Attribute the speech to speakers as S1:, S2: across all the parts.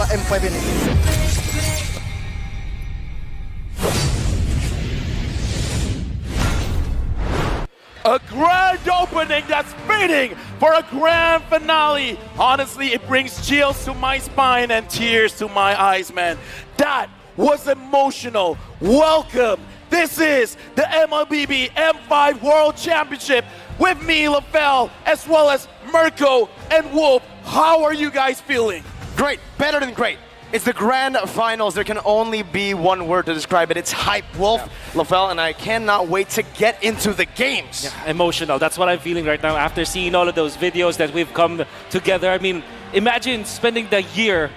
S1: pala M5 ini.
S2: A grand opening that's fitting for a grand finale. Honestly, it brings chills to my spine and tears to my eyes, man. That was emotional. Welcome. This is the MLBB M5 World Championship with me, LaFell, as well as Mirko and Wolf. How are you guys feeling?
S3: Great, better than great. It's the grand finals. There can only be one word to describe it. It's hype, Wolf, LaFell, and I cannot wait to get into the games.
S4: Yeah, emotional. That's what I'm feeling right now after seeing all of those videos that we've come together. I mean, imagine spending the year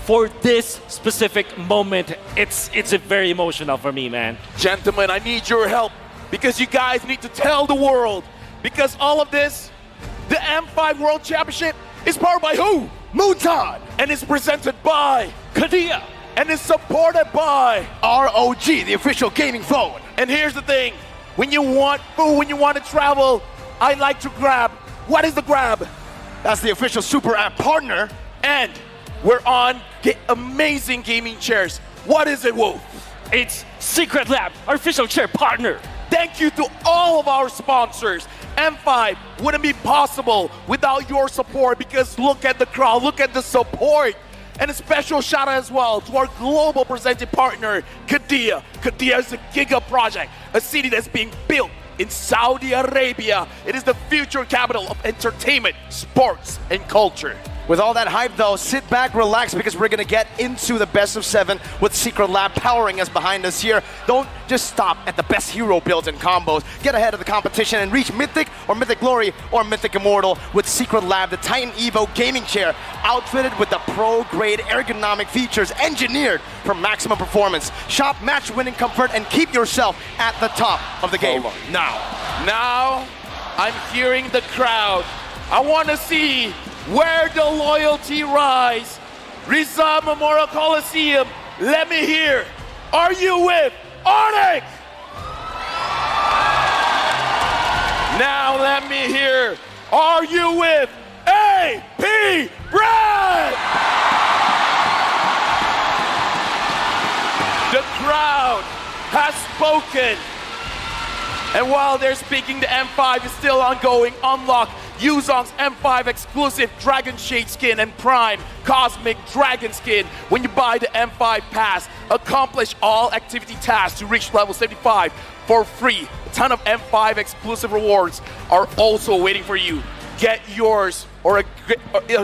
S4: for this specific moment. It's very emotional for me, man.
S2: Gentlemen, I need your help because you guys need to tell the world. Because all of this, the M5 World Championship is powered by who? Moonton! And it's presented by
S4: Kadia!
S2: And it's supported by
S3: ROG, the official gaming phone.
S2: And here's the thing, when you want food, when you want to travel, I like to grab. What is the grab?
S3: That's the official super app partner.
S2: And we're on amazing gaming chairs. What is it, Wolf?
S4: It's Secret Lab, our official chair partner.
S2: Thank you to all of our sponsors. M5 wouldn't be possible without your support because look at the crowd, look at the support. And a special shout out as well to our global presenting partner, Kadia. Kadia is a giga project, a city that's being built in Saudi Arabia. It is the future capital of entertainment, sports, and culture.
S3: With all that hype though, sit back, relax, because we're gonna get into the best of 7 with Secret Lab powering us behind us here. Don't just stop at the best hero builds and combos. Get ahead of the competition and reach Mythic or Mythic Glory or Mythic Immortal with Secret Lab, the Titan Evo gaming chair, outfitted with the pro-grade ergonomic features engineered for maximum performance. Shop match-winning comfort and keep yourself at the top of the game.
S2: Now, I'm hearing the crowd. I want to see where the loyalty rise. Rizal Memorial Coliseum, let me hear. Are you with Onyx? Now let me hear. Are you with AP Brad? The crowd has spoken. And while they're speaking, the M5 is still ongoing. Unlock Yuzong's M5 exclusive Dragon Shade skin and Prime Cosmic Dragon skin when you buy the M5 pass. Accomplish all activity tasks to reach level 75 for free. A ton of M5 exclusive rewards are also waiting for you. Get yours or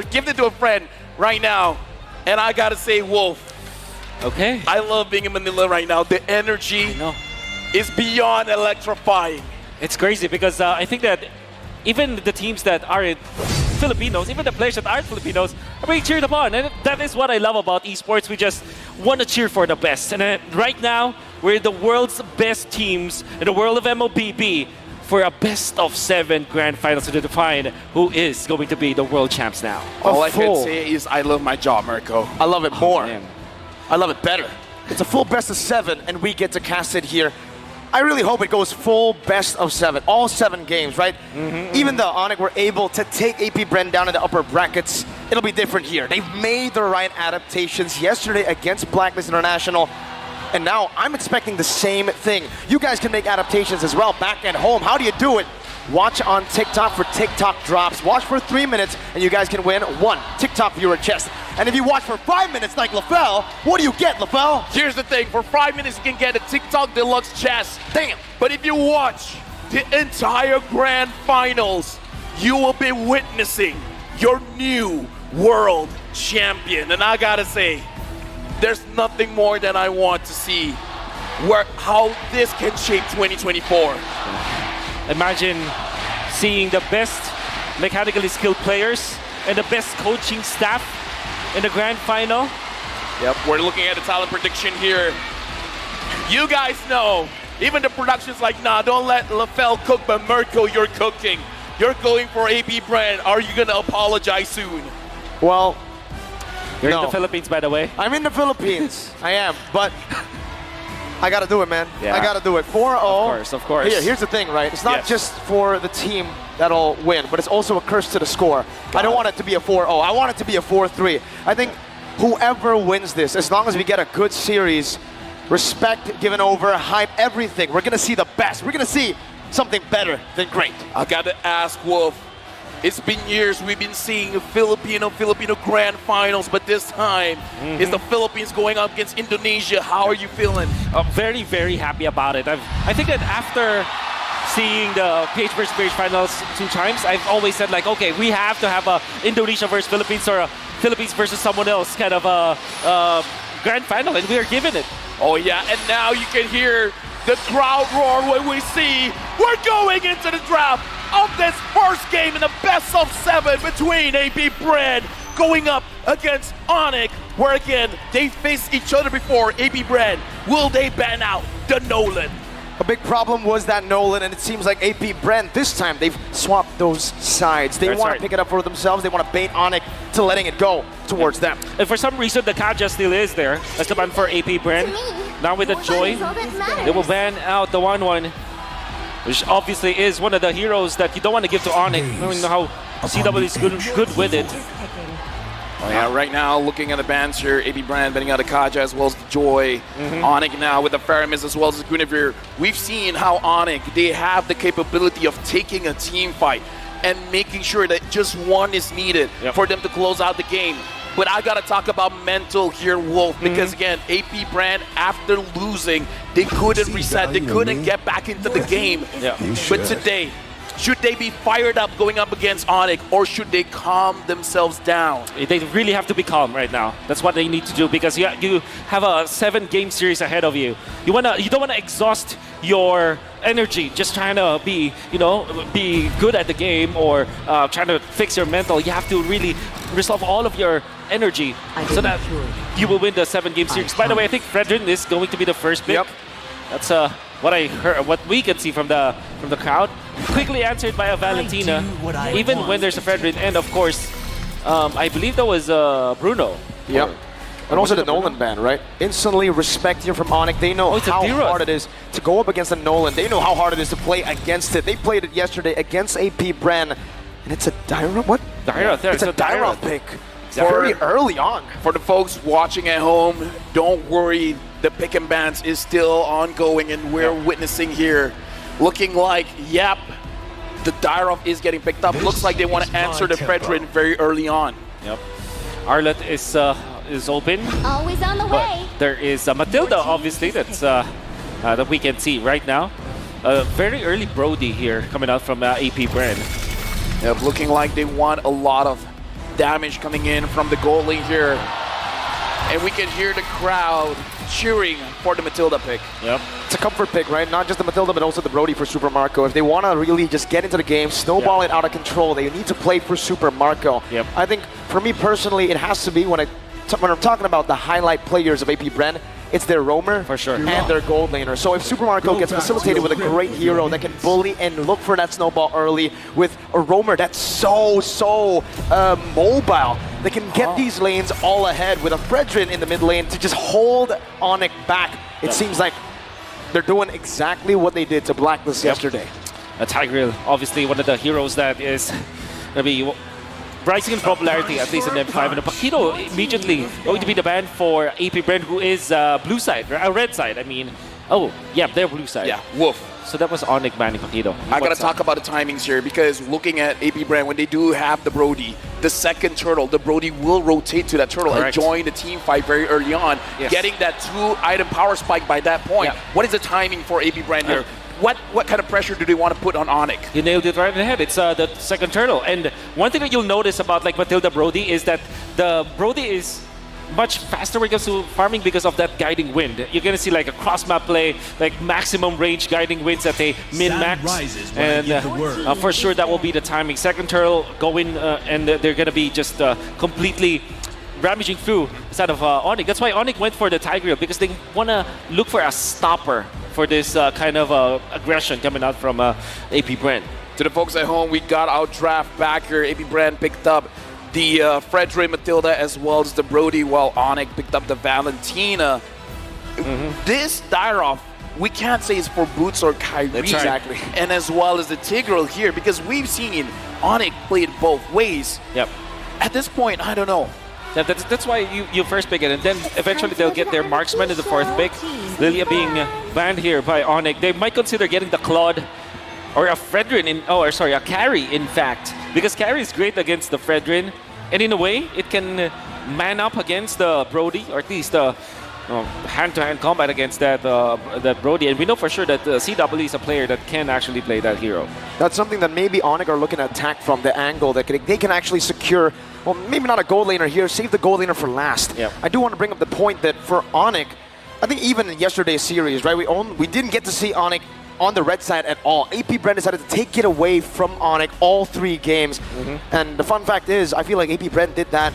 S2: give it to a friend right now. And I gotta say, Wolf,
S4: okay,
S2: I love being in Manila right now. The energy is beyond electrifying.
S4: It's crazy because I think that even the teams that aren't Filipinos, even the players that aren't Filipinos, are being cheered upon. And that is what I love about esports. We just want to cheer for the best. And right now, we're the world's best teams in the world of MLBB for a best of 7 grand finals to define who is going to be the world champs now.
S2: All I can say is I love my job, Mirko.
S3: I love it more.
S4: Man.
S3: I love it better. It's a full best of 7 and we get to cast it here. I really hope it goes full best of 7, all 7 games, right? Even though Onyx were able to take AP Bren down in the upper brackets, it'll be different here. They've made the right adaptations yesterday against Blacklist International, and now I'm expecting the same thing. You guys can make adaptations as well back at home. How do you do it? Watch on TikTok for TikTok drops. Watch for 3 minutes, and you guys can win 1 TikTok viewer chest. And if you watch for 5 minutes like LaFell, what do you get, LaFell?
S2: Here's the thing, for 5 minutes you can get a TikTok Deluxe chest. Damn! But if you watch the entire grand finals, you will be witnessing your new world champion. And I gotta say, there's nothing more than I want to see how this can shape 2024.
S4: Imagine seeing the best mechanically skilled players and the best coaching staff in the grand final.
S2: Yep, we're looking at the talent prediction here. You guys know, even the production's like, nah, don't let LaFell cook, but Mirko, you're cooking. You're going for AP brand. Are you gonna apologize soon?
S3: Well,
S4: you're in the Philippines, by the way.
S3: I'm in the Philippines. I am, but I gotta do it, man.
S4: Yeah.
S3: I gotta do it. 4-0.
S4: Of course.
S3: Here's the thing, right? It's not just for the team that'll win, but it's also a curse to the score. I don't want it to be a 4-0. I want it to be a 4-3. I think whoever wins this, as long as we get a good series, respect given over, hype, everything, we're gonna see the best. We're gonna see something better than great.
S2: I gotta ask, Wolf. It's been years we've been seeing Filipino Grand Finals, but this time is the Philippines going up against Indonesia. How are you feeling?
S4: Very, very happy about it. I think that after seeing the Page versus Page finals 2 times, I've always said like, okay, we have to have a Indonesia versus Philippines or a Philippines versus someone else kind of a grand final, and we are given it.
S2: Oh yeah, and now you can hear the crowd roar when we see we're going into the draft of this first game in the best of 7 between AP Brand going up against Onyx, where again, they faced each other before. AP Brand, will they ban out the Nolan?
S3: A big problem was that Nolan, and it seems like AP Brand this time they've swapped those sides. They want to pick it up for themselves. They want to bait Onyx to letting it go towards them.
S4: And for some reason, the Kaja still is there as the ban for AP Brand. Now with the Joy, they will ban out the 1-1, which obviously is one of the heroes that you don't want to give to Onyx, knowing how CW is good with it.
S2: Oh yeah, right now looking at the bans here, AP Brand banning out the Kaja as well as the Joy. Onyx now with the Faramis as well as the Guinevere. We've seen how Onyx, they have the capability of taking a team fight and making sure that just one is needed for them to close out the game. But I gotta talk about mental here, Wolf, because again, AP Brand, after losing, they couldn't reset, they couldn't get back into the game. But today, should they be fired up going up against Onyx, or should they calm themselves down?
S4: They really have to be calm right now. That's what they need to do, because you have a 7-game series ahead of you. You don't wanna exhaust your energy just trying to be, be good at the game or trying to fix your mental. You have to really resolve all of your energy so that you will win the 7-game series. By the way, I think Fredrin is going to be the first pick. That's what I heard, what we can see from the crowd. Quickly answered by a Valentina, even when there's a Fredrin, and of course, I believe that was Bruno.
S3: And also the Nolan ban, right? Instantly respect here from Onyx. They know how hard it is to go up against a Nolan. They know how hard it is to play against it. They played it yesterday against AP Brand, and it's a Dyra. What?
S4: Dyra.
S3: It's a Dyra pick. Very early on.
S2: For the folks watching at home, don't worry. The pick and bans is still ongoing, and we're witnessing here, looking like, the Dyrov is getting picked up. Looks like they want to answer the Fredrin very early on.
S4: Arlet is open.
S1: Always on the way.
S4: There is Matilda, obviously, that's that we can see right now. Very early Brody here coming out from AP Brand.
S2: Looking like they want a lot of damage coming in from the goal lane here. And we can hear the crowd cheering for the Matilda pick.
S3: It's a comfort pick, right? Not just the Matilda, but also the Brody for Super Marco. If they want to really just get into the game, snowball it out of control, they need to play for Super Marco. I think, for me personally, it has to be when I'm talking about the highlight players of AP Brand, it's their roamer
S4: for sure
S3: and their gold laner. So if Super Marco gets facilitated with a great hero that can bully and look for that snowball early with a roamer that's so mobile, they can get these lanes all ahead with a Fredrin in the mid lane to just hold Onyx back. It seems like they're doing exactly what they did to Blacklist yesterday.
S4: Tigreal, obviously one of the heroes that is going to be rising in popularity, at least in M5. And Paquito immediately going to be the ban for AP Brand, who is blue side, red side, I mean. Oh, yeah, they're blue side.
S2: Wolf.
S4: So that was Onyx banning Paquito.
S2: I gotta talk about the timings here, because looking at AP Brand, when they do have the Brody, the second turtle, the Brody will rotate to that turtle and join the team fight very early on, getting that 2-item power spike by that point. What is the timing for AP Brand here? What kind of pressure do they want to put on Onyx?
S4: You nailed it right in the head. It's the second turtle. And one thing that you'll notice about like Matilda Brody is that the Brody is much faster when it comes to farming because of that guiding wind. You're going to see like a cross-map play, like maximum range guiding winds that they min-max. And for sure that will be the timing. Second turtle going and they're going to be just completely ramaging through instead of Onyx. That's why Onyx went for the Tigreal, because they want to look for a stopper for this kind of aggression coming out from AP Brand.
S2: To the folks at home, we got our draft back here. AP Brand picked up the Fredrin Matilda as well as the Brody, while Onyx picked up the Valentina. This Dyrov, we can't say it's for Boots or Kyrie.
S3: Exactly.
S2: And as well as the Tigreal here, because we've seen Onyx play it both ways. At this point, I don't know.
S4: That's why you first pick it, and then eventually they'll get their marksman in the 4th pick. Lilia being banned here by Onyx. They might consider getting the Claude or a Fredrin a carry, in fact, because carry is great against the Fredrin, and in a way it can man up against the Brody, or at least hand-to-hand combat against that Brody. And we know for sure that CW is a player that can actually play that hero.
S3: That's something that maybe Onyx are looking to attack from the angle that they can actually secure. Well, maybe not a gold laner here. Save the gold laner for last.
S4: Yep.
S3: I do want to bring up the point that for Onyx, I think even in yesterday's series, right, we didn't get to see Onyx on the red side at all. AP Brent decided to take it away from Onyx all 3 games. And the fun fact is, I feel like AP Brent did that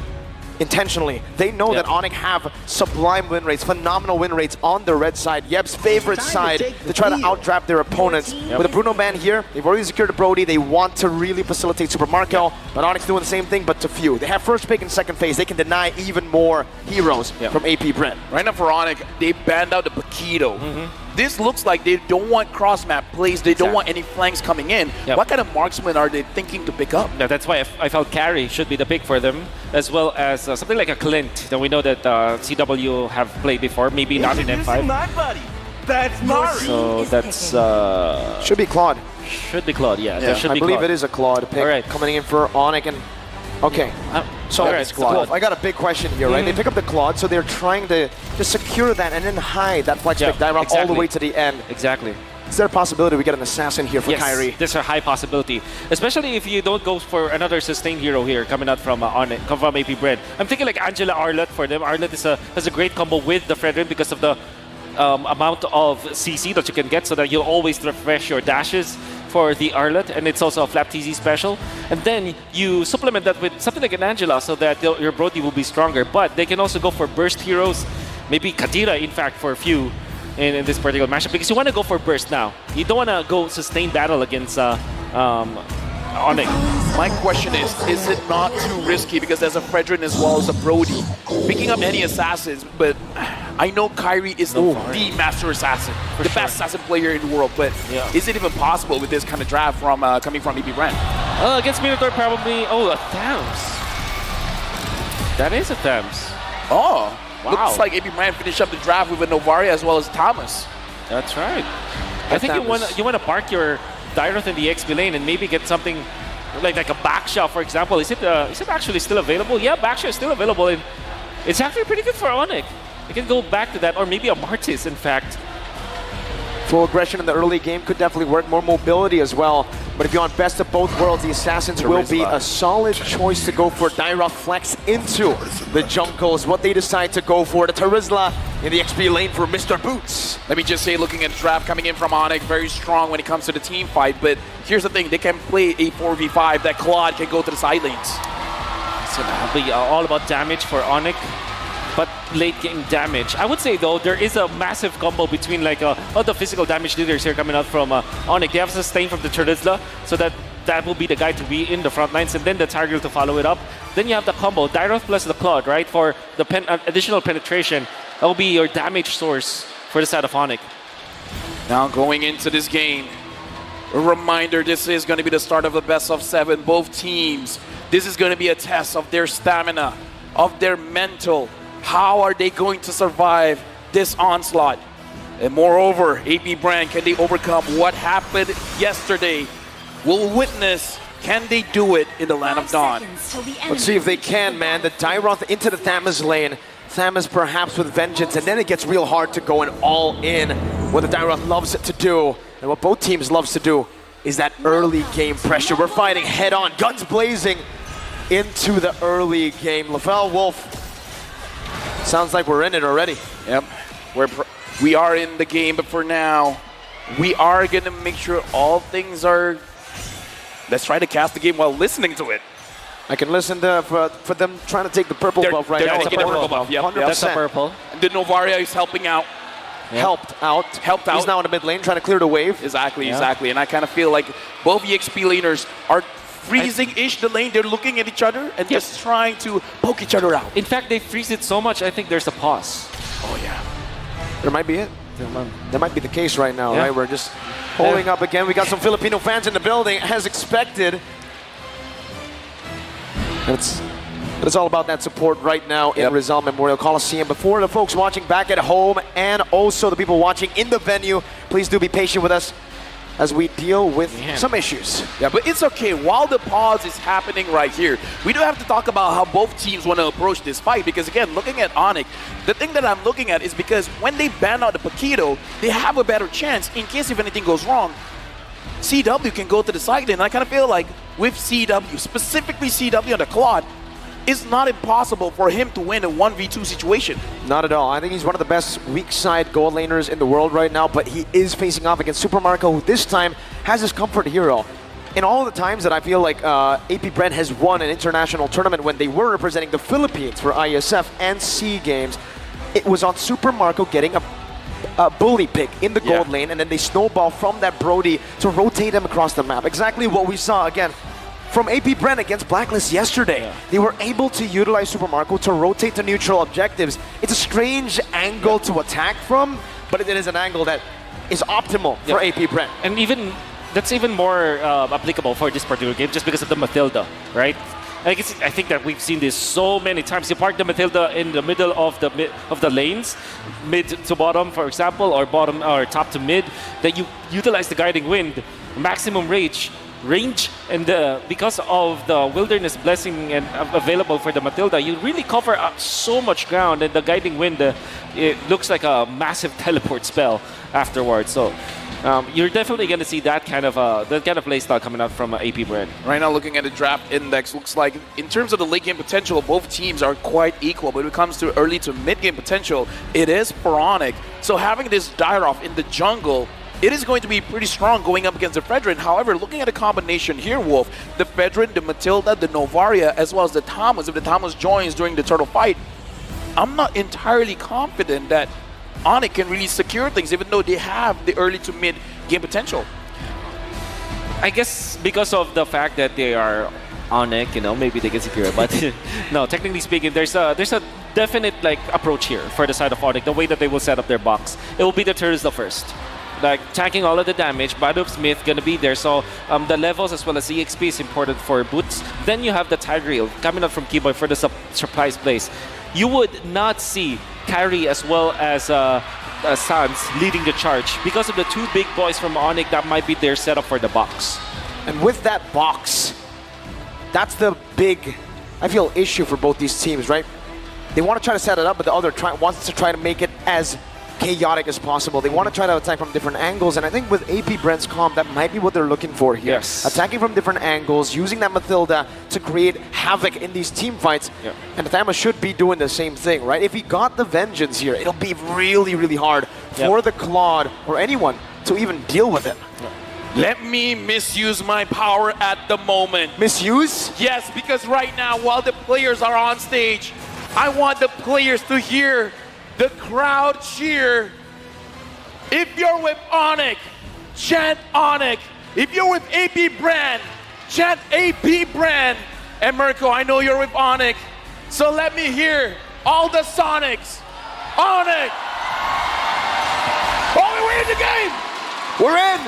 S3: intentionally. They know that Onyx have sublime win rates, phenomenal win rates on the red side, Yeb's favorite side, to try to outdraft their opponents. With the Bruno ban here, they've already secured the Brody. They want to really facilitate Super Markel, but Onyx doing the same thing, but to few. They have first pick and second phase. They can deny even more heroes from AP Brent.
S2: Right now for Onyx, they banned out the Paquito. This looks like they don't want cross-map plays. They don't want any flanks coming in. What kind of marksman are they thinking to pick up?
S4: No, that's why I felt carry should be the pick for them, as well as something like a Clint that we know that CW have played before, maybe not in M5.
S1: My buddy. That's Mari.
S4: So that's...
S3: Should be Claude.
S4: Should be Claude, that should
S3: I
S4: be
S3: believe
S4: Claude.
S3: it is a Claude pick coming in for Onyx. And okay, so
S4: Alright, Claude.
S3: I got a big question here, right? They pick up the Claude, so they're trying to secure that and then hide that flex pick Dyrok all the way to the end.
S4: Exactly.
S3: Is there a possibility we get an assassin here for Kyrie?
S4: Yes, there's a high possibility, especially if you don't go for another sustained hero here coming out from AP Brent. I'm thinking like Angela Arlott for them. Arlott has a great combo with the Fredrin because of the amount of CC that you can get, so that you'll always refresh your dashes for the Arlott, and it's also a flat TZ special. And then you supplement that with something like an Angela so that your Brody will be stronger. But they can also go for burst heroes, maybe Kadira, in fact, for a few in this particular matchup, because you want to go for burst now. You don't want to go sustained battle against Onyx.
S2: My question is it not too risky, because there's a Fredrin as well as a Brody picking up any assassins, but I know Kyrie is the master assassin, the best assassin player in the world, but is it even possible with this kind of draft from coming from EP Brent?
S4: Against Minotaur, probably. Oh, a Thames. That is a Thames.
S2: Oh,
S4: wow.
S2: Looks like EP Brent finished up the draft with a Novaria as well as Thomas.
S4: That's right. I think you want to park your Dyroth in the XP lane and maybe get something like a backshot, for example. Is it actually still available? Yeah, backshot is still available, and it's actually pretty good for Onyx. You can go back to that, or maybe a Martis, in fact.
S3: Full aggression in the early game could definitely work. More mobility as well. But if you want best of both worlds, the Assassins will be a solid choice to go for. Dyrok flex into the jungle is what they decide to go for. The Terizla in the XP lane for Mr. Boots.
S2: Let me just say, looking at the draft coming in from Onyx, very strong when it comes to the team fight. But here's the thing, they can play a 4v5. That Claude can go to the side lanes.
S4: So that'll be all about damage for Onyx. But late game damage. I would say though, there is a massive combo between like all the physical damage leaders here coming out from Onyx. They have sustain from the Terizla, so that will be the guy to be in the front lines, and then the Target to follow it up. Then you have the combo, Dyroth plus the Claude, right? For the additional penetration. That will be your damage source for the side of Onyx.
S2: Now going into this game, a reminder, this is going to be the start of the best of 7. Both teams, this is going to be a test of their stamina, of their mental. How are they going to survive this onslaught? And moreover, AP Brand, can they overcome what happened yesterday? We'll witness, can they do it in the Land of Dawn?
S3: Let's see if they can, man. The Dyroth into the Thamus lane. Thamus perhaps with vengeance, and then it gets real hard to go all in. What the Dyroth loves to do, and what both teams loves to do, is that early game pressure. We're fighting head on, guns blazing into the early game. Lavelle Wolf, sounds like we're in it already.
S2: Yep, we are in the game, but for now, we are gonna make sure all things are... Let's try to cast the game while listening to it.
S3: I can listen to for them trying to take the purple buff right now.
S2: They're taking the purple buff, yep.
S4: That's a purple.
S2: And the Novaria is helping out.
S3: Yep. Helped out. He's now in the mid lane trying to clear the wave.
S2: Exactly. And I kind of feel like both EXP laners are freezing-ish the lane. They're looking at each other and just trying to poke each other out.
S4: In fact, they freeze it so much, I think there's a pause.
S2: Oh, yeah.
S3: There might be it. That might be the case right now, right? We're just holding up again. We got some Filipino fans in the building, as expected. It's all about that support right now in Rizal Memorial Coliseum. Before the folks watching back at home and also the people watching in the venue, please do be patient with us as we deal with some issues.
S2: Yeah, but it's okay. While the pause is happening right here, we do have to talk about how both teams want to approach this fight. Because again, looking at Onyx, the thing that I'm looking at is because when they ban out the Paquito, they have a better chance in case if anything goes wrong. CW can go to the side, and I kind of feel like with CW, specifically CW on the Claude, it's not impossible for him to win a 1v2 situation.
S3: Not at all. I think he's one of the best weak side gold laners in the world right now, but he is facing off against Super Marco, who this time has his comfort hero. In all the times that I feel like AP Brent has won an international tournament when they were representing the Philippines for ISF and SEA Games, it was on Super Marco getting a bully pick in the gold lane, and then they snowball from that Brody to rotate him across the map. Exactly what we saw again from AP Brent against Blacklist yesterday. They were able to utilize Super Marco to rotate to neutral objectives. It's a strange angle to attack from, but it is an angle that is optimal for AP Brent.
S4: And that's even more applicable for this particular game just because of the Matilda, right? I think that we've seen this so many times. You park the Matilda in the middle of the lanes, mid to bottom, for example, or bottom or top to mid, that you utilize the guiding wind, maximum range, and because of the Wilderness Blessing and available for the Matilda, you really cover up so much ground, and the guiding wind, it looks like a massive teleport spell afterwards. So you're definitely going to see that kind of playstyle coming out from AP Brent.
S2: Right now, looking at the draft index, looks like in terms of the late game potential, both teams are quite equal. But when it comes to early to mid game potential, it is Pharaonic. So having this Dairoff in the jungle, it is going to be pretty strong going up against the Fredrin. However, looking at a combination here, Wolf, the Fredrin, the Matilda, the Novaria, as well as the Thomas, if the Thomas joins during the turtle fight, I'm not entirely confident that Onyx can really secure things, even though they have the early to mid game potential.
S4: I guess because of the fact that they are Onyx, maybe they can secure it. But no, technically speaking, there's a definite approach here for the side of Onyx. The way that they will set up their box, it will be the Terizla first. Tanking all of the damage, Bad of Smith gonna be there, so the levels as well as the EXP is important for Boots. Then you have the Tigreal coming out from Keyboy for the surprise plays. You would not see Kyrie as well as Sans leading the charge because of the two big boys from Onyx that might be their setup for the box.
S3: And with that box, that's the big, I feel, issue for both these teams, right? They want to try to set it up, but the other wants to try to make it as chaotic as possible. They want to try to attack from different angles, and I think with AP Brent's comp, that might be what they're looking for here.
S4: Yes.
S3: Attacking from different angles, using that Matilda to create havoc in these team fights. And Thama should be doing the same thing, right? If he got the Vengeance here, it'll be really, really hard for the Claude or anyone to even deal with it.
S2: Let me misuse my power at the moment.
S3: Misuse?
S2: Yes, because right now, while the players are on stage, I want the players to hear the crowd cheer. If you're with Onyx, chant Onyx. If you're with AP Brand, chant AP Brand. And Mirko, I know you're with Onyx, so let me hear all the Sonics. Onyx! Oh, we're in the game!
S3: We're in!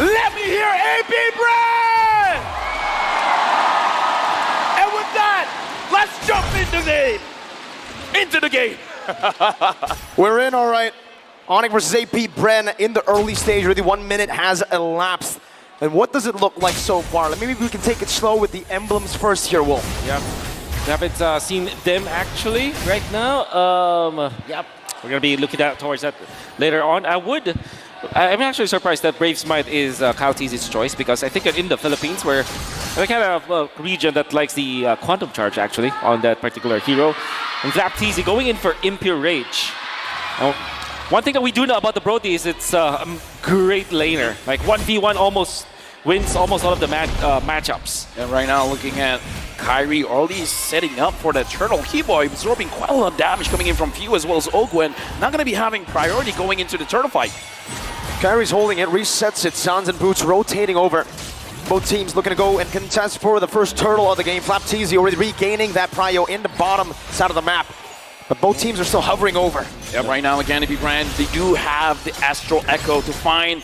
S2: Let me hear AP Brand! And with that, let's jump into the game.
S3: We're in, all right. Onyx versus AP Bren in the early stage. Really, 1 minute has elapsed. And what does it look like so far? Maybe we can take it slow with the emblems first here, Wolf.
S4: Yep. We haven't seen them actually right now. Yep. We're going to be looking at towards that later on. I'm actually surprised that Brave Smite is Kyle Tzi's choice, because I think that in the Philippines, we're the kind of region that likes the Quantum Charge actually on that particular hero. And Flap Tz going in for Impure Rage. One thing that we do know about the Brody is it's a great laner. 1v1 almost wins almost all of the matchups.
S2: And right now looking at Kyrie already setting up for the Turtle. Keyboy absorbing quite a lot of damage coming in from Few as well as Ogwen. Not going to be having priority going into the Turtle fight.
S3: Kyrie's holding it, resets it. Sans and Boots rotating over. Both teams looking to go and contest for the first turtle of the game. Flap Tz already regaining that prio in the bottom side of the map. But both teams are still hovering over.
S2: Yep, right now again, if you brand, they do have the Astral Echo to find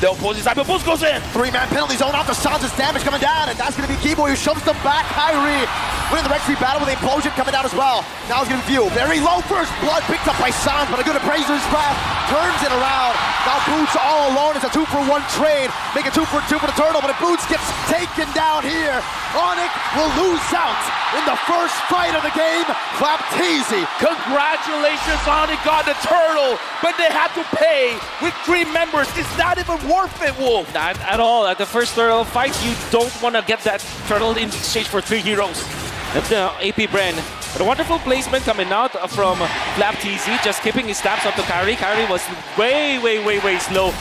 S2: The opposing side, but Boost goes in.
S3: 3-man penalty zone off the Sans' damage coming down, and that's going to be Keyboy who shoves them back. Kyrie winning the red street battle with the implosion coming down as well. Now it's going to be View. Very low first blood picked up by Sans, but a good appraiser's wrath turns it around. Now Boots all alone. It's a 2-for-1 trade. Make it 2-for-2 for the Turtle, but if Boots gets taken down here, Onyx will lose out in the first fight of the game. Flapteasy.
S2: Congratulations, Onyx got the Turtle, but they have to pay with 3 members. It's not even worth it, Wolf.
S4: Not at all. At the first Turtle fight, you don't want to get that Turtle in exchange for 3 heroes. That's the AP Bren. But a wonderful placement coming out from Flapteasy, just keeping his stabs up to Kyrie. Kyrie was way slow.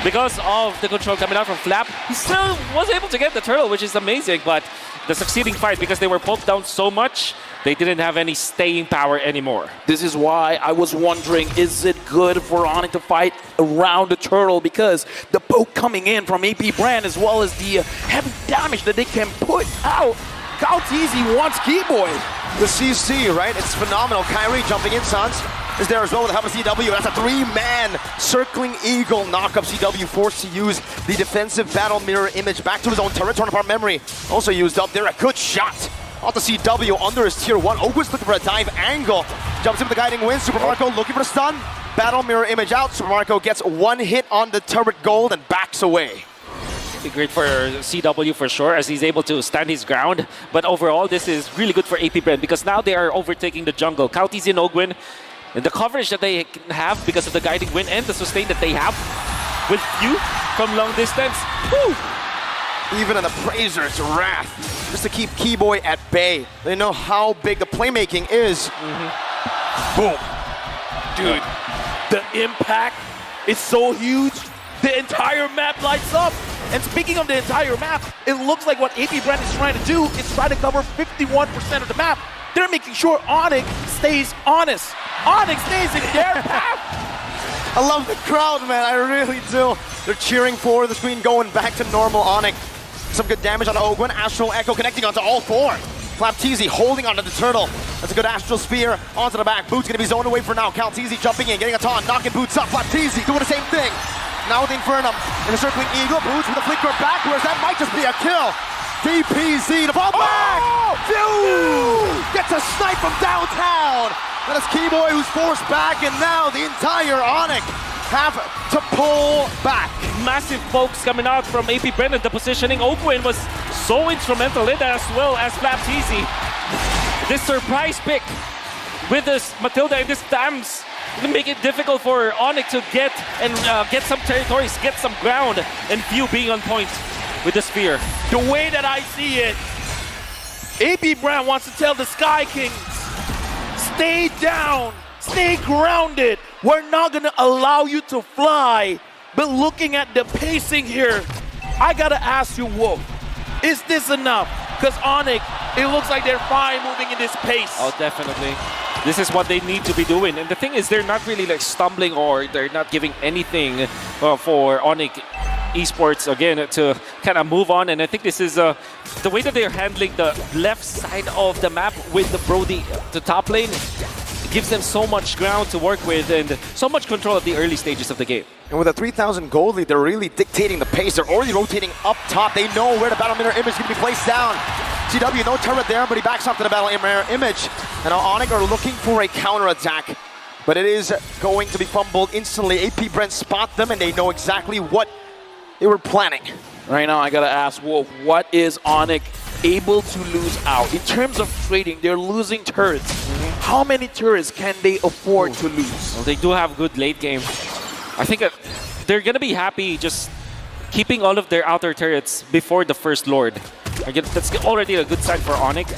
S4: Because of the control coming out from Flap, he still was able to get the Turtle, which is amazing. But the succeeding fight, because they were pulled down so much, they didn't have any staying power anymore.
S2: This is why I was wondering, is it good for Onyx to fight around the Turtle? Because the poke coming in from AP Brand, as well as the heavy damage that they can put out. Flapteasy wants Keyboy.
S3: The CC, right? It's phenomenal. Kyrie jumping in, Sans is there as well with the help of CW. That's a 3-man circling eagle knockup. CW forced to use the defensive battle mirror image back to his own turret. Torn apart memory also used up there. A good shot off the CW under his tier 1. Ogwin's looking for a dive angle. Jumps in with the guiding wind. Super Marco looking for the stun. Battle mirror image out. Super Marco gets 1 hit on the turret gold and backs away.
S4: Great for CW for sure, as he's able to stand his ground. But overall, this is really good for AP Brand because now they are overtaking the jungle. Flapteasy and Ogwin, and the coverage that they have because of the guiding wind and the sustain that they have with you from long distance. Woo!
S3: Even an appraiser's wrath just to keep Keyboy at bay. They know how big the playmaking is.
S2: Boom. Dude, the impact is so huge. The entire map lights up. And speaking of the entire map, it looks like what AP Brand is trying to do is try to cover 51% of the map. They're making sure Onyx stays honest. Onyx stays in their path.
S3: I love the crowd, man. I really do. They're cheering for the screen going back to normal Onyx. Some good damage on Ogwin. Astral Echo connecting onto all 4. Flapteasy holding onto the Turtle. That's a good Astral Spear onto the back. Boots going to be zoned away for now. Flapteasy jumping in, getting a taunt, knocking Boots up. Flapteasy doing the same thing. Now with the Infernum and the circling eagle. Boots with a flicker backwards. That might just be a kill. DPZ to fall back. Gets a snipe from downtown. That is Keyboy who's forced back, and now the entire Onyx have to pull back.
S4: Massive pokes coming out from AP Brennan. The positioning, Ogwin was so instrumental in that, as well as Flapteasy. This surprise pick with this Matilda and this Dams to make it difficult for Onyx to get some territories, get some ground, and View being on point with the spear.
S2: The way that I see it, AP Brown wants to tell the Sky Kings, stay down, stay grounded. We're not gonna allow you to fly. But looking at the pacing here, I gotta ask you, Wolf, is this enough? Because Onyx, it looks like they're fine moving in this pace.
S4: Oh, definitely. This is what they need to be doing. And the thing is, they're not really like stumbling, or they're not giving anything for Onyx Esports again to kind of move on. And I think this is the way that they're handling the left side of the map with the Brody, the top lane, gives them so much ground to work with and so much control at the early stages of the game.
S3: And with a 3,000 gold lead, they're really dictating the pace. They're already rotating up top. They know where the battle mirror image is going to be placed down. CW, no turret there, but he backs up to the battle mirror image. And now Onyx are looking for a counter-attack, but it is going to be fumbled instantly. AP Brent spot them, and they know exactly what they were planning.
S2: Right now, I gotta ask Wolf, what is Onyx able to lose out? In terms of trading, they're losing turrets. How many turrets can they afford to lose?
S4: Well, they do have good late game. I think they're gonna be happy just keeping all of their outer turrets before the first Lord. That's already a good sign for Onyx.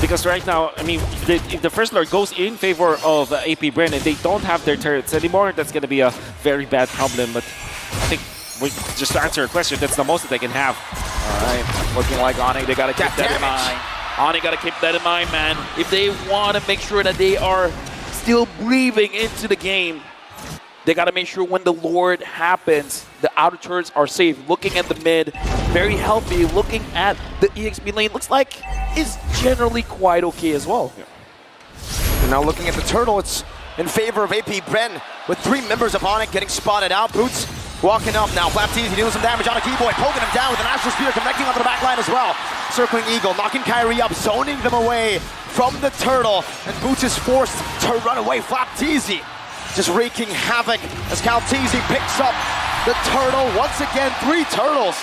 S4: Because right now, I mean, if the first Lord goes in favor of AP Bren and they don't have their turrets anymore, that's gonna be a very bad problem. But I think, just to answer your question, that's the most that they can have.
S2: All right, looking like Onyx, they gotta keep that in mind. Onyx gotta keep that in mind, man. If they want to make sure that they are still breathing into the game, they gotta make sure when the Lord happens, the outer turrets are safe. Looking at the mid, very healthy. Looking at the EXP lane, looks like it's generally quite okay as well.
S3: Yeah. And now looking at the Turtle, it's in favor of AP Bren with 3 members of Onyx getting spotted out. Boots Walking up now, Baptiste dealing some damage on a Keyboy, poking him down with an Astral Spear, connecting onto the back line as well. Circling Eagle, knocking Kyrie up, zoning them away from the turtle, and Boots is forced to run away. Flapteezy just wreaking havoc as Calteezy picks up the turtle. Once again, 3 turtles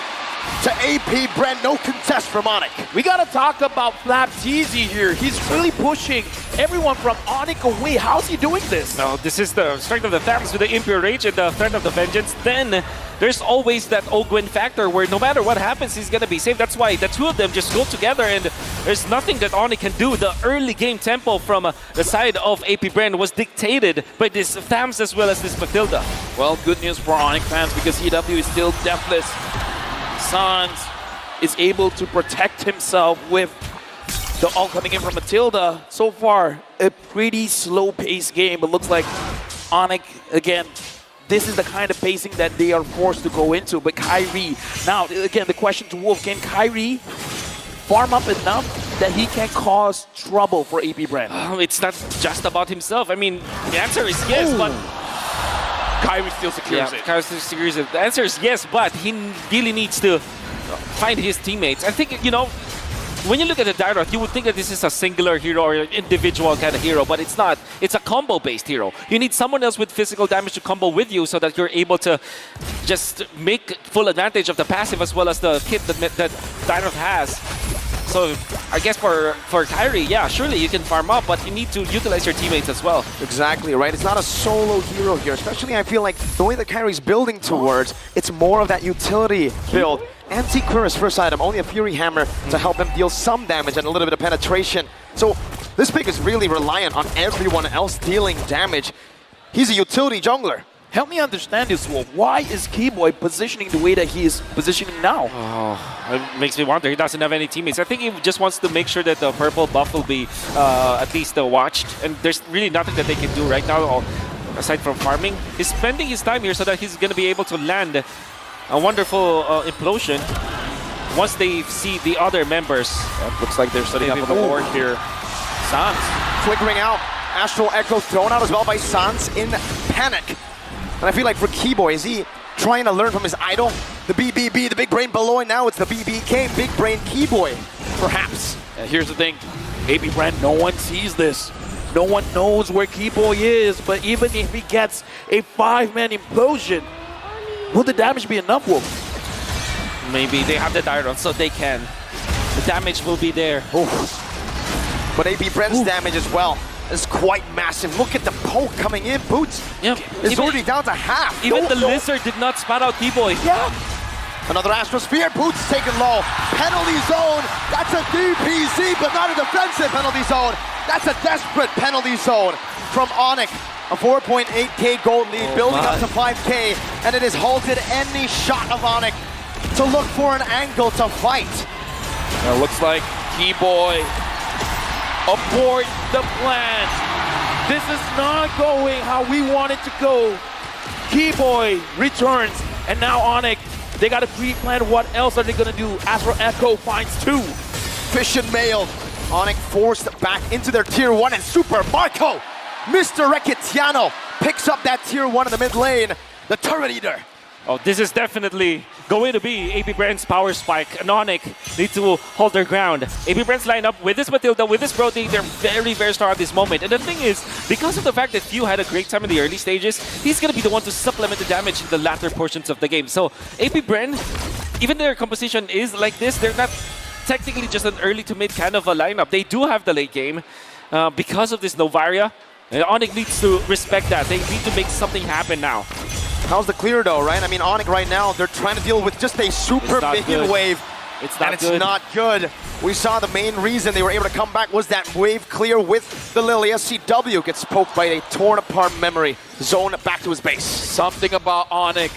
S3: to AP Brent, no contest from Onyx.
S2: We gotta talk about Flapteezy here. He's really pushing everyone from Onyx away. How's he doing this?
S4: No, this is the strength of the Thames with the Impure Rage and the threat of the Vengeance. Then there's always that Ogwen factor where no matter what happens, he's gonna be safe. That's why the two of them just go together and there's nothing that Onyx can do. The early game tempo from the side of AP Brand was dictated by this Thames as well as this Matilda.
S2: Well, good news for Onyx fans because EW is still deathless. Sans is able to protect himself with the ult coming in from Matilda. So far, a pretty slow-paced game. It looks like Onyx, again, this is the kind of pacing that they are forced to go into. But Kyrie, now, again, the question to Wolf, can Kyrie farm up enough that he can cause trouble for AP Brand?
S4: It's not just about himself. I mean, the answer is yes, but
S2: Kyrie still secures it.
S4: Kyrie still secures it. The answer is yes, but he really needs to find his teammates. I think, you know, when you look at the Dairoth, you would think that this is a singular hero or an individual kind of hero, but it's not. It's a combo-based hero. You need someone else with physical damage to combo with you so that you're able to just make full advantage of the passive as well as the kit that Dairoth has. So I guess for Kyrie, yeah, surely you can farm up, but you need to utilize your teammates as well.
S3: Exactly, right? It's not a solo hero here, especially I feel like the way that Kyrie's building towards, it's more of that utility build. Anti-Cuira's first item, only a Fury Hammer to help him deal some damage and a little bit of penetration. So this pick is really reliant on everyone else dealing damage. He's a utility jungler.
S2: Help me understand this, Wolf. Why is Keyboy positioning the way that he is positioning now?
S4: Oh, it makes me wonder. He doesn't have any teammates. I think he just wants to make sure that the purple buff will be at least watched. And there's really nothing that they can do right now aside from farming. He's spending his time here so that he's going to be able to land a wonderful implosion once they see the other members.
S2: Looks like they're setting up on the board here. Sans
S3: flickering out. Astral Echo thrown out as well by Sans in panic. And I feel like for Keyboy, is he trying to learn from his idol? The BBB, the Big Brain below, and now it's the BBK, Big Brain Keyboy, perhaps.
S2: Here's the thing, AP Brand, no one sees this. No one knows where Keyboy is, but even if he gets a 5-man implosion, will the damage be enough, Wolf?
S4: Maybe they have the Dairoth, so they can. The damage will be there.
S3: Oof. But AP Brand's damage as well is quite massive. Look at the poke coming in. Boots is already down to half.
S4: Even the Lizard did not spot out Keyboy.
S3: Yeah. Another Astral Spear. Boots taken low. Penalty zone. That's a DPZ, but not a defensive penalty zone. That's a desperate penalty zone from Onyx. A 4.8k gold lead, building up to 5k, and it has halted any shot of Onyx to look for an angle to fight.
S2: Now it looks like Keyboy abort the plan. This is not going how we want it to go. Keyboy returns, and now Onyx, they got to pre-plan what else are they going to do. Astral Echo finds 2.
S3: Fish and mailed. Onyx forced back into their tier 1, and Super Marco, Mr. Reketiano, picks up that tier 1 in the mid lane. The Turret Eater.
S4: Oh, this is definitely going to be AP Brand's power spike. And Onyx need to hold their ground. AP Brand's lineup with this Matilda, with this Brody, they're very, very strong at this moment. And the thing is, because of the fact that Few had a great time in the early stages, he's going to be the one to supplement the damage in the latter portions of the game. So AP Brand, even their composition is like this, they're not technically just an early to mid kind of a lineup. They do have the late game because of this Novaria. And Onyx needs to respect that. They need to make something happen now.
S3: How's the clear though, right? I mean, Onyx right now, they're trying to deal with just a super minion wave.
S4: It's not
S3: not good. We saw the main reason they were able to come back was that wave clear with the Lily. SCW gets poked by a torn apart memory. Zone back to his base.
S2: Something about Onyx,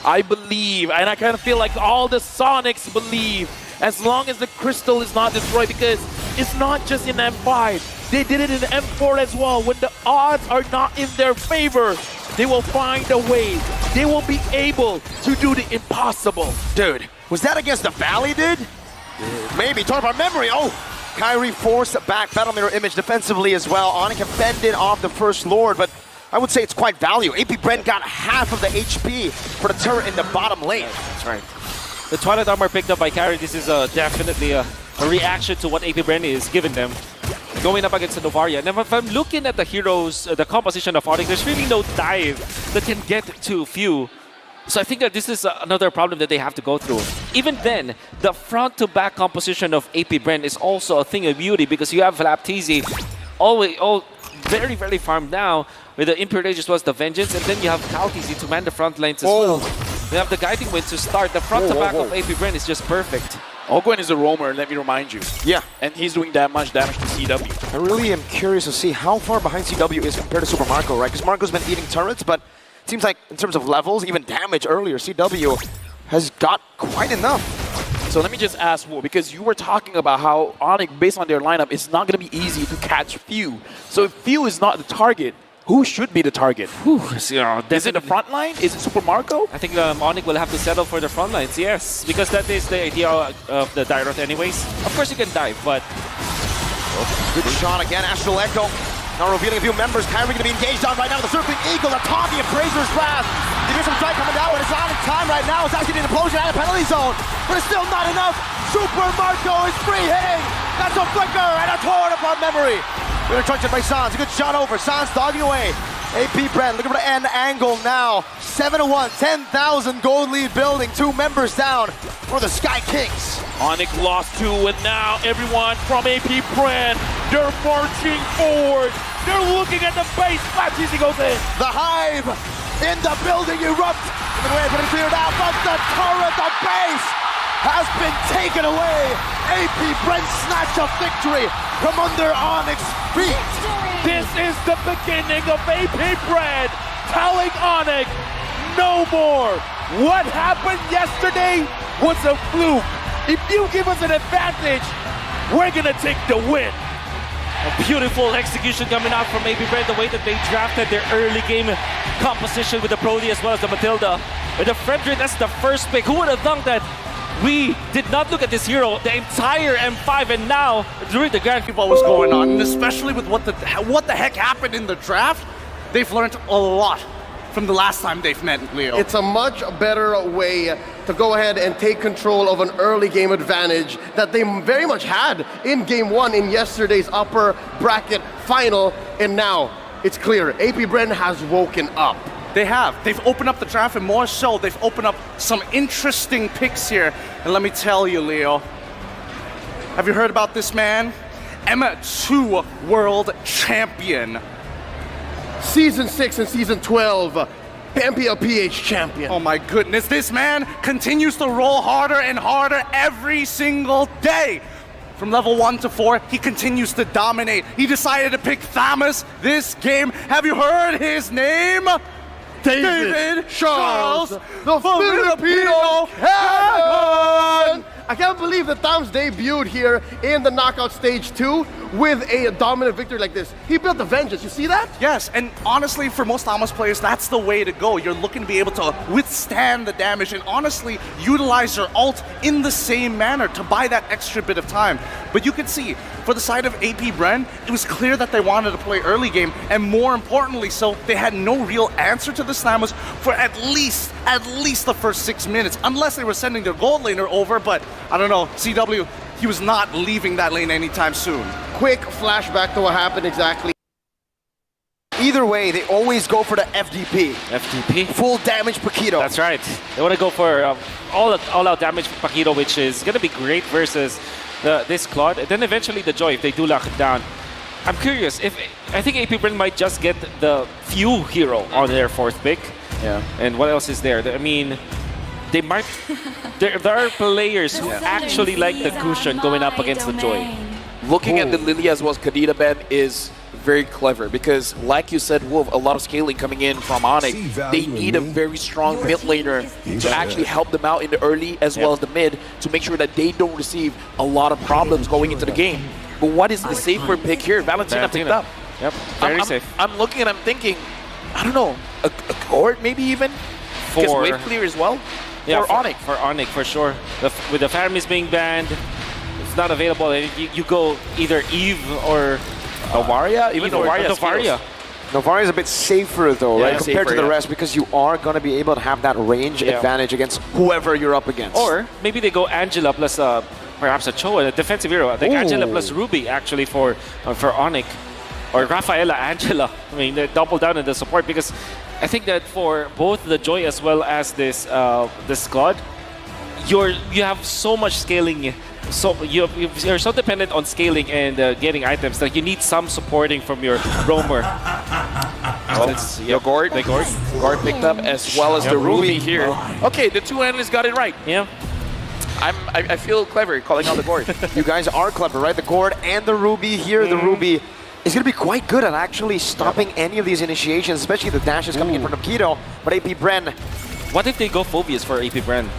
S2: I believe, and I kind of feel like all the Sonics believe, as long as the crystal is not destroyed, because it's not just in M5. They did it in M4 as well. When the odds are not in their favor, they will find a way. They will be able to do the impossible.
S3: Dude, was that against the Valley, dude? Maybe. Talk about memory. Oh, Kyrie forced back Battle Mirror Image defensively as well. Onyx can fend it off the First Lord, but I would say it's quite value. AP Brent got half of the HP for the turret in the bottom lane.
S4: That's right. The Twilight Armor picked up by Carry, this is definitely a reaction to what AP Brent is giving them. Going up against the Novaria. And if I'm looking at the heroes, the composition of Onyx, there's really no dive that can get to few. So I think that this is another problem that they have to go through. Even then, the front-to-back composition of AP Brent is also a thing of beauty because you have Flapteezy all very, very farmed now with the Imperial Age as well as the Vengeance, and then you have Kalteezy to man the front lanes as well. You have the Guiding Wind to start. The front-to-back of AP Brent is just perfect.
S2: Ogwen is a roamer, let me remind you.
S3: Yeah.
S2: And he's doing that much damage to CW.
S3: I really am curious to see how far behind CW is compared to Super Marco, right? Because Marco's been eating turrets, but it seems like in terms of levels, even damage earlier, CW has got quite enough.
S2: So let me just ask, Wu, because you were talking about how Onyx, based on their lineup, it's not going to be easy to catch Few. So if Few is not the target, who should be the target? Is it the front line? Is it Super Marco?
S4: I think Onyx will have to settle for the front lines, yes. Because that is the idea of the Dairoth anyways. Of course you can dive, but...
S3: Good shot again, Astral Echo. Now revealing a few members. Kyrie going to be engaged on right now. The Circling Eagle, the Taunty, Appraiser's Wrath. You get some strike coming down, but it's not in time right now. It's actually an implosion out of penalty zone, but it's still not enough. Super Marco is free hitting. That's a flicker and a torn upon memory. Good attraction by Sans. A good shot over. Sans dogging away. AP Brent looking for the end angle now. 7-1, 10,000 gold lead building. 2 members down for the Sky Kings.
S2: Onyx lost 2, and now everyone from AP Brent, they're marching forward. They're looking at the base. Flapteezy goes in.
S3: The Hive in the building erupt. But it's cleared out, but the turret, the base, has been taken away. AP Brent snatch a victory from under Onyx feet.
S2: This is the beginning of AP Brent telling Onyx no more. What happened yesterday was a fluke. If you give us an advantage, we're gonna take the win.
S4: A beautiful execution coming out from AP Brent, the way that they drafted their early game composition with the Brody as well as the Matilda. With the Frederick, that's the first pick. Who would have thought that we did not look at this hero the entire M5, and now during the grand
S1: What was going on, and especially with what the heck happened in the draft, they've learned a lot from the last time they've met, Leo.
S5: It's a much better way to go ahead and take control of an early game advantage that they very much had in game 1 in yesterday's upper bracket final, and now it's clear AP Brent has woken up.
S1: They have. They've opened up the draft, and more so, they've opened up some interesting picks here. And let me tell you, Leo, have you heard about this man? M2 World Champion.
S5: Season 6 and Season 12, Pampia PH champion.
S1: Oh my goodness, this man continues to roll harder and harder every single day. From level 1 to 4, he continues to dominate. He decided to pick Thamus this game. Have you heard his name?
S5: David Charles, the Filipino Cannon! I can't believe that Thamus debuted here in the knockout stage 2 with a dominant victory like this. He built the Vengeance, you see that?
S1: Yes, and honestly, for most Thamus players, that's the way to go. You're looking to be able to withstand the damage and honestly utilize your ult in the same manner to buy that extra bit of time. But you can see, for the side of AP Brent, it was clear that they wanted to play early game, and more importantly so, they had no real answer to the Thamus for at least the first 6 minutes, unless they were sending their gold laner over, but I don't know, CW, he was not leaving that lane anytime soon.
S5: Quick flashback to what happened exactly.
S3: Either way, they always go for the FDP.
S4: FTP.
S3: Full damage Paquito.
S4: That's right. They want to go for all-out damage for Paquito, which is going to be great versus this Claude. And then eventually the Joy, if they do lock it down. I'm curious, I think AP Brent might just get the few hero on their 4th pick.
S2: Yeah.
S4: And what else is there? I mean, they might... there are players who actually like the cushion going up against the Joy.
S2: Looking at the Lily as well as Kadita Ben is very clever because, like you said, Wolf, a lot of scaling coming in from Onyx. They need a very strong mid laner to actually help them out in the early as well as the mid to make sure that they don't receive a lot of problems going into the game. But what is the safer pick here? Valentina picked up.
S4: Yep, very safe.
S2: I'm looking and I'm thinking, I don't know, a court maybe even? Because wave clear as well?
S4: Yeah,
S2: for Onyx.
S4: For Onyx, for sure. With the Faramis being banned, it's not available. You go either Eve or
S2: Novaria? Even
S4: Novaria.
S3: Novari is a bit safer though,
S2: Yeah,
S3: right, compared
S2: safer,
S3: to the
S2: yeah.
S3: rest, because you are going to be able to have that range
S4: Yeah.
S3: advantage against whoever you're up against.
S4: Or maybe they go Angela plus perhaps a Cho, a defensive hero. I think Angela
S3: Ooh.
S4: plus Ruby actually for Onyx. Or Rafaela, Angela. I mean, they double down in the support because I think that for both the Joy as well as this squad, you have so much scaling. So you're so dependent on scaling and getting items that you need some supporting from your roamer.
S2: Your Gord.
S4: The Gord.
S2: Gord picked up as well as
S4: Yeah,
S2: the Ruby
S4: Ruby.
S2: here. Okay, the two analysts got it right.
S4: Yeah.
S2: I feel clever calling out the Gord.
S3: You guys are clever, right? The Gord and the Ruby here. The Ruby is going to be quite good at actually stopping any of these initiations, especially the dashes coming in front of Keto. But AP Bren,
S4: What if they go Phobius for AP Brand?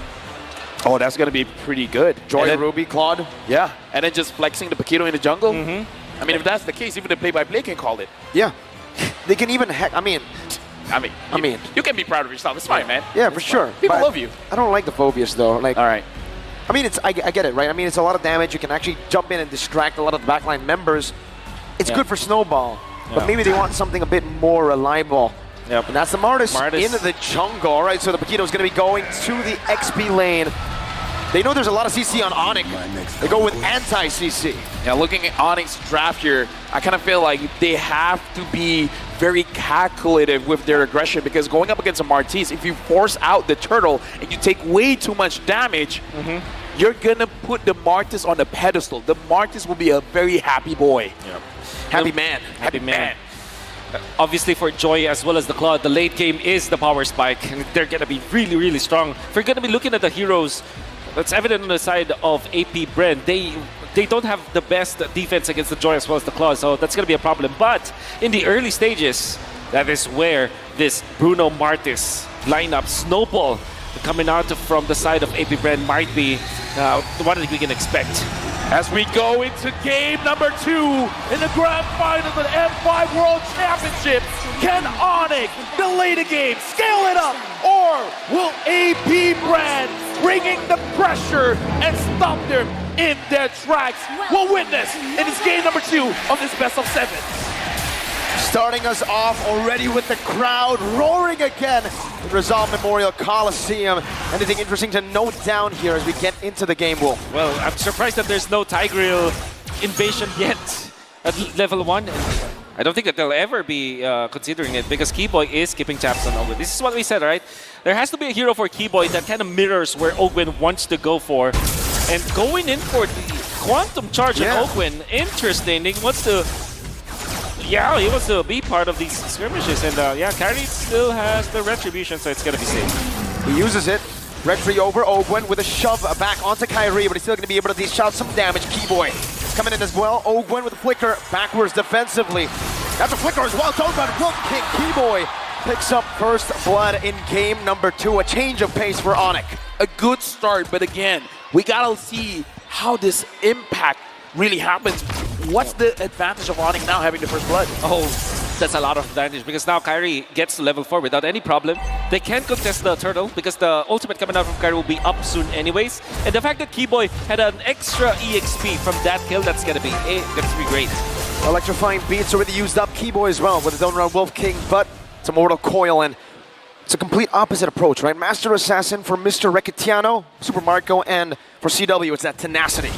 S2: Oh, that's going to be pretty good.
S3: Joy,
S2: And then-
S3: Ruby, Claude.
S2: Yeah, and then just flexing the Paquito in the jungle. I mean, if that's the case, even the play-by-play can call it.
S3: Yeah. They can even I mean,
S2: you can be proud of yourself. It's fine, man.
S3: yeah, for sure.
S2: People
S3: But
S2: love you.
S3: I don't like the Phobius though. Like,
S2: All right.
S3: I mean, I get it, right? I mean, it's a lot of damage. You can actually jump in and distract a lot of the backline members. It's
S4: Yeah.
S3: good for Snowball, but
S4: Yeah.
S3: maybe they want something a bit more reliable.
S4: Yep.
S3: And that's the Martis
S4: Martis.
S3: into the jungle. All right, so the Paquito is going to be going to the XP lane. They know there's a lot of CC on Onyx. They go with anti-CC.
S2: Yeah, looking at Onyx's draft here, I kind of feel like they have to be very calculative with their aggression because going up against a Martis, if you force out the turtle and you take way too much damage, you're gonna put the Martis on a pedestal. The Martis will be a very happy boy.
S3: Happy man.
S4: Happy man. Obviously for Joy as well as the Claude, the late game is the power spike, and they're gonna be really, really strong. If we're gonna be looking at the heroes, that's evident on the side of AP Bren. They don't have the best defense against the Joy as well as the Claude, so that's gonna be a problem. But in the early stages, that is where this Bruno Martis lineup snowball coming out from the side of AP Bren might be what we can expect.
S2: As we go into game number 2 in the grand final of the M5 World Championship, can Onyx delay the game, scale it up, or will AP Brand bringing the pressure and stop them in their tracks? We'll witness in this game number 2 of this best of 7.
S3: Starting us off already with the crowd roaring again in Rizal Memorial Coliseum. Anything interesting to note down here as we get into the game, Wolf?
S4: Well, I'm surprised that there's no Tigreal invasion yet at level 1. I don't think that they'll ever be considering it because Keyboy is keeping tabs on Ogwen. This is what we said, right? There has to be a hero for Keyboy that kind of mirrors where Ogwen wants to go for. And going in for the Quantum Charge on Ogwen, interesting. He wants to... Yeah, he wants to be part of these skirmishes. And yeah, Kyrie still has the Retribution, so it's going to be safe.
S3: He uses it. Retri over Ogwen with a shove back onto Kyrie, but he's still going to be able to dish out some damage. Keyboy coming in as well. Ogwen with a flicker backwards defensively. That's a flicker as well. Don't about Wolf King. Keyboy picks up first blood in game number 2. A change of pace for Onyx.
S2: A good start, but again, we gotta see how this impact really happens. What's the advantage of Onyx now having the first blood?
S4: Oh, that's a lot of advantage because now Kyrie gets to level 4 without any problem. They can't contest the turtle because the ultimate coming out from Kyrie will be up soon anyways. And the fact that Keyboy had an extra EXP from that kill, that's gonna be great.
S3: Electrifying beats already used up. Keyboy as well with his own round Wolf King, but it's a Mortal Coil, and it's a complete opposite approach, right? Master Assassin for Mr. Recatiano, Super Marco, and for CW, it's that tenacity.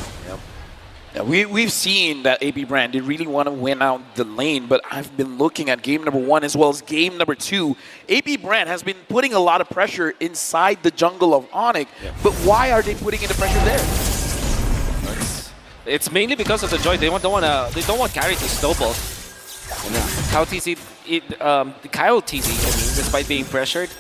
S2: Yeah, we've seen that AP Brand, they really want to win out the lane, but I've been looking at game number 1 as well as game number 2. AP Brand has been putting a lot of pressure inside the jungle of Onyx, but why are they putting in the pressure there?
S4: It's mainly because of the Joy. They don't want Kyrie to snowball. Kyle TC, Kyle TC, I mean, despite being pressured,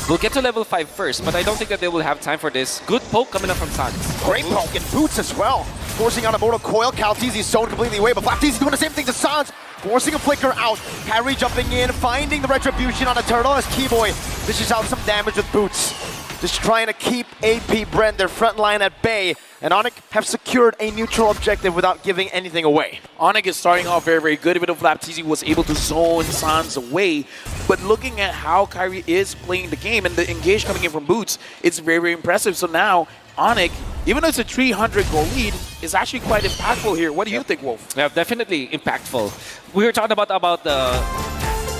S4: will get to level 5 first, but I don't think that they will have time for this. Good poke coming up from Sans.
S3: Great poke and boots as well. Forcing out a Mortal Coil. Calteezy zoned completely away, but Flapteezy doing the same thing to Sans. Forcing a flicker out. Kyrie jumping in, finding the Retribution on a turtle as Keyboy dishes out some damage with boots. Just trying to keep AP Brand, their front line, at bay. And Onyx have secured a neutral objective without giving anything away.
S2: Onyx is starting off very, very good, even though Flapteezy was able to zone Sans away. But looking at how Kyrie is playing the game and the engage coming in from Boots, it's very, very impressive. So now, Onyx, even though it's a 300 goal lead, is actually quite impactful here. What do you think, Wolf?
S4: Yeah, definitely impactful. We were talking about the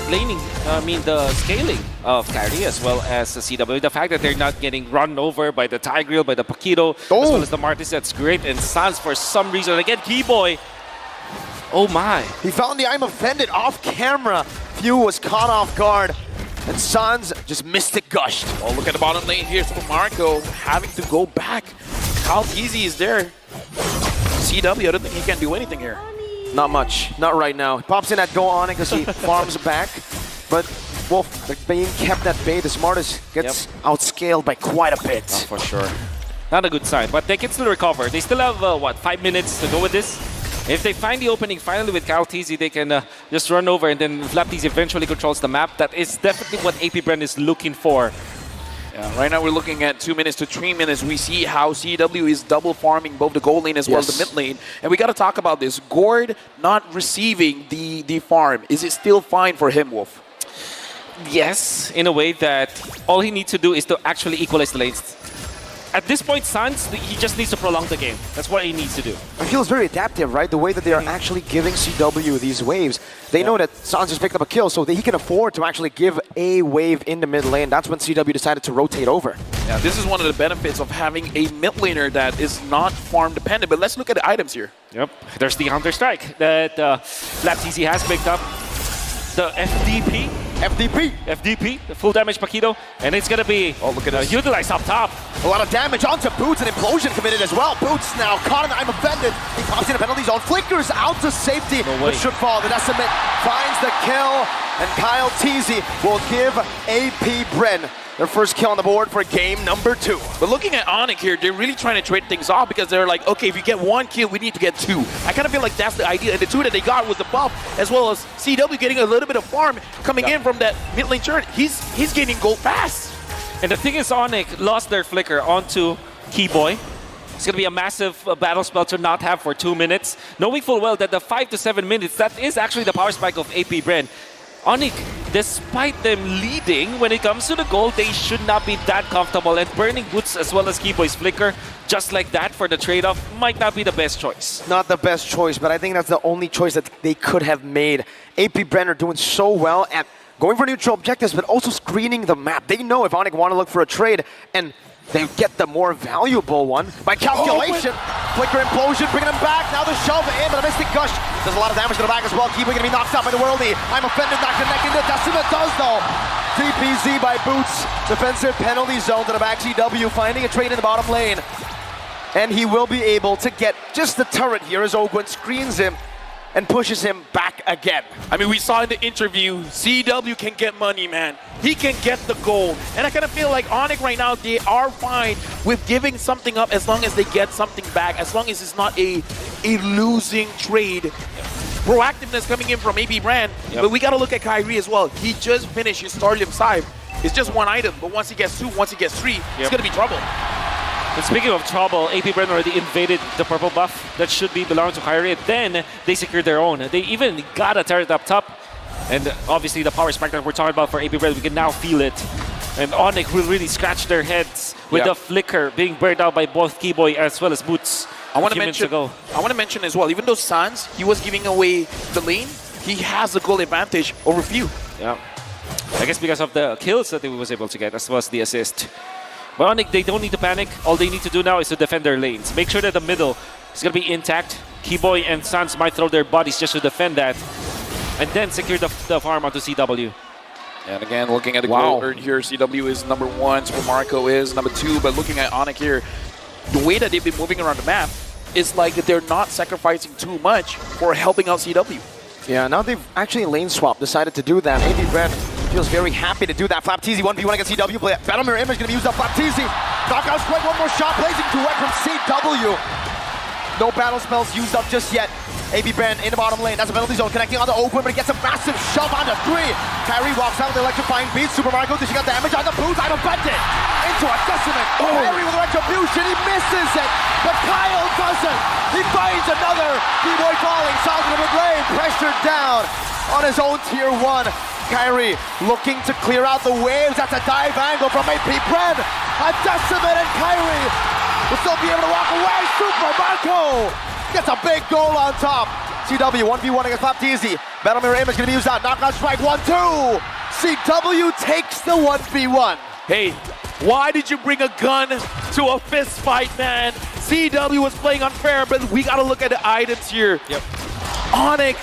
S4: laning, the scaling of Kyrie as well as the CW. The fact that they're not getting run over by the Tigreal, by the Paquito, as well as the Martis, that's great. And Sans, for some reason, again, Keyboy. Oh my.
S3: He found the I'm offended off camera. Few was caught off guard. And Sans just mystic gushed.
S2: Oh, look at the bottom lane here. Super Marco having to go back. Kyle Teasy is there. CW, I don't think he can do anything here.
S3: Not much. Not right now. He pops in that go on it as he farms back. But Wolf, being kept at bay, the smartest gets outscaled by quite a bit.
S4: Oh, for sure. Not a good sign, but they can still recover. They still have, 5 minutes to go with this? If they find the opening finally with Kyle Teasy, they can just run over, and then Flapteasy eventually controls the map. That is definitely what AP Bren is looking for.
S2: Yeah, right now we're looking at 2 minutes to 3 minutes. We see how CW is double farming both the gold lane as well as the mid lane. And we got to talk about this. Gord not receiving the farm. Is it still fine for him, Wolf?
S4: Yes, in a way that all he needs to do is to actually equalize the lanes. At this point, Sans, he just needs to prolong the game. That's what he needs to do.
S3: It feels very adaptive, right? The way that they are actually giving CW these waves. They know that Sans just picked up a kill, so that he can afford to actually give a wave in the mid lane. That's when CW decided to rotate over.
S2: Yeah, this is one of the benefits of having a mid laner that is not farm dependent. But let's look at the items here.
S4: Yep, there's the Hunter Strike that Flapteasy has picked up. The FDP, the full damage Paquito, and it's gonna be utilized up top.
S3: A lot of damage onto Boots, and Implosion committed as well. Boots now caught in the I'm offended. He pops in a penalty zone, flickers out to safety, but should fall. The Decimate finds the kill, and Kyle Teasy will give AP Bren their first kill on the board for game number 2.
S2: But looking at Onyx here, they're really trying to trade things off because they're like, okay, if you get 1 kill, we need to get 2. I kind of feel like that's the idea. And the 2 that they got was the buff, as well as CW getting a little bit of farm coming in from that mid lane turret. He's gaining gold fast.
S4: And the thing is, Onyx lost their flicker onto Keyboy. It's going to be a massive battle spell to not have for 2 minutes, knowing full well that the 5 to 7 minutes, that is actually the power spike of AP Bren. Onyx, despite them leading, when it comes to the goal, they should not be that comfortable. And burning Boots as well as Keyboy's flicker, just like that for the trade-off, might not be the best choice.
S3: Not the best choice, but I think that's the only choice that they could have made. AP Bren are doing so well at going for neutral objectives, but also screening the map. They know if Onyx want to look for a trade, and they get the more valuable one by calculation. Flicker Implosion, bringing him back. Now the shove in, but a Mystic Gush does a lot of damage to the back as well. Keyboy gonna be knocked out by the Worldly. I'm offended, not connecting to Decima does though. TPZ by Boots. Defensive penalty zone to the back. CW finding a trade in the bottom lane. And he will be able to get just the turret here as Ogwin screens him and pushes him back again.
S2: I mean, we saw in the interview, CW can get money, man. He can get the gold. And I kind of feel like Onyx right now, they are fine with giving something up as long as they get something back, as long as it's not a losing trade. Proactiveness coming in from AP Bren, but we got to look at Kyrie as well. He just finished his Stardom 5. It's just 1 item, but once he gets 2, once he gets 3, it's going to be trouble.
S4: And speaking of trouble, AP Bren already invaded the purple buff that should be belonging to Kyrie. Then they secured their own. They even got a turret up top. And obviously the power spike that we're talking about for AP Bren, we can now feel it. And Onyx will really scratch their heads with the flicker being burned out by both Keyboy as well as Boots.
S2: I want to mention as well, even though Sans, he was giving away the lane, he has a goal advantage over Few.
S4: Yeah. I guess because of the kills that he was able to get, as well as the assist. But Onyx, they don't need to panic. All they need to do now is to defend their lanes. Make sure that the middle is going to be intact. Keyboy and Sans might throw their bodies just to defend that. And then secure the farm onto CW.
S2: And again, looking at the goal earned here, CW is number 1, Super Marco is number 2. But looking at Onyx here, the way that they've been moving around the map, it's like that they're not sacrificing too much for helping out CW.
S3: Yeah, now they've actually lane swap, decided to do that. AP Bren feels very happy to do that. Flapteasy 1v1 against CW. Battle Mirror Image gonna be used up. Flapteasy. Knockout strike, 1 more shot. Blazing duet from CW. No battle spells used up just yet. AP Bren in the bottom lane. That's a penalty zone connecting on the Oakwood, but he gets a massive shove onto 3. Kyrie walks out with the electrifying beat. Super Marco dishing out damage on the Boots. I'm offended. Into a Decimate. Kyrie with a retribution. He misses it, but Kyle doesn't. He finds another. Keyboy falling. South of the blade. Pressured down on his own tier 1. Kyrie looking to clear out the waves. That's a dive angle from AP Bren. A Decimate, and Kyrie will still be able to walk away. Super Marco gets a big goal on top. CW 1v1 against Flapteasy. Battle Mirror Image gonna be used out. Knockout strike, 1-2. CW takes the 1v1.
S2: Hey, why did you bring a gun to a fist fight, man? CW was playing unfair, but we gotta look at the items here.
S4: Yep.
S2: Onyx,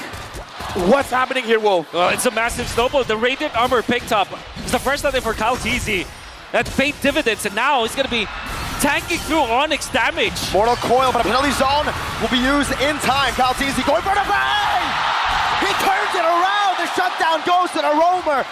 S2: what's happening here, Wolf?
S4: Well, it's a massive snowball. The Radiant Armor picked up. It's the first time for Kyle TZ. That paid dividends, and now he's gonna be tanking through Onyx damage.
S3: Mortal Coil, but a penalty zone will be used in time. Kyle TZ going for the bang! He turns it around. The shutdown goes to the roamer.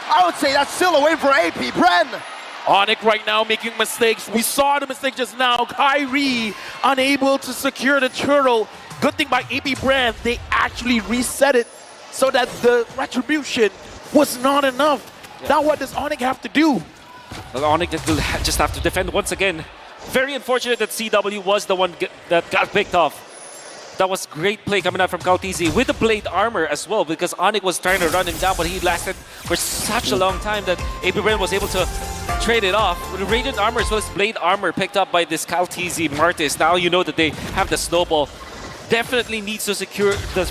S3: I would say that's still a win for AP Bren.
S2: Onyx right now making mistakes. We saw the mistake just now. Kyrie unable to secure the turtle. Good thing by AP Bren, they actually reset it so that the retribution was not enough. Now what does Onyx have to do?
S4: Well, Onyx will just have to defend once again. Very unfortunate that CW was the one that got picked off. That was great play coming out from Kautizi with the blade armor as well, because Onyx was trying to run him down, but he lasted for such a long time that AP Bren was able to trade it off. With the Radiant armor as well as blade armor picked up by this Kautizi Martis. Now you know that they have the snowball. Definitely needs to secure the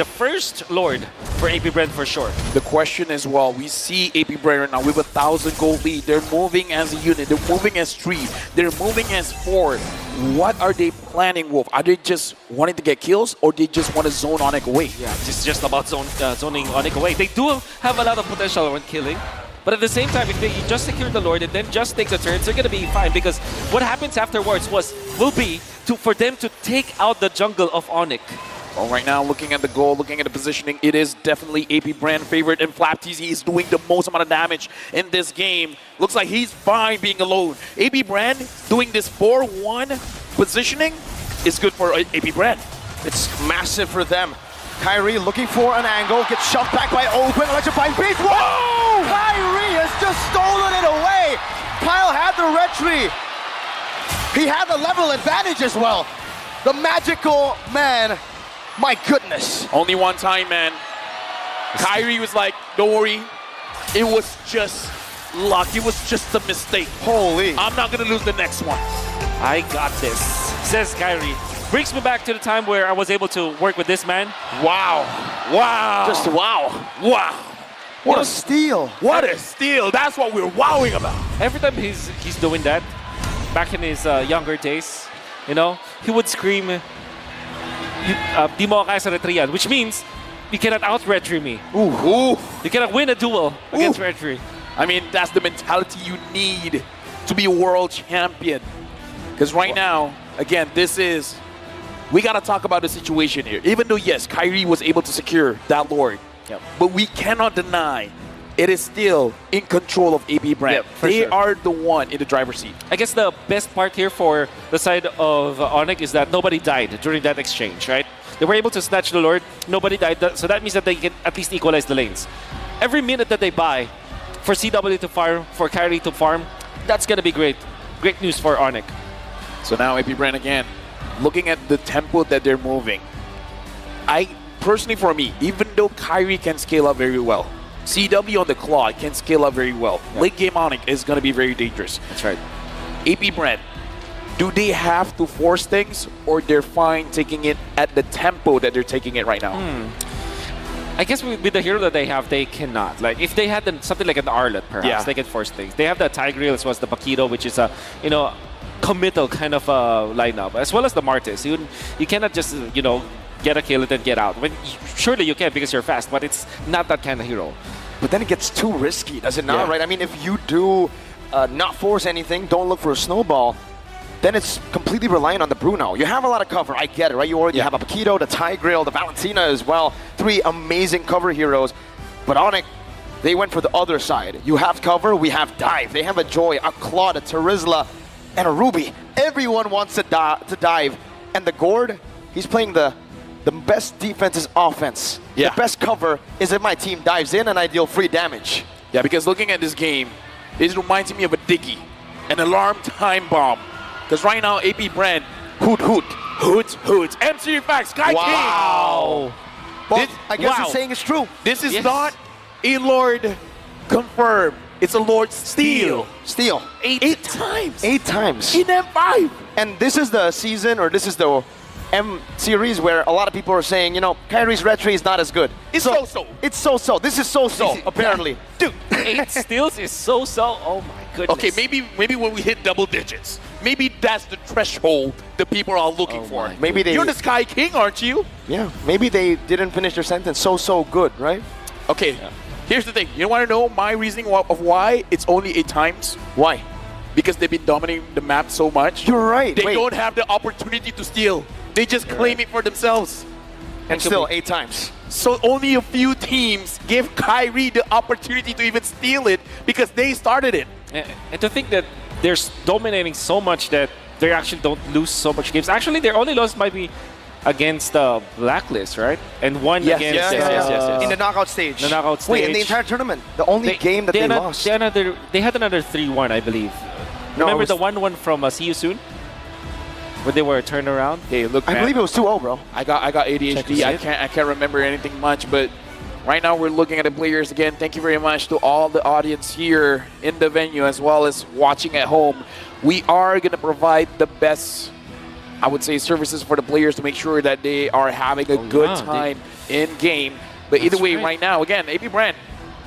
S4: first Lord for AP Bren for sure.
S2: The question is, well, we see AP Bren right now with 1,000 gold lead. They're moving as a unit. They're moving as 3. They're moving as 4. What are they planning, Wolf? Are they just wanting to get kills, or they just want to zone Onyx away?
S4: Yeah, it's just about zoning Onyx away. They do have a lot of potential when killing. But at the same time, if they just secure the Lord and then just take the turns, they're going to be fine, because what happens afterwards will be for them to take out the jungle of Onyx.
S2: Well, right now, looking at the goal, looking at the positioning, it is definitely AP Brand favorite, and Flap TZ is doing the most amount of damage in this game. Looks like he's fine being alone. AP Brand doing this 4-1 positioning is good for AP Brand.
S3: It's massive for them. Kyrie looking for an angle, gets shoved back by Open, electrifying beast. Whoa! Kyrie has just stolen it away. Kyle had the retry. He had the level advantage as well. The magical man, my goodness.
S2: Only one time, man. Kyrie was like, don't worry, it was just luck. It was just a mistake.
S3: Holy.
S2: I'm not going to lose the next one.
S4: I got this, says Kyrie. Brings me back to the time where I was able to work with this man.
S2: Wow. Wow.
S3: Just wow.
S2: Wow.
S3: What a steal.
S2: What a steal. That's what we're wowing about.
S4: Every time he's doing that, back in his younger days, you know, he would scream, "Di mo kaya sa retrian," which means you cannot out-retry me.
S2: Ooh.
S4: You cannot win a duel against retry.
S2: I mean, that's the mentality you need to be a world champion. Because right now, again, we got to talk about the situation here. Even though, yes, Kyrie was able to secure that Lord, but we cannot deny it is still in control of AP Brand. They are the one in the driver's seat.
S4: I guess the best part here for the side of Onyx is that nobody died during that exchange, right? They were able to snatch the Lord, nobody died, so that means that they can at least equalize the lanes. Every minute that they buy for CW to farm, for Kyrie to farm, that's going to be great. Great news for Onyx.
S2: So now AP Brand again, looking at the tempo that they're moving. Personally for me, even though Kyrie can scale up very well, CW on the Claw can scale up very well. Late game Onyx is going to be very dangerous.
S4: That's right.
S2: AP Brand, do they have to force things, or they're fine taking it at the tempo that they're taking it right now?
S4: I guess with the hero that they have, they cannot. Like, if they had something like an Arlet, perhaps, they can force things. They have the Tigreal as well as the Paquito, which is a, committal kind of lineup, as well as the Martis. You cannot just, get a kill and then get out. Surely you can because you're fast, but it's not that kind of hero.
S3: But then it gets too risky, does it not,
S4: Yeah.
S3: right? I mean, if you do not force anything, don't look for a snowball, then it's completely reliant on the Bruno. You have a lot of cover, I get it, right? You already have a Paquito, the Tigreal, the Valentina as well. 3 amazing cover heroes. But Onyx, they went for the other side. You have cover, we have dive. They have a Joy, a Claude, a Terizla, and a Ruby. Everyone wants to dive. And the Gord, he's playing the best defense is offense.
S2: Yeah.
S3: The best cover is if my team dives in and I deal free damage.
S2: Yeah, because looking at this game, it reminds me of a Diggy, an alarm time bomb. Because right now, AP Brand, hoot. MC Facts, Sky
S3: Wow. Well,
S2: This-
S3: I guess
S2: wow.
S3: he's saying it's true.
S2: King. This is
S4: Yes.
S2: not a Lord confirmed. It's a Lord steal.
S3: Steal.
S2: 8 times.
S3: 8 times.
S2: In M5.
S3: And this is the season, or this is the M series where a lot of people are saying, you know, Kyrie's red tree is not as good.
S2: It's so-so.
S3: It's so-so. This is so-so, apparently.
S2: Dude,
S4: 8 steals is so-so. Oh my goodness.
S2: okay, maybe when we hit double digits, maybe that's the threshold the people are looking for.
S3: Maybe they...
S2: You're the Sky King, aren't you?
S3: Yeah, maybe they didn't finish their sentence. So good, right?
S2: Okay, here's the thing. You want to know my reasoning of why it's only 8 times?
S3: Why?
S2: Because they've been dominating the map so much.
S3: You're right.
S2: They
S3: Wait.
S2: don't have the opportunity to steal. They just claim it for themselves.
S3: And still 8 times.
S2: So only a few teams give Kyrie the opportunity to even steal it because they started it.
S4: And to think that they're dominating so much that they actually don't lose so much games. Actually, their only loss might be against the Blacklist, right? And one
S2: Yes,
S4: against
S2: yes.
S3: In the knockout stage.
S4: The knockout
S3: Wait, in the
S4: stage.
S3: entire tournament, the only game that they lost.
S4: They had another 3-1, I believe.
S3: No,
S4: Remember
S3: it
S4: the
S3: was-
S4: 1-1 from See You Soon? Where they were turned around?
S2: Hey, look,
S3: I
S2: man,
S3: believe it was 2-0, bro.
S2: I got ADHD. I can't remember anything much, but right now we're looking at the players again. Thank you very much to all the audience here in the venue as well as watching at home. We are gonna provide the best, I would say, services for the players to make sure that they are having a good time in game. But either way, right now, again, AB Brand,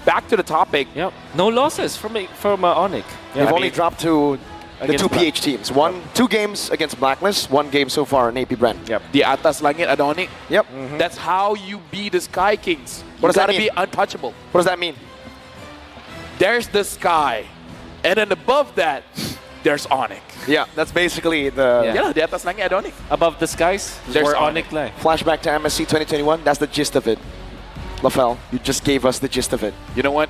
S2: back to the topic.
S4: Yep. No losses from Onyx.
S3: They've only dropped to the
S4: against
S3: 2
S4: Black-
S3: PH teams. 2 games against Blacklist, 1 game so far in AP Brand.
S4: Yep.
S2: The Atas Langit Adonic.
S3: Yep.
S2: That's how you beat the Sky Kings.
S3: What does
S2: you
S3: that
S2: gotta
S3: mean?
S2: be untouchable.
S3: What does that mean?
S2: There's the sky, and then above that, there's Onyx.
S3: Yeah, that's basically the
S2: Yeah, the Atas Langit Adonic.
S4: Above the skies,
S2: There's
S4: where
S2: Onyx.
S4: Onyx lie.
S3: flashback to MSC 2021. That's the gist of it. LaFell, you just gave us the gist of it.
S2: You know what?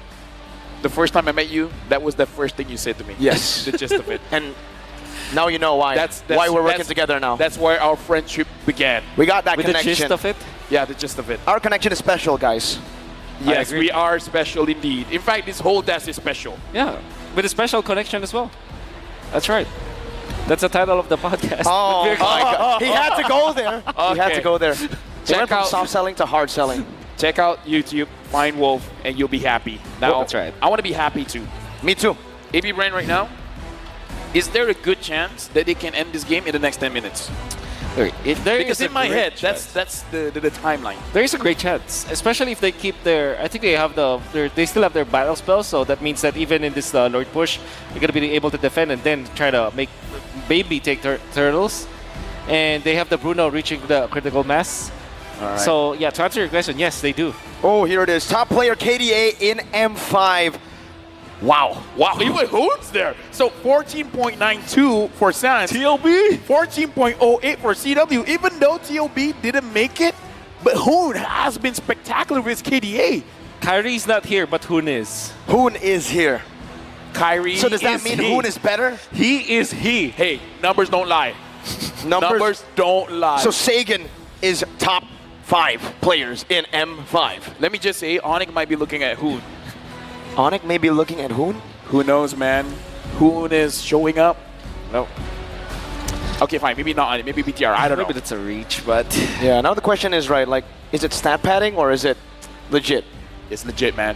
S2: The first time I met you, that was the first thing you said to me.
S3: Yes.
S2: The gist of it.
S3: And now you know why. Why we're working together now.
S2: That's where our friendship began.
S3: We got that
S4: With the
S3: connection.
S4: gist of it.
S2: Yeah, the gist of it.
S3: Our connection is special, guys.
S2: Yes,
S4: agree.
S2: we are special indeed. In fact, this whole desk is special.
S4: Yeah. With a special connection as well. That's right. That's the title of the podcast.
S3: Oh my God. He had to go there. He had
S2: Okay.
S3: to go there. They went from
S2: out-
S3: soft selling to hard selling.
S2: Check out YouTube, find Wolf, and you'll be happy. Now,
S4: That's right.
S2: I want to be happy too.
S3: Me too.
S2: AB Brand right now, is there a good chance that they can end this game in the next 10 minutes? Because in my head, that's the timeline.
S4: There is a great chance, especially if they keep their. I think they have they still have their battle spells, so that means that even in this Lord push, you're gonna be able to defend and then try to make Baby take turtles, and they have the Bruno reaching the critical mass. So yeah, to answer your question, yes, they do.
S3: Oh, here it is. Top player KDA in M5. Wow.
S2: Wow, he went Hoods there. So 14.92 for Sans.
S4: TLB.
S2: 14.08 for CW. Even though TLB didn't make it, but Hoon has been spectacular with his KDA.
S4: Kyrie's not here, but Hoon is.
S3: Hoon is here.
S2: Kyrie.
S3: So does that
S2: is
S3: mean
S2: he.
S3: Hoon is better?
S4: He is he.
S2: Hey, numbers don't lie. Numbers don't lie.
S3: So Sagan is top 5 players in M5.
S2: let me just say, Onyx might be looking at Hoon.
S3: Onyx may be looking at Hoon.
S2: Who knows, man? Hoon is showing up.
S4: No.
S2: Okay, fine. Maybe not Onyx. Maybe BTR. I don't know.
S4: Maybe that's a reach, but
S3: Yeah, now the question is, right, like, is it stat padding or is it legit?
S2: It's legit, man.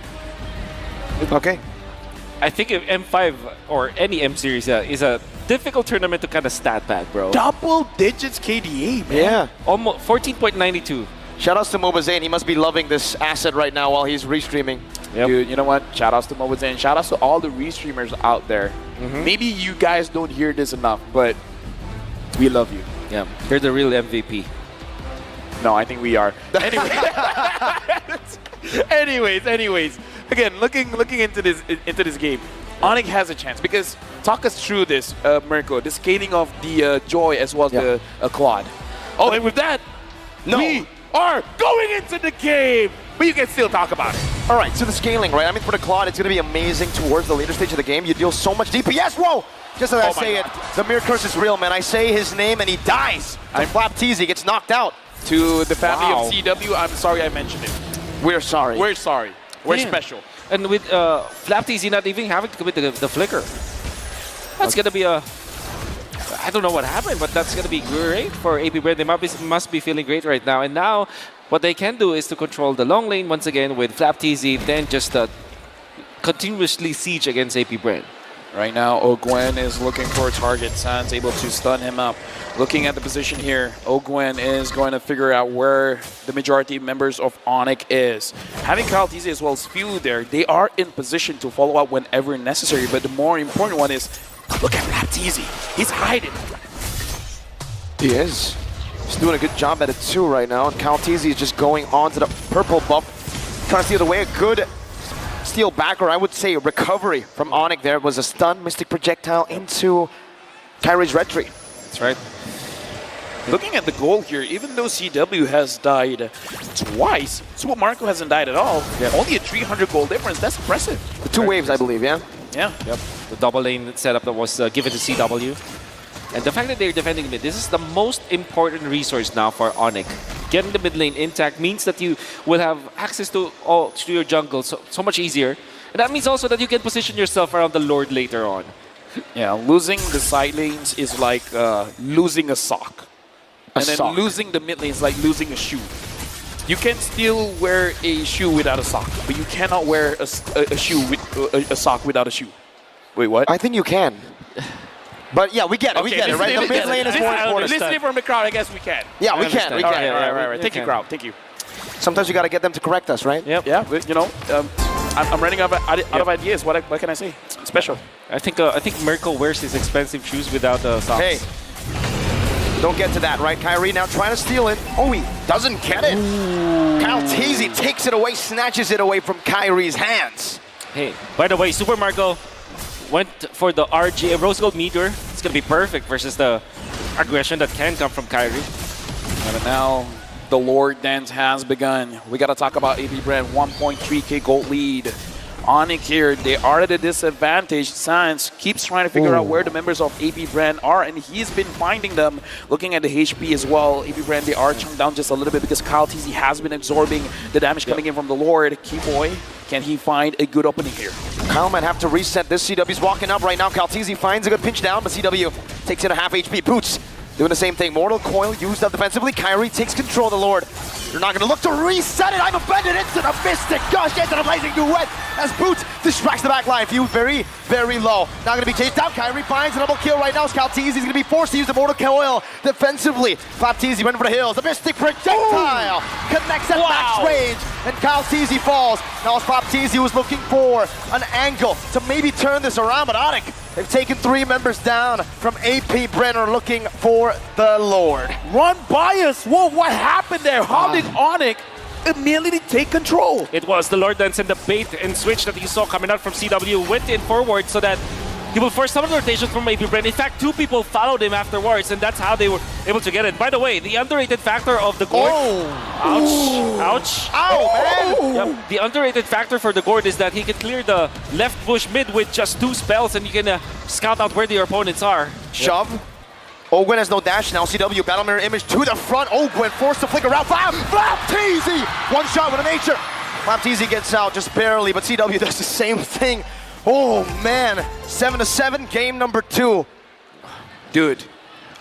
S3: Okay.
S4: I think if M5 or any M series is a difficult tournament to kind of stat pad, bro.
S2: Double digits KDA, man.
S3: Yeah.
S4: Almost 14.92.
S3: Shoutouts to MOBA Zane. He must be loving this asset right now while he's restreaming.
S4: Yep.
S2: Dude, you know what? Shout outs to Mobizen and shout outs to all the restreamers out there. Maybe you guys don't hear this enough, but we love you.
S4: Yeah, you're the real MVP.
S2: No, I think we are. Anyway. anyways. Again, looking into this game, Onyx has a chance because talk us through this, Mirko, the scaling of the Joy as well as the Claude. Oh, and with that, we are going into the game, but you can still talk about it.
S3: All right, so the scaling, right? I mean, for the Claude, it's going to be amazing towards the later stage of the game. You deal so much DPS. Whoa! Just as I say it, the Mirror Curse is real, man. I say his name and he dies. I'm Flap Teasy gets knocked out.
S2: To the family of CW, I'm sorry I mentioned it.
S3: We're sorry.
S2: We're sorry. We're
S4: Yeah.
S2: special.
S4: And with Flap TZ not even having to commit the flicker. That's going to be a... I don't know what happened, but that's going to be great for AP Brand. They must be feeling great right now. And now, what they can do is to control the long lane once again with Flap TZ, then just continuously siege against AP Brand.
S2: Right now, Ogwen is looking for a target. Sans able to stun him up. Looking at the position here, Ogwen is going to figure out where the majority members of Onyx is. Having Kyle TZ as well as Few there, they are in position to follow up whenever necessary. But the more important one is, look at Raptizi. He's hiding.
S3: He is. He's doing a good job at it too right now. And Kyle TZ is just going on to the purple buff. Trying to steal it away. A good steal back, or I would say recovery from Onyx there. It was a stun Mystic Projectile into Kyrie's red tree.
S2: That's right. Looking at the goal here, even though CW has died twice, Super Marco hasn't died at all. Only a 300 goal difference. That's impressive.
S3: The 2 waves, I believe, yeah?
S2: Yeah.
S4: Yep. The double lane setup that was given to CW. And the fact that they're defending mid, this is the most important resource now for Onyx. Getting the mid lane intact means that you will have access to your jungle so much easier. And that means also that you can position yourself around the Lord later on.
S2: Yeah, losing the side lanes is like losing a sock. Losing the mid lane is like losing a shoe. You can still wear a shoe without a sock, but you cannot wear a shoe with a sock without a shoe. Wait, what?
S3: I think you can. But yeah, we get it, right? The mid lane is more important.
S2: Listening from the crowd, I guess we can.
S3: Yeah, we can.
S2: All right. Thank you, crowd. Thank you.
S3: Sometimes you got to get them to correct us, right?
S4: Yep.
S2: Yeah, but, you know, I'm running out of ideas. What can I say? Special.
S4: I think Mirko wears his expensive shoes without socks.
S3: Hey, don't get to that, right? Kyrie now trying to steal it. Oh, he doesn't get it. Kyle TZ takes it away, snatches it away from Kyrie's hands.
S4: Hey, by the way, Super Marco went for the RG Rose Gold Meteor. It's going to be perfect versus the aggression that can come from Kyrie.
S2: But now the Lord Dance has begun. We got to talk about AB Brand, 1.3k gold lead. Onyx here, they are at a disadvantage. Sans keeps trying to figure out where the members of AB Brand are, and he's been finding them. Looking at the HP as well, AB Brand, they are chunked down just a little bit because Kyle TZ has been absorbing the damage coming in from the Lord. Keyboy, can he find a good opening here?
S3: Kyle might have to reset this. CW's walking up right now. Kyle TZ finds a good pinch down, but CW takes in a half HP. Boots doing the same thing. Mortal Coil used up defensively. Kyrie takes control of the Lord. They're not going to look to reset it. I'm offended into the Mystic Gush, into the Blazing Duet as Boots distracts the back line. Few very, very low. Not going to be chased down. Kyrie finds a double kill right now. Kyle TZ is going to be forced to use the Mortal Coil defensively. Flap TZ went for the hills. The Mystic Projectile connects at max range, and Kyle TZ falls. Now Flap TZ was looking for an angle to maybe turn this around, but Onyx, they've taken 3 members down from AP Brenner looking for the Lord.
S2: Run by us. Whoa, what happened there? How did Onyx immediately take control?
S4: It was the Lord Dance and the bait and switch that you saw coming out from CW went in forward so that he will force some of the rotation from AP Brand. In fact, 2 people followed him afterwards, and that's how they were able to get it. By the way, the underrated factor of the Gord... Ouch.
S3: Ow, man!
S4: Yep. The underrated factor for the Gord is that he can clear the left bush mid with just 2 spells, and you can scout out where your opponents are.
S3: Shove. Ogwen has no dash now. CW battle mirror image to the front. Ogwen forced to flicker out. Flap TZ! One shot with a nature. Flap TZ gets out just barely, but CW does the same thing. Oh man, 7-7, game number 2.
S2: Dude,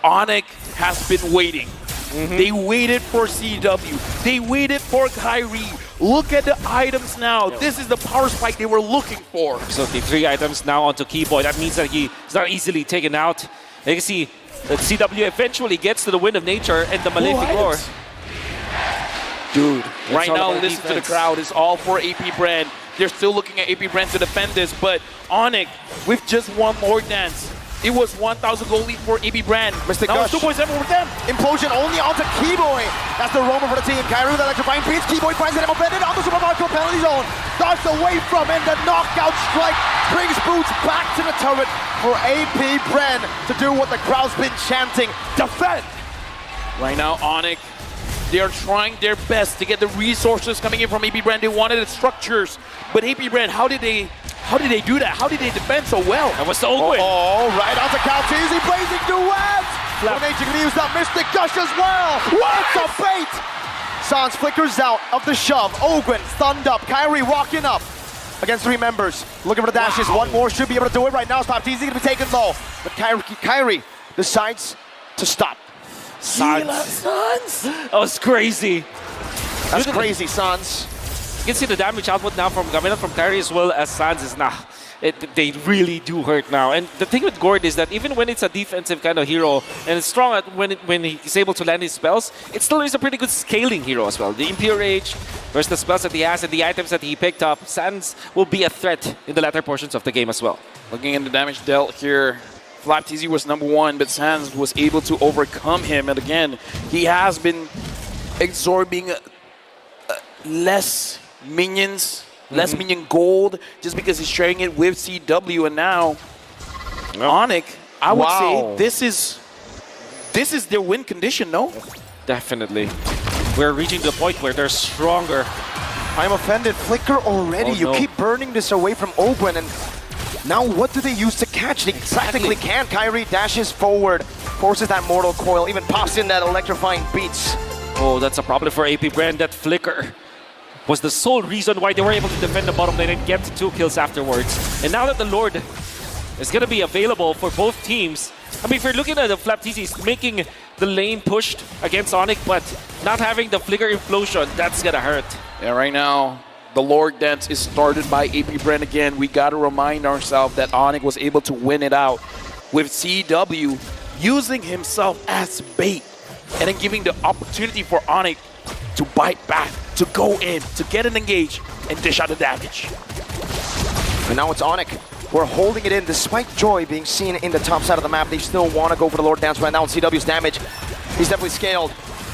S2: Onyx has been waiting. They waited for CW. They waited for Kyrie. Look at the items now. This is the power spike they were looking for.
S4: So the 3 items now onto Keyboy. That means that he is not easily taken out. You can see that CW eventually gets to the Wind of Nature and the Malefic Roar.
S2: Dude, right
S4: all
S2: now,
S4: about
S2: listen to the
S4: defense.
S2: crowd. It's all for AP Brand. They're still looking at AP Brand to defend this, but Onyx, with just one more dance, it was 1,000 gold lead for AP Brand.
S3: Mystic
S2: Now
S3: Gush.
S2: it's 2.7 with them.
S3: Implosion only onto Keyboy. That's the roamer for the team. Kyrie with electrifying beats. Keyboy finds it offended on the Super Marco penalty zone. Dodged away from it. The knockout strike brings Boots back to the turret for AP Brand to do what the crowd's been chanting. Defend!
S2: Right now, Onyx, they are trying their best to get the resources coming in from AP Brand. They wanted the structures, but AP Brand, how did they do that? How did they defend so well?
S4: That was the Ogwen.
S3: Oh, right onto Kyle TZ. Blazing Duet! Nature can use that Mystic Gush as well. It's a bait! Sans flickers out of the shove. Ogwen stunned up. Kyrie walking up against 3 members. Looking for the dashes. One more should be able to do it right now. Stop TZ gonna be taken low. But Kyrie decides to stop.
S4: Sans. That was crazy.
S3: That's crazy, Sans.
S4: You can see the damage output now from coming up from Kyrie as well as Sans is now. they really do hurt now. And the thing with Gord is that even when it's a defensive kind of hero and it's strong at when he's able to land his spells, it still is a pretty good scaling hero as well. The Impure Rage versus the spells that he has and the items that he picked up, Sans will be a threat in the latter portions of the game as well.
S2: Looking at the damage dealt here, FlapTZ was #1, but Sans was able to overcome him. And again, he has been absorbing less minions, less minion gold, just because he's sharing it with CW. And now, Onyx, I would say this is their win condition, no?
S4: Definitely. We're reaching the point where they're stronger.
S3: I'm offended. Flicker already.
S4: Oh,
S3: you
S4: no.
S3: keep burning this away from Ogwen, and now what do they use to catch? They practically can't. Kyrie dashes forward, forces that Mortal Coil, even pops in that electrifying beats.
S4: Oh, that's a problem for AP Brand. That Flicker was the sole reason why they were able to defend the bottom lane and get 2 kills afterwards. And now that the Lord is going to be available for both teams, I mean, if you're looking at the FlapTZ making the lane pushed against Onyx, but not having the Flicker Implosion, that's going to hurt.
S2: Yeah, right now, the Lord Dance is started by AP Brand again. We got to remind ourselves that Onyx was able to win it out with CW using himself as bait and then giving the opportunity for Onyx to bite back, to go in, to get an engage, and dish out the damage.
S3: And now it's Onyx. We're holding it in despite Joy being seen in the top side of the map. They still want to go for the Lord Dance right now, and CW's damage. He's definitely scaled.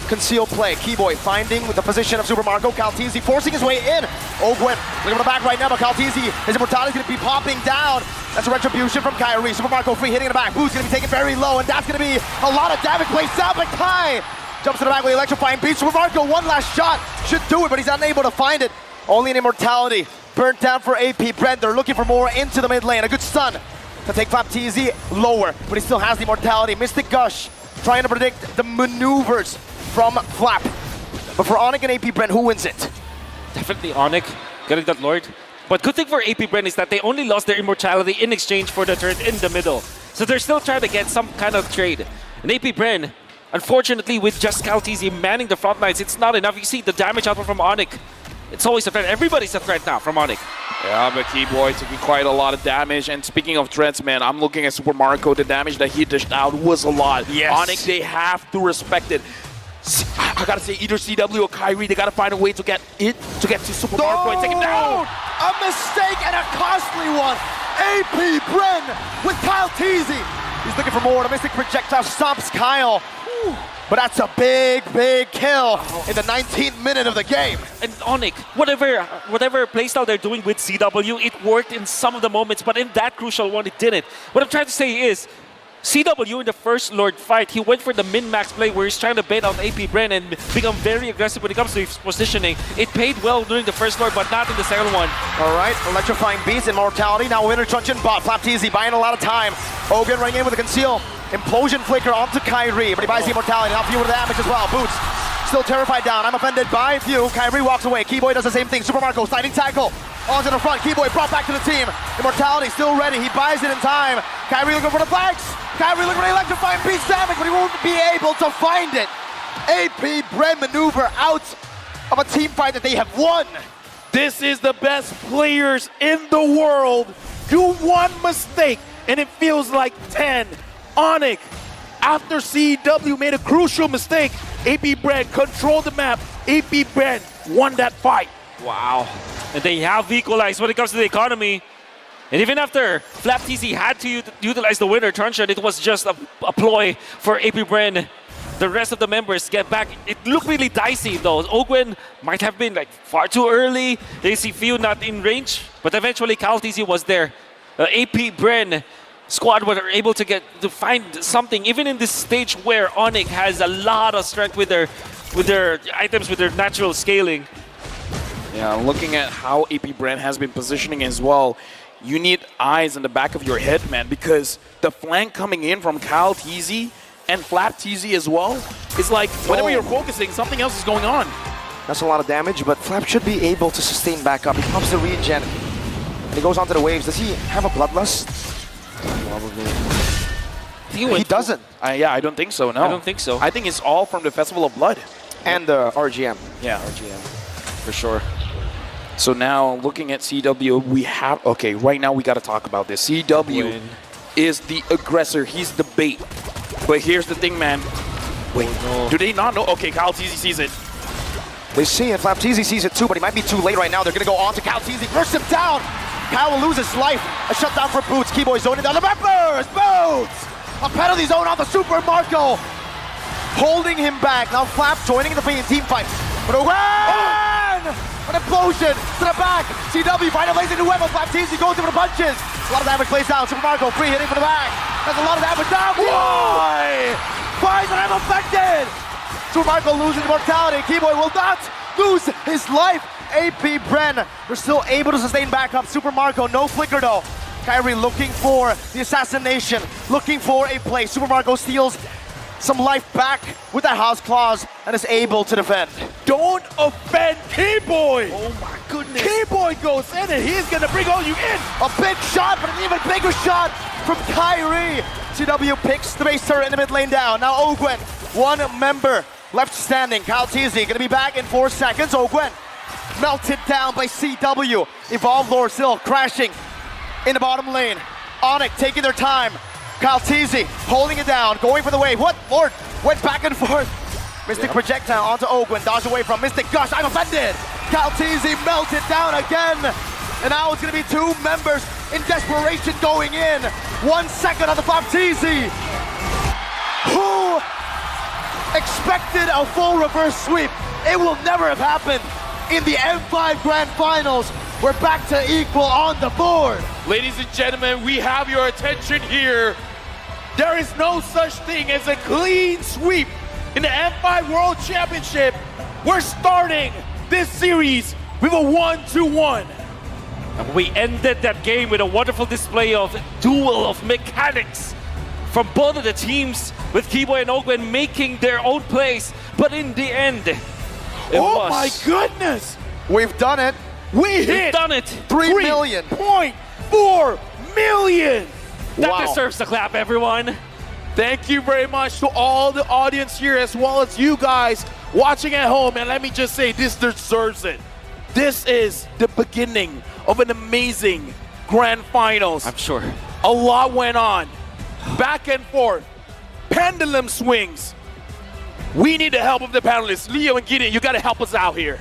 S3: Conceal play. Keyboy finding with the position of Super Marco. KalTZ forcing his way in. Ogwen looking for the back right now, but KalTZ, his immortality is going to be popping down. That's a retribution from Kyrie. Super Marco free hitting in the back. Boo's going to be taken very low, and that's going to be a lot of damage placed down, but Kai jumps to the back with the electrifying beat. Super Marco, one last shot. Should do it, but he's unable to find it. Only an immortality. Burnt down for AP Brent. They're looking for more into the mid lane. A good stun to take FlapTZ lower, but he still has the immortality. Mystic Gush trying to predict the maneuvers from Flap. But for Onyx and AP Brent, who wins it?
S4: Definitely Onyx getting that Lord. But good thing for AP Brand is that they only lost their immortality in exchange for the turret in the middle. So they're still trying to get some kind of trade. And AP Brand, unfortunately, with just KalTZ manning the front lines, it's not enough. You see the damage output from Onyx. It's always a threat. Everybody's a threat now from Onyx.
S2: Yeah, but Keyboy taking quite a lot of damage. And speaking of threats, man, I'm looking at Super Marco. The damage that he dished out was a lot.
S3: Yes.
S2: Onyx, they have to respect it. I gotta say, either CW or Kyrie, they gotta find a way to get to Super Marco and take him down.
S3: A mistake and a costly one. AP Bren with KalTZ. He's looking for more. The Mystic Projectile stomps Kyle. Whew. But that's a big, big kill in the 19th minute of the game.
S4: And Onyx, whatever playstyle they're doing with CW, it worked in some of the moments, but in that crucial one, it didn't. What I'm trying to say is, CW in the first Lord fight, he went for the min-max play where he's trying to bait out AP Bren and become very aggressive when it comes to his positioning. It paid well during the first Lord, but not in the second one.
S3: All right, electrifying beast, immortality. Now winner truncheon bot. FlapTZ buying a lot of time. Ogan running in with a conceal. Implosion flicker onto Kyrie, but he buys the immortality. Now Few with the damage as well. Boots still terrified down. I'm offended by Few. Kyrie walks away. Keyboy does the same thing. Super Marco sliding tackle. Onto the front. Keyboy brought back to the team. Immortality still ready. He buys it in time. Kyrie looking for the flanks. Kyrie looking for the electrifying beast damage, but he won't be able to find it. AP Bren maneuver out of a team fight that they have won.
S2: This is the best players in the world. Do one mistake, and it feels like 10. Onyx, after CW made a crucial mistake, AP Brand controlled the map. AP Brand won that fight.
S4: Wow. And they have equalized when it comes to the economy. And even after FlapTZ had to utilize the winner truncheon, it was just a ploy for AP Brand. The rest of the members get back. It looked really dicey though. Ogwen might have been like far too early. They see Few not in range, but eventually KalTZ was there. AP Brand squad were able to find something, even in this stage where Onyx has a lot of strength with their items, with their natural scaling.
S2: Yeah, looking at how AP Brand has been positioning as well, you need eyes in the back of your head, man, because the flank coming in from KalTZ and FlapTZ as well, it's like whenever you're focusing, something else is going on.
S3: That's a lot of damage, but Flap should be able to sustain back up. He pops the regen, and he goes onto the waves. Does he have a bloodlust?
S2: Probably.
S3: He doesn't.
S2: Yeah, I don't think so, no.
S4: I don't think so.
S2: I think it's all from the Festival of Blood.
S3: And the RGM.
S2: Yeah.
S4: RGM, for sure.
S2: So now looking at CW, we have, okay, right now we got to talk about this. CW is the aggressor. He's the bait. But here's the thing, man. Wait, do they not know? Okay, Kyle TZ sees it.
S3: They see it. Flapteezy sees it too, but he might be too late right now. They're going to go on to Flapteezy. Burst him down. Kyle will lose his life. A shutdown for Boots. Keyboy zoning down the members. Boots! A penalty zone on the Super Marco. Holding him back. Now Flap joining the team fight. But an explosion to the back. CW finally lays into Webber. Flapteezy goes in for the punches. A lot of damage plays down. Super Marco free hitting for the back. That's a lot of damage down. Boy! Finds that I'm affected. Super Marco loses immortality. Keyboy will not lose his life. AP Bren, they're still able to sustain back up. Super Marco, no flicker though. Kyrie looking for the assassination, looking for a play. Super Marco steals some life back with that house claws and is able to defend.
S2: Don't offend Keyboy!
S3: Oh my goodness.
S2: Keyboy goes in and he's gonna bring all you in!
S3: A big shot, but an even bigger shot from Kyrie. CW picks the base turret in the mid lane down. Now Ogwen, one member left standing. Kyle TZ gonna be back in 4 seconds. Ogwen melted down by CW. Evolve Lord still crashing in the bottom lane. Onyx taking their time. Kyle TZ holding it down, going for the wave. What? Lord went back and forth. Mystic projectile onto Ogwen, dodge away from Mystic. Gosh, I'm offended. Kyle TZ melted down again. And now it's gonna be 2 members in desperation going in. 1 second on the flop TZ. Who expected a full reverse sweep? It will never have happened in the M5 Grand Finals. We're back to equal on the board.
S2: Ladies and gentlemen, we have your attention here. There is no such thing as a clean sweep in the M5 World Championship. We're starting this series with a 1-1.
S4: We ended that game with a wonderful display of duel of mechanics from both of the teams, with Keyboy and Ogwen making their own plays, but in the end,
S2: oh my goodness!
S3: We've done it.
S2: We've
S4: done it.
S3: 3 million.
S2: 3.4 million!
S4: That deserves a clap, everyone.
S2: Thank you very much to all the audience here, as well as you guys watching at home. And let me just say, this deserves it. This is the beginning of an amazing grand finals.
S4: I'm sure.
S2: A lot went on. Back and forth. Pendulum swings. We need the help of the panelists. Leo and Gideon, you got to help us out here.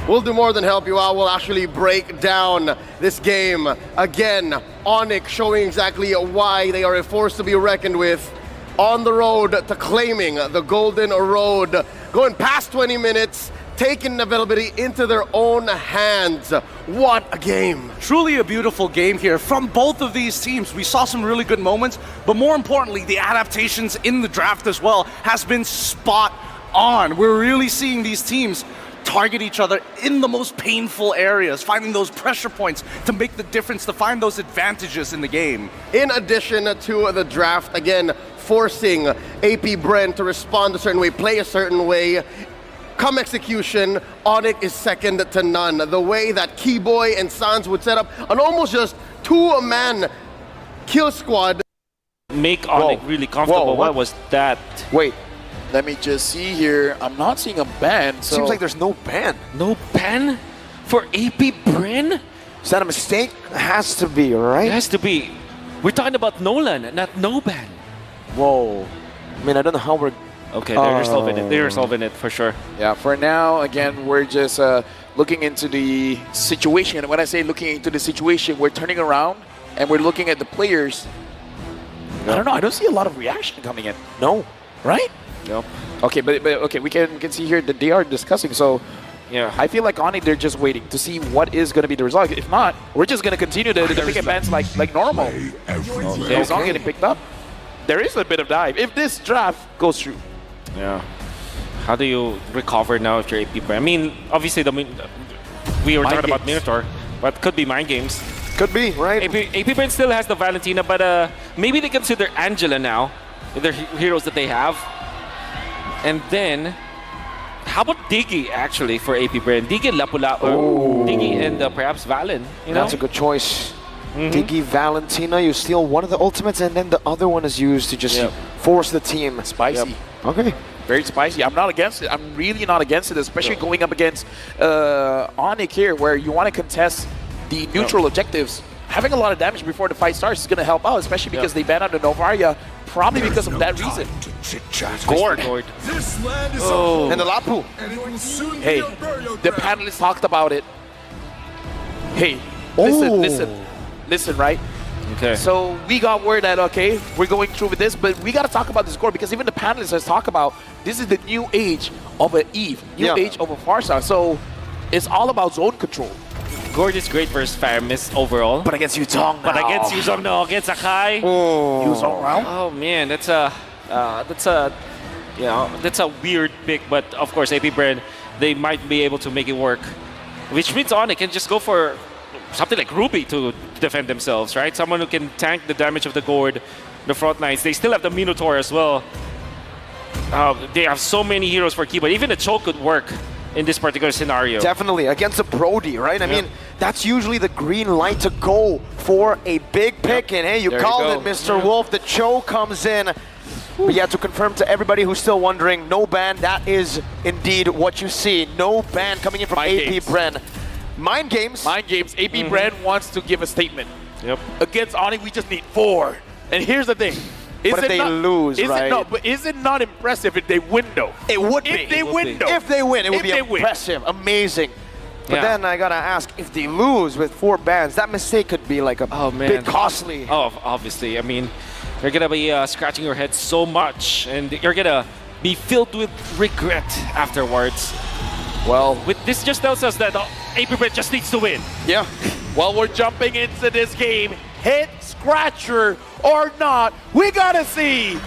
S5: We'll do more than help you out. We'll actually break down this game. Again, Onyx showing exactly why they are a force to be reckoned with. On the road to claiming the Golden Road. Going past 20 minutes, taking availability into their own hands. What a game.
S1: Truly a beautiful game here from both of these teams. We saw some really good moments, but more importantly, the adaptations in the draft as well has been spot on. We're really seeing these teams target each other in the most painful areas, finding those pressure points to make the difference, to find those advantages in the game.
S5: In addition to the draft, again, forcing AP Brent to respond a certain way, play a certain way. Come execution, Onyx is second to none. The way that Keyboy and Sans would set up an almost just 2-man kill squad.
S4: Make Onyx really comfortable.
S3: Whoa,
S4: what was that?
S3: Wait,
S2: Let me just see here. I'm not seeing a ban. So
S3: seems like there's no ban.
S4: No ban for AP Bren?
S3: Is that a mistake? It has to be, right?
S4: It has to be. We're talking about Nolan, not no ban.
S3: Whoa. I mean, I don't know how we're...
S4: Okay, they're solving it. They're solving it for sure.
S2: yeah, for now, again, we're just looking into the situation. And when I say looking into the situation, we're turning around and we're looking at the players. I don't know. I don't see a lot of reaction coming in.
S3: No.
S2: Right?
S4: No.
S2: Okay, but okay, we can see here that they are discussing. So yeah, I feel like Onyx, they're just waiting to see what is going to be the result. If not, we're just going to continue the pick and bans like normal. Okay. As long as getting picked up, there is a bit of dive if this draft goes through.
S4: Yeah. How do you recover now if you're AP Bren? I mean, obviously we were talking about Minotaur, but could be mind games.
S3: Could be, right?
S4: AP Bren still has the Valentina, but maybe they consider Angela now, the heroes that they have. And then, how about Diggy actually for AP Bren? Diggy and Lapula, or Diggy and perhaps Valen. You know?
S3: That's a good choice. Diggy, Valentina, you steal one of the ultimates and then the other one is used to just force the team.
S2: Spicy.
S3: Okay.
S2: Very spicy. I'm not against it. I'm really not against it, especially going up against Onyx here, where you want to contest the neutral objectives. Having a lot of damage before the fight starts is going to help out, especially because they banned out the Novaria, probably because of that reason.
S3: Gord.
S6: Oh.
S3: And the Lapu.
S2: Hey, the panelists talked about it. Hey, listen, right?
S4: Okay.
S2: So we got word that, okay, we're going through with this, but we got to talk about this Gord, because even the panelists has talked about this is the new age of an Eve, new age of a Farsa. So it's all about zone control.
S4: Gord is great versus Faramis overall.
S3: But against Yuzong.
S4: But against Yuzong, no, against Akai.
S3: Yuzong round?
S4: Oh man, that's a weird pick. But of course, AP Brand, they might be able to make it work. Which means Onyx can just go for something like Ruby to defend themselves, right? Someone who can tank the damage of the Gord, the front lines. They still have the Minotaur as well. They have so many heroes for Kiba. Even a choke could work in this particular scenario.
S3: Definitely, against a Brody, right? I mean, that's usually the green light to go for a big pick. And hey, you called it, Mr. Wolf. The Cho comes in. But yeah, to confirm to everybody who's still wondering, no ban, that is indeed what you see. No ban coming in from AP Bren. Mind games.
S2: Mind games. AP Brand wants to give a statement.
S4: Yep.
S2: Against Onyx, we just need 4. And here's the thing.
S3: But if they lose, right?
S2: But is it not impressive if they win, though?
S3: It would be.
S2: If they win, though.
S3: If they win, it would be impressive, amazing. But then I gotta ask, if they lose with 4 bans, that mistake could be like a bit costly.
S4: Oh, obviously. I mean, you're gonna be scratching your head so much, and you're gonna be filled with regret afterwards. Well, this just tells us that AP Brand just needs to win.
S3: Yeah.
S2: Well, we're jumping into this game. Hit scratcher or not, we gotta see.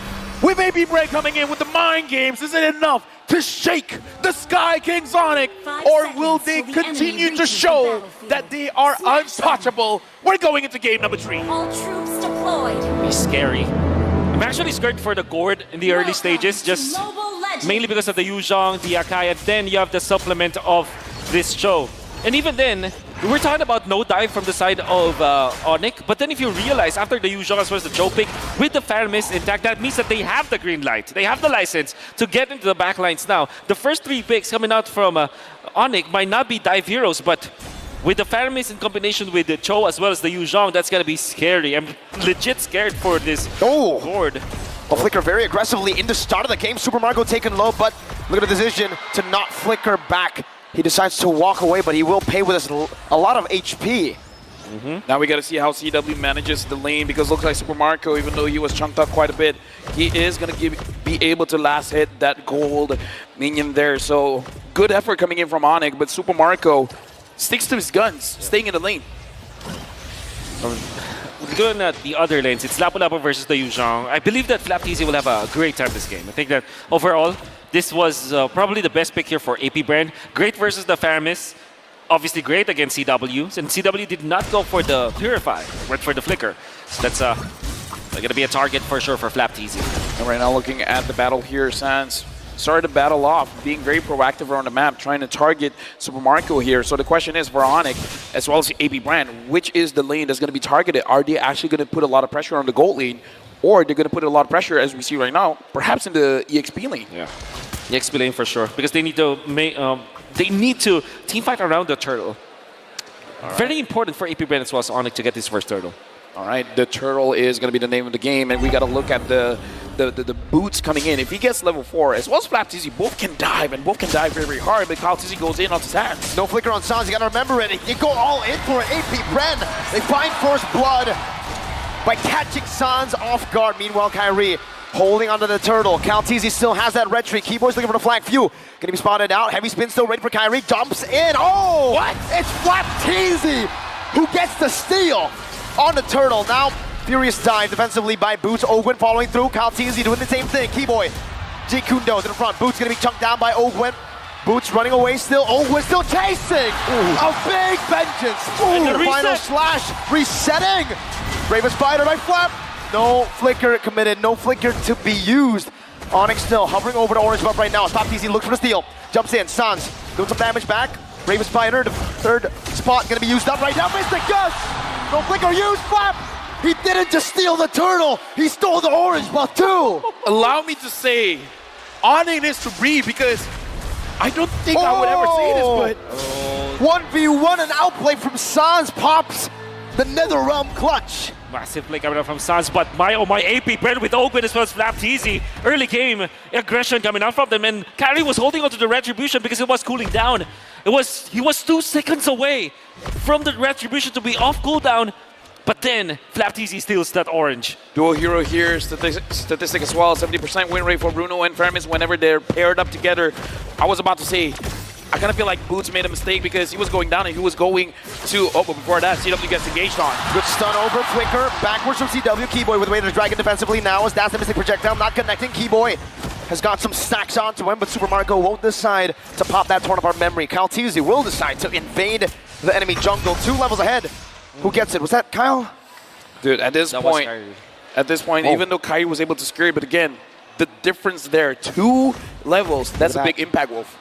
S2: With AP Brand coming in with the mind games, is it enough to shake the Sky King Sonic? Or will they continue to show that they are untouchable? We're going into game number 3.
S6: All troops deployed.
S4: It's scary. I'm actually scared for the Gord in the early stages, just mainly because of the Yuzhong, the Akai, and then you have the supplement of this Cho. And even then, we're talking about no dive from the side of Onyx, but then if you realize after the Yuzhong as well as the Cho pick, with the Faramis intact, that means that they have the green light. They have the license to get into the backlines now. The first 3 picks coming out from Onyx might not be dive heroes, but with the Faramis in combination with the Cho as well as the Yuzhong, that's going to be scary. I'm legit scared for this Gord.
S3: Well, Flicker very aggressively in the start of the game. Super Marco taken low, but look at the decision to not flicker back. He decides to walk away, but he will pay with us a lot of HP.
S2: Now we got to see how CW manages the lane, because it looks like Super Marco, even though he was chunked up quite a bit, he is going to be able to last hit that gold minion there. So good effort coming in from Onyx, but Super Marco sticks to his guns, staying in the lane.
S4: Going at the other lanes, it's Lapu Lapu versus the Yuzhong. I believe that FlapTZ will have a great time this game. I think that overall, this was probably the best pick here for AP Brand. Great versus the Faramis. Obviously great against CW. And CW did not go for the Purify, went for the Flicker. So that's going to be a target for sure for FlapTZ.
S2: And right now looking at the battle here, Sans started the battle off, being very proactive around the map, trying to target Super Marco here. So the question is for Onyx, as well as AP Brand, which is the lane that's going to be targeted? Are they actually going to put a lot of pressure on the gold lane? Or they're going to put a lot of pressure, as we see right now, perhaps in the EXP lane?
S4: Yeah, EXP lane for sure, because they need to team fight around the turtle. Very important for AP Brand as well as Onyx to get this first turtle.
S2: All right, the turtle is going to be the name of the game, and we got to look at the boots coming in. If he gets level 4, as well as FlapTZ, both can dive, and both can dive very, very hard, but FlapTZ goes in on his hands.
S3: No flicker on Sans, you got to remember it. You go all in for AP Brand. They find first blood by catching Sans off guard. Meanwhile, Kyrie holding onto the turtle. CalTZ still has that red tree. Keyboard's looking for the flag. Few gonna be spotted out. Heavy spin still ready for Kyrie. Dumps in. Oh!
S2: What?
S3: It's FlapTZ who gets the steal on the turtle. Now, furious dive defensively by Boots. Ogwen following through. CalTZ doing the same thing. Keyboy. Jikundo in the front. Boots gonna be chunked down by Ogwen. Boots running away still. Ogwen still chasing. A big vengeance. The final slash. Resetting. Raven Spider by Flap. No flicker committed, no flicker to be used. Onyx still hovering over the orange buff right now. FlapTZ looks for the steal. Jumps in, Sans doing some damage back. Raven Spider, the third spot gonna be used up right now. Mystic Gus! No flicker used, Flap! He didn't just steal the turtle, he stole the orange buff too!
S2: Allow me to say Onyx needs to breathe because I don't think I would ever say this, but
S3: 1v1 and outplay from Sans pops the NetherRealm clutch.
S4: Massive play coming out from Sans, but my AP Brent with Ogun as well as Flapteasy. Early game aggression coming out from them, and Kyrie was holding onto the Retribution because it was cooling down. He was 2 seconds away from the Retribution to be off cooldown, but then Flapteasy steals that orange.
S2: Dual hero here, statistic as well, 70% win rate for Bruno and Fermis whenever they're paired up together. I was about to say, I kind of feel like Boots made a mistake because he was going down and he was going to, but before that, CW gets engaged on.
S3: Good stun over, flicker, backwards from CW. Keyboy with way to Dragon defensively now as that's the missing projectile, not connecting. Keyboy has got some stacks onto him, but Super Marco won't decide to pop that torn apart memory. Kaltizi will decide to invade the enemy jungle 2 levels ahead. Who gets it? Was that Kyle?
S2: Dude, at this point, even though Kyrie was able to scare it, but again, the difference there, 2 levels, that's a big impact, Wolf.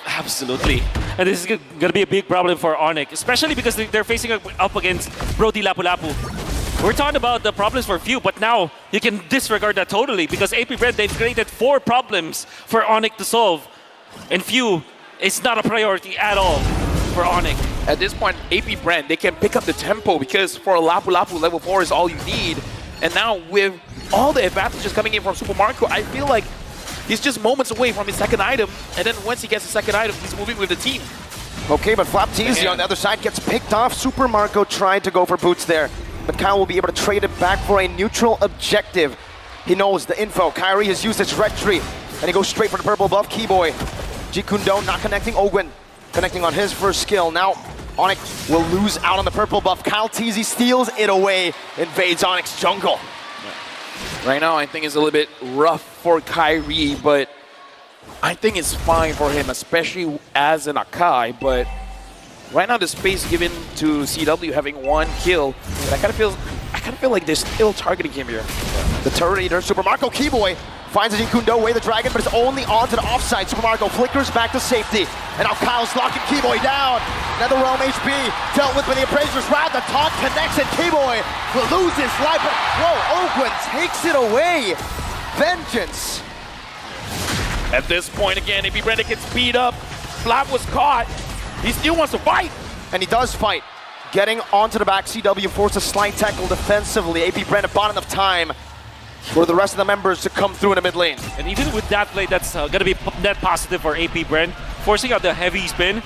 S4: Absolutely. And this is going to be a big problem for Onyx, especially because they're facing up against Brody Lapu Lapu. We're talking about the problems for Few, but now you can disregard that totally because AP Brent, they've created 4 problems for Onyx to solve. And Few is not a priority at all for Onyx.
S2: At this point, AP Brent, they can pick up the tempo because for Lapu Lapu, level 4 is all you need. And now with all the advantages coming in from Super Marco, I feel like he's just moments away from his second item, and then once he gets the second item, he's moving with the team.
S3: Okay, but Flapteasy on the other side gets picked off. Super Marco tried to go for Boots there, but Kyle will be able to trade it back for a neutral objective. He knows the info. Kyrie has used his retry, and he goes straight for the purple buff. Keyboy, Jikundo not connecting. Ogwen connecting on his first skill. Now Onyx will lose out on the purple buff. Kaltizi steals it away, invades Onyx jungle.
S2: Right now, I think it's a little bit rough for Kyrie, but I think it's fine for him, especially as an Akai. But right now, the space given to CW having 1 kill, but I kind of feel like they're still targeting him here.
S3: The turret eater, Super Marco Keyboy finds a Jikundo away the dragon, but it's only onto the offside. Super Marco flickers back to safety, and now Kyle's locking Keyboy down. NetherRealm HP dealt with by the Appraiser's Wrath. The taunt connects, and Keyboy will lose his life. But whoa, Ogwen takes it away. Vengeance.
S2: At this point, again, AP Brent gets beat up. Flap was caught. He still wants to fight.
S3: And he does fight. Getting onto the back, CW forced a slight tackle defensively. AP Brent bought enough time for the rest of the members to come through in the mid lane.
S4: And even with that play, that's going to be net positive for AP Brent, forcing out the heavy spin.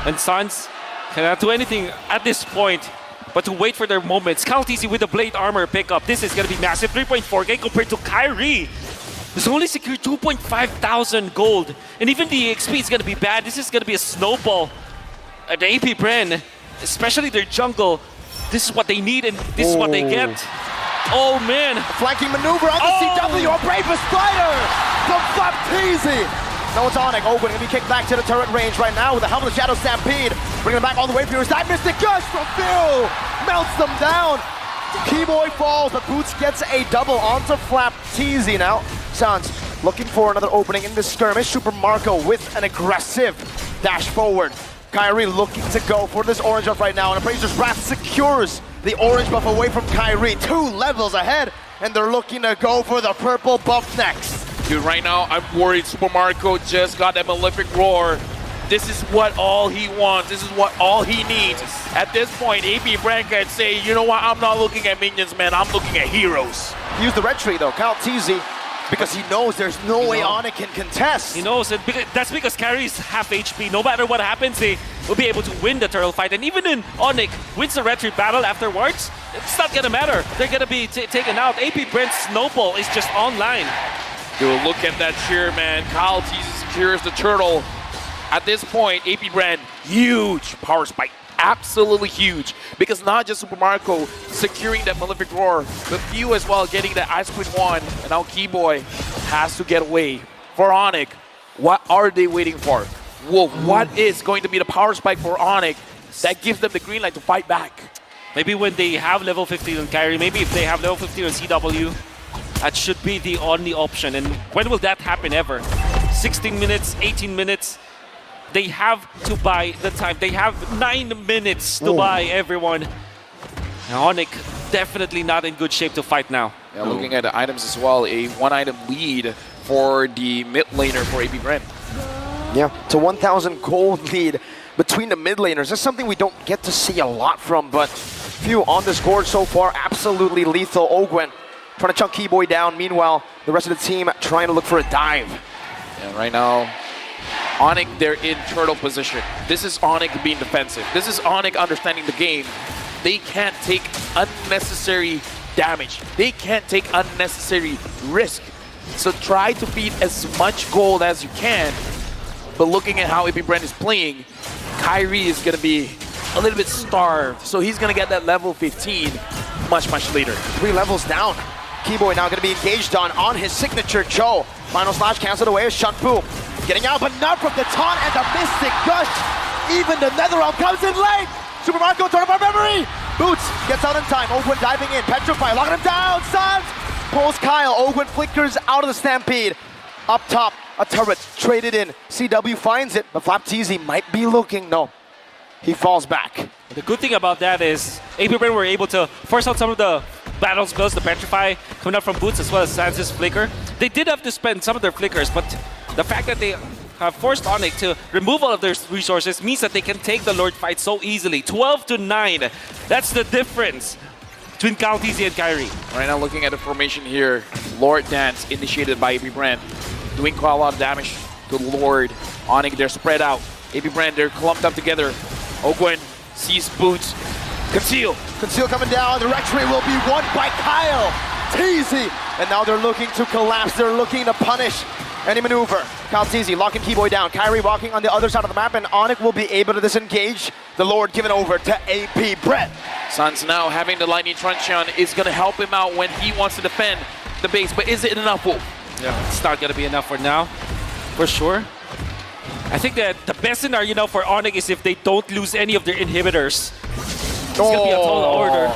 S4: And Sans cannot do anything at this point but to wait for their moments. Kaltizi with the blade armor pickup. This is going to be massive. 3.4k compared to Kyrie, who's only secured 2,500 gold. And even the XP is going to be bad. This is going to be a snowball. The AP Brent, especially their jungle, this is what they need and this is what they get. Oh man!
S3: A flanking maneuver on the CW, a bravest fighter from Flapteasy. No, it's Onyx. Ogwen going to be kicked back to the turret range right now with the help of the Shadow Stampede. Bringing them back all the way through. That Mystic Gush from Phil melts them down. Keyboy falls, but Boots gets a double onto Flapteasy now. Sans looking for another opening in this skirmish. Super Marco with an aggressive dash forward. Kyrie looking to go for this orange buff right now, and Appraiser's Wrath secures the orange buff away from Kyrie. 2 levels ahead, and they're looking to go for the purple buff next.
S2: Dude, right now, I'm worried Super Marco just got that Malefic Roar. This is what all he wants. This is what all he needs. At this point, AP Brent can say, you know what, I'm not looking at minions, man. I'm looking at heroes.
S3: Use the retry, though. Kaltizi, because he knows there's no way Onyx can contest.
S4: He knows it. That's because Carrie's half HP. No matter what happens, they will be able to win the turtle fight. And even in Onyx wins the retreat battle afterwards, it's not going to matter. They're going to be taken out. AP Brent's snowball is just online.
S2: Dude, look at that cheer, man. Kaltizi secures the turtle. At this point, AP Brent, huge power spike. Absolutely huge. Because not just Super Marco securing that Malefic Roar, but Few as well getting that Ice Queen 1. And now Keyboy has to get away. For Onyx, what are they waiting for? Wolf, what is going to be the power spike for Onyx that gives them the green light to fight back?
S4: Maybe when they have level 15 on Kyrie, maybe if they have level 15 on CW, that should be the only option. And when will that happen ever? 16 minutes, 18 minutes? They have to buy the time. They have 9 minutes to buy everyone. Onyx definitely not in good shape to fight now.
S2: Yeah, looking at the items as well, a 1-item lead for the mid laner for AB Brand.
S3: Yeah, it's a 1,000 gold lead between the mid laners. That's something we don't get to see a lot from, but few on this board so far, absolutely lethal. Ogwen trying to chunk Keyboy down. Meanwhile, the rest of the team trying to look for a dive.
S2: And right now, Onyx, they're in turtle position. This is Onyx being defensive. This is Onyx understanding the game. They can't take unnecessary damage. They can't take unnecessary risk. So try to feed as much gold as you can. But looking at how AP Brand is playing, Kyrie is going to be a little bit starved. So he's going to get that level 15 much, much later.
S3: 3 levels down. Keyboy now going to be engaged on his signature Cho. Final slash canceled away as Shunfu. Getting out, but not from the taunt and the Mystic Gush. Even the Netherrealm comes in late. Super Marco, turn of our memory. Boots gets out in time. Ogwen diving in. Petrify, locking him down. Suns pulls Kyle. Ogwen flickers out of the Stampede. Up top, a turret traded in. CW finds it, but Flapteezy might be looking. No, he falls back.
S4: The good thing about that is AP Brand were able to force out some of the battle spells, the Petrify coming up from Boots as well as Sans' Flicker. They did have to spend some of their flickers, but the fact that they have forced Onyx to remove all of their resources means that they can take the Lord fight so easily. 12-9. That's the difference between Kaltizi and Kyrie.
S2: Right now, looking at the formation here, Lord Dance initiated by AP Brand, doing quite a lot of damage to Lord. Onyx, they're spread out. AP Brand, they're clumped up together. Ogwen sees Boots. Conceal.
S3: Conceal coming down. The Rectory will be won by Kyle. Teasy. And now they're looking to collapse. They're looking to punish any maneuver. Kyle Teasy locking Keyboy down. Kyrie walking on the other side of the map, and Onyx will be able to disengage. The Lord given over to AP Brett.
S2: Suns now having the Lightning Truncheon is going to help him out when he wants to defend the base, but is it enough, Wolf?
S4: Yeah, it's not going to be enough for now, for sure. I think that the best scenario now for Onyx is if they don't lose any of their inhibitors. It's going to be a tall order.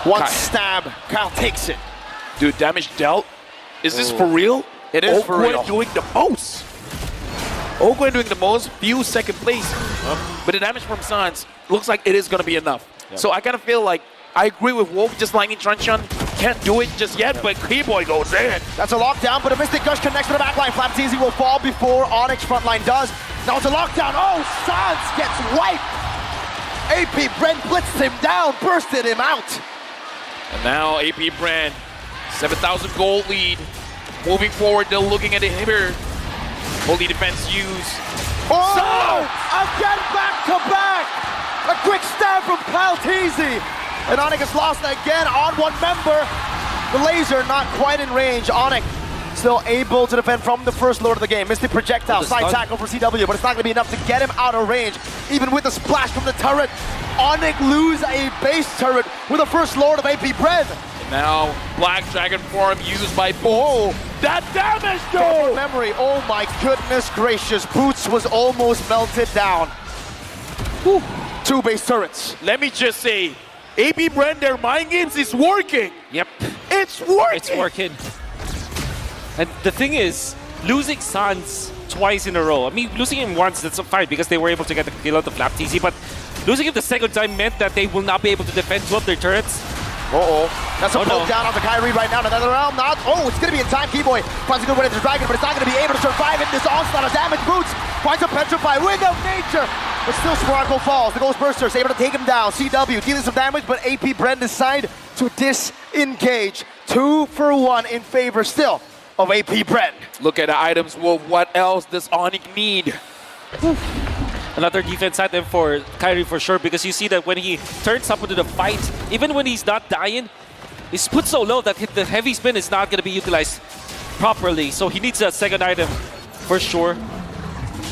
S3: One stab. Kyle takes it.
S2: Dude, damage dealt? Is this for real?
S3: It is for real.
S2: Ogwen doing the most. Ogwen doing the most, few second place. But the damage from Suns looks like it is going to be enough. So I kind of feel like I agree with Wolf, just Lightning Truncheon can't do it just yet, but Keyboy goes in.
S3: That's a lockdown, but a Mystic Gush connects to the backline. Flapteezy will fall before Onyx frontline does. Now it's a lockdown. Oh, Sans gets wiped. AP Brent blitzed him down, bursted him out.
S2: And now AP Brand, 7,000 gold lead. Moving forward, they're looking at the inhibitor. Holy defense use.
S3: Oh! Again back to back! A quick stab from Kyle Teasy. And Onyx has lost again on one member. The laser not quite in range. Onyx still able to defend from the first lord of the game. Mystic projectile, side tackle for CW, but it's not going to be enough to get him out of range. Even with the splash from the turret, Onyx lose a base turret with the first lord of AP Bread.
S2: And now Black Dragon form used by Bo. That damage, though!
S3: Memory, oh my goodness gracious. Boots was almost melted down. Whew. 2 base turrets.
S2: Let me just say, AP Brand, their mind games is working.
S4: Yep.
S2: It's working.
S4: It's working. And the thing is, losing Sans twice in a row. I mean, losing him once, that's fine because they were able to get the kill out of Flapteezy, but losing him the second time meant that they will not be able to defend 2 of their turrets.
S3: That's a poke down on the Kyrie right now. Another round, not. Oh, it's going to be in time. Keyboy finds a good way to the Dragon, but it's not going to be able to survive in this onslaught of damage. Boots finds a Petrify, Wind of Nature, but still Sparkle falls. The Ghostburster is able to take him down. CW dealing some damage, but AP Brent decide to disengage. 2 for 1 in favor still of AP Brent.
S2: Look at the items, Wolf. What else does Onyx need?
S4: Another defense item for Kyrie for sure, because you see that when he turns up into the fight, even when he's not dying, he's put so low that the heavy spin is not going to be utilized properly. So he needs a second item for sure.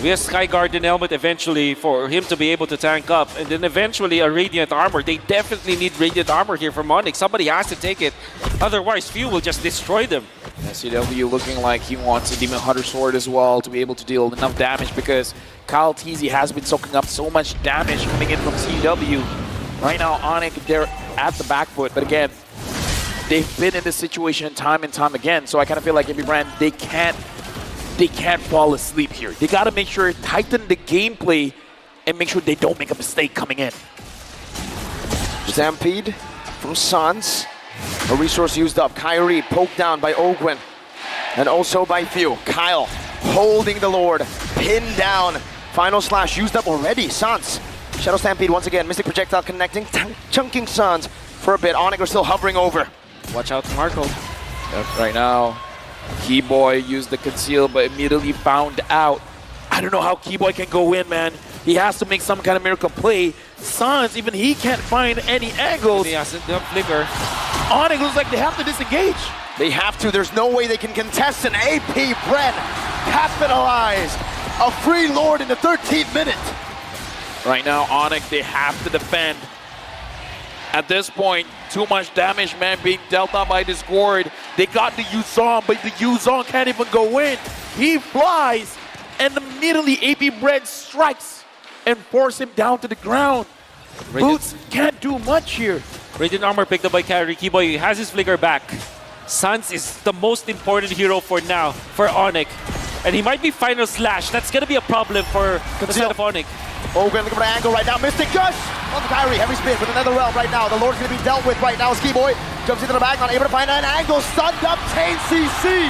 S4: We have Sky Guardian Helmet eventually for him to be able to tank up, and then eventually a Radiant Armor. They definitely need Radiant Armor here from Onyx. Somebody has to take it, otherwise Few will just destroy them.
S2: CW looking like he wants a Demon Hunter Sword as well to be able to deal enough damage, because Kyle Teasy has been soaking up so much damage coming in from CW. Right now, Onyx, they're at the back foot, but again, they've been in this situation time and time again, so I kind of feel like AP Brand, they can't fall asleep here. They got to make sure, tighten the gameplay, and make sure they don't make a mistake coming in.
S3: Stampede from Sans. A resource used up. Kyrie poked down by Ogwen. And also by few. Kyle holding the Lord, pinned down. Final slash used up already. Sans. Shadow Stampede once again. Mystic Projectile connecting, chunking Sans for a bit. Onyx are still hovering over.
S4: Watch out, Marco.
S2: Right now, Keyboy used the conceal, but immediately found out. I don't know how Keyboy can go in, man. He has to make some kind of miracle play. Sans, even he can't find any angles.
S4: He has the flicker.
S2: Onyx looks like they have to disengage.
S3: They have to. There's no way they can contest an AP Bren. Capitalized. A free Lord in the 13th minute.
S2: Right now, Onyx, they have to defend. At this point, too much damage, man, being dealt out by this Gord. They got the Yuzong, but the Yuzong can't even go in. He flies, and immediately AP Bread strikes and force him down to the ground. Boots can't do much here.
S4: Radiant Armor picked up by Carry. Keyboy has his flicker back. Sans is the most important hero for now, for Onyx. And he might be final slash. That's gonna be a problem for the side of Onyx.
S3: Ogren looking for the angle right now. Mystic Gush on the Kyrie. Heavy spin with another realm right now. The Lord's going to be dealt with right now. Keyboy jumps into the back, not able to find an angle. Stunned up, Chain CC.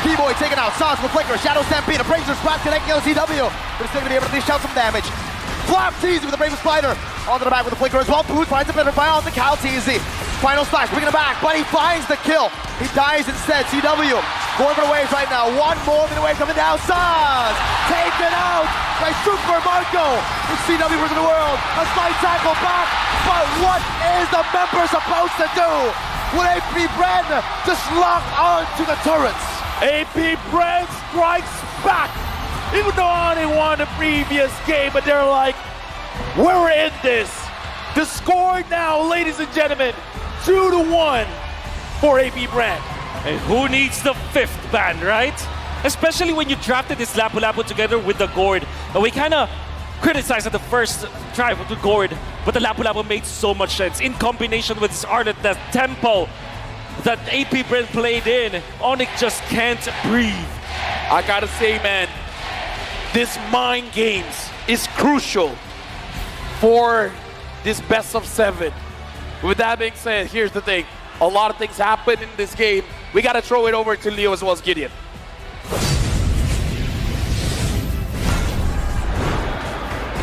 S3: Keyboy taken out. Sans with flicker. Shadow Stampede. Abrasive Splat connecting LCW. But he's still going to be able to dish out some damage. Flap Teasy with the Brave Spider. Onto the back with the flicker as well. Boots finds a better fire on the Kyle Teasy. Final slash, bringing it back, but he finds the kill. He dies instead. CW going for the waves right now. One more than the wave coming down. Sans taken out by Super Marco. It's CW versus the world. A slight tackle back, but what is the member supposed to do? Will AP Bren just lock on to the turrets?
S2: AP Bren strikes back. Even though Onyx won the previous game, but they're like, we're in this. The score now, ladies and gentlemen, 2-1 for AP Bren.
S4: And who needs the 5th ban, right? Especially when you drafted this Lapu-Lapu together with the Gord. And we kind of criticized at the first try with the Gord, but the Lapu-Lapu made so much sense. In combination with this art at the tempo that AP Bren played in, Onyx just can't breathe.
S2: I gotta say, man, this mind games is crucial for this best of 7. With that being said, here's the thing. A lot of things happen in this game. We got to throw it over to Leo as well as Gideon.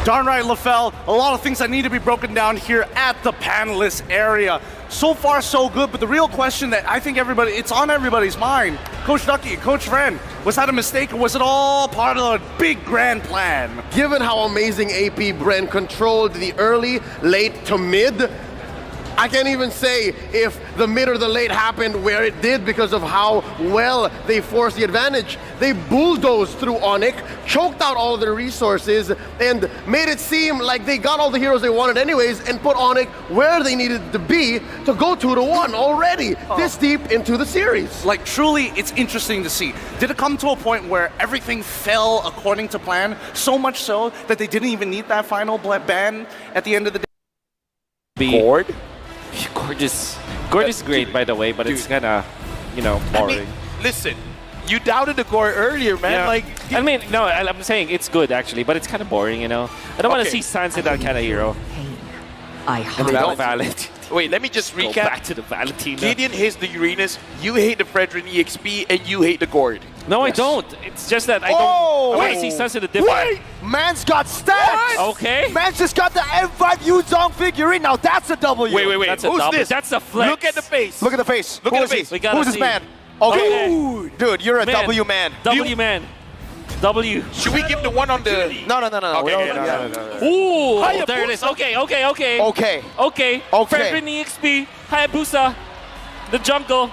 S1: Darn right, LaFell. A lot of things that need to be broken down here at the panelist area. So far, so good, but the real question that I think it's on everybody's mind. Coach Ducky, Coach Ren, was that a mistake or was it all part of a big grand plan?
S5: Given how amazing AP Bren controlled the early, late to mid, I can't even say if the mid or the late happened where it did because of how well they forced the advantage. They bulldozed through Onyx, choked out all of their resources, and made it seem like they got all the heroes they wanted anyways and put Onyx where they needed to be to go 2-1 already, this deep into the series.
S1: Like, truly, it's interesting to see. Did it come to a point where everything fell according to plan, so much so that they didn't even need that final ban at the end of the day?
S2: Gord?
S4: Gord is great, by the way, but it's kind of, boring.
S2: I mean, listen, you doubted the Gord earlier, man.
S4: Yeah.
S2: Like,
S4: I mean, no, I'm saying it's good, actually, but it's kind of boring, I don't want to see Sans in that kind of hero.
S6: I
S4: And they
S6: hunt.
S4: don't valid.
S2: wait, let me just
S4: Go
S2: recap.
S4: back to the Valentina.
S2: Gideon hates the Uranus, you hate the Fredrin EXP, and you hate the Gord.
S4: No, I don't. It's just that I want to see Sans in a different...
S3: Wait! Man's got stacks!
S4: Okay.
S3: Man's just got the M5 Yuzong figurine. Now that's a W.
S2: Wait.
S4: That's a
S2: Who's
S4: double.
S2: this?
S4: That's a flex.
S2: Look at the face.
S3: Look at the face.
S2: Look
S3: Who
S2: at the
S3: is he?
S2: face.
S4: We gotta
S3: Who's this
S4: see.
S3: man? Okay.
S4: Okay.
S3: Dude, you're a
S4: Man.
S3: W man.
S4: W man. W.
S2: Should we give the one on the...
S3: No.
S2: Okay,
S3: We don't-
S2: no.
S4: Ooh,
S2: Hayabusa.
S4: there it is. Okay.
S3: Okay.
S4: Okay.
S3: Okay.
S4: Fredrin EXP, Hayabusa, the jungle.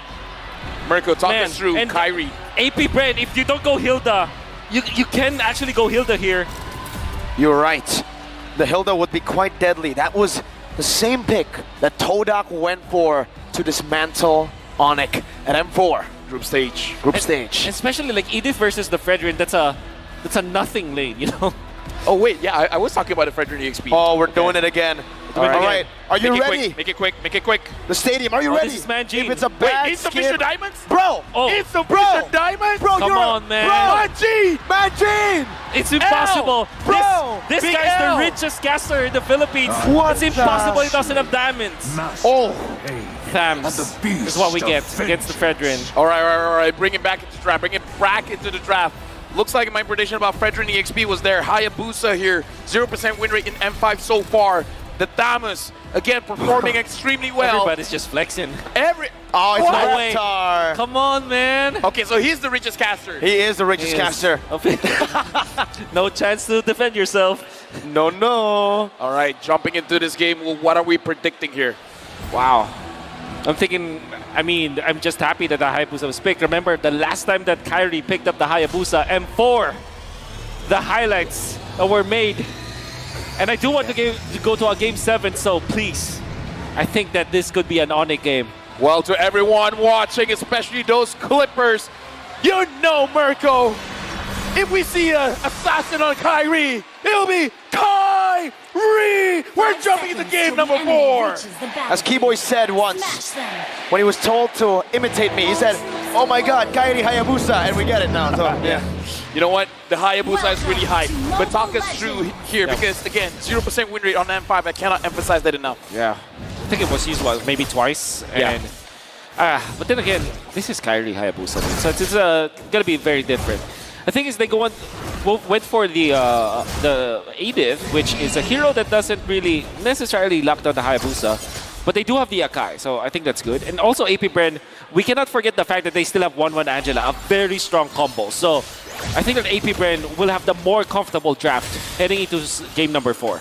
S2: Mirko, talk
S4: Man,
S2: us through
S4: and-
S2: Kyrie.
S4: AP Bren, if you don't go Hilda, you can actually go Hilda here.
S3: You're right. The Hilda would be quite deadly. That was the same pick that Todak went for to dismantle Onyx at M4
S2: Group stage.
S3: group stage.
S4: Especially like Edith versus the Fredrin, that's a nothing lane,
S2: Oh, wait, yeah, I was talking about the Fredrin EXP.
S3: Oh, we're doing it again. All right. Are you ready?
S2: Make it quick.
S3: The stadium, are you
S4: Oh,
S3: ready?
S4: this is Manjin.
S3: If it's a
S2: Wait,
S3: bad
S2: insufficient
S3: skin-
S2: diamonds?
S3: Bro!
S4: Oh,
S2: Insufficient diamonds?
S3: Bro,
S4: Come
S3: you're
S4: on, man.
S2: Manjin!
S3: Manjin!
S4: it's impossible.
S3: Bro,
S4: this
S2: Big
S4: guy's
S2: L.
S4: the richest caster in the Philippines.
S3: What
S4: It's impossible he doesn't have diamonds.
S3: Oh,
S4: Thams is what we get against the Fredrin.
S2: All right. Bring it back into the draft. Bring it back into the draft. Looks like my prediction about Fredrin EXP was there. Hayabusa here, 0% win rate in M5 so far. The Thamus, again, performing extremely well.
S4: Everybody's just flexing.
S3: Oh, it's
S4: No way.
S3: Reptar.
S4: Come on, man.
S2: Okay, so he's the richest caster.
S3: He is the richest caster.
S4: No chance to defend yourself.
S3: No.
S2: All right, jumping into this game, well, what are we predicting here?
S4: Wow. I'm just happy that the Hayabusa was picked. Remember, the last time that Kyrie picked up the Hayabusa, M4, the highlights were made. And I do want to go to a Game 7, so please, I think that this could be an Onyx game.
S2: Well, to everyone watching, especially those Clippers, you know, Mirko, if we see an assassin on Kyrie, it'll be Kyrie! We're jumping into game number 4.
S3: As Keyboy said once, when he was told to imitate me, he said, "Oh my God, Kyrie Hayabusa," and we get it now. So, yeah.
S2: You know what? The Hayabusa is really high. But talk us through here because, again, 0% win rate on M5. I cannot emphasize that enough.
S4: Yeah. I think it was used maybe twice.
S2: Yeah.
S4: And, but then again, this is Kyrie Hayabusa. So it's going to be very different. The thing is, they went for the Edith, which is a hero that doesn't really necessarily lock down the Hayabusa, but they do have the Akai, so I think that's good. And also AP Bren, we cannot forget the fact that they still have 1-1 Angela, a very strong combo. So I think that AP Bren will have the more comfortable draft heading into game number 4.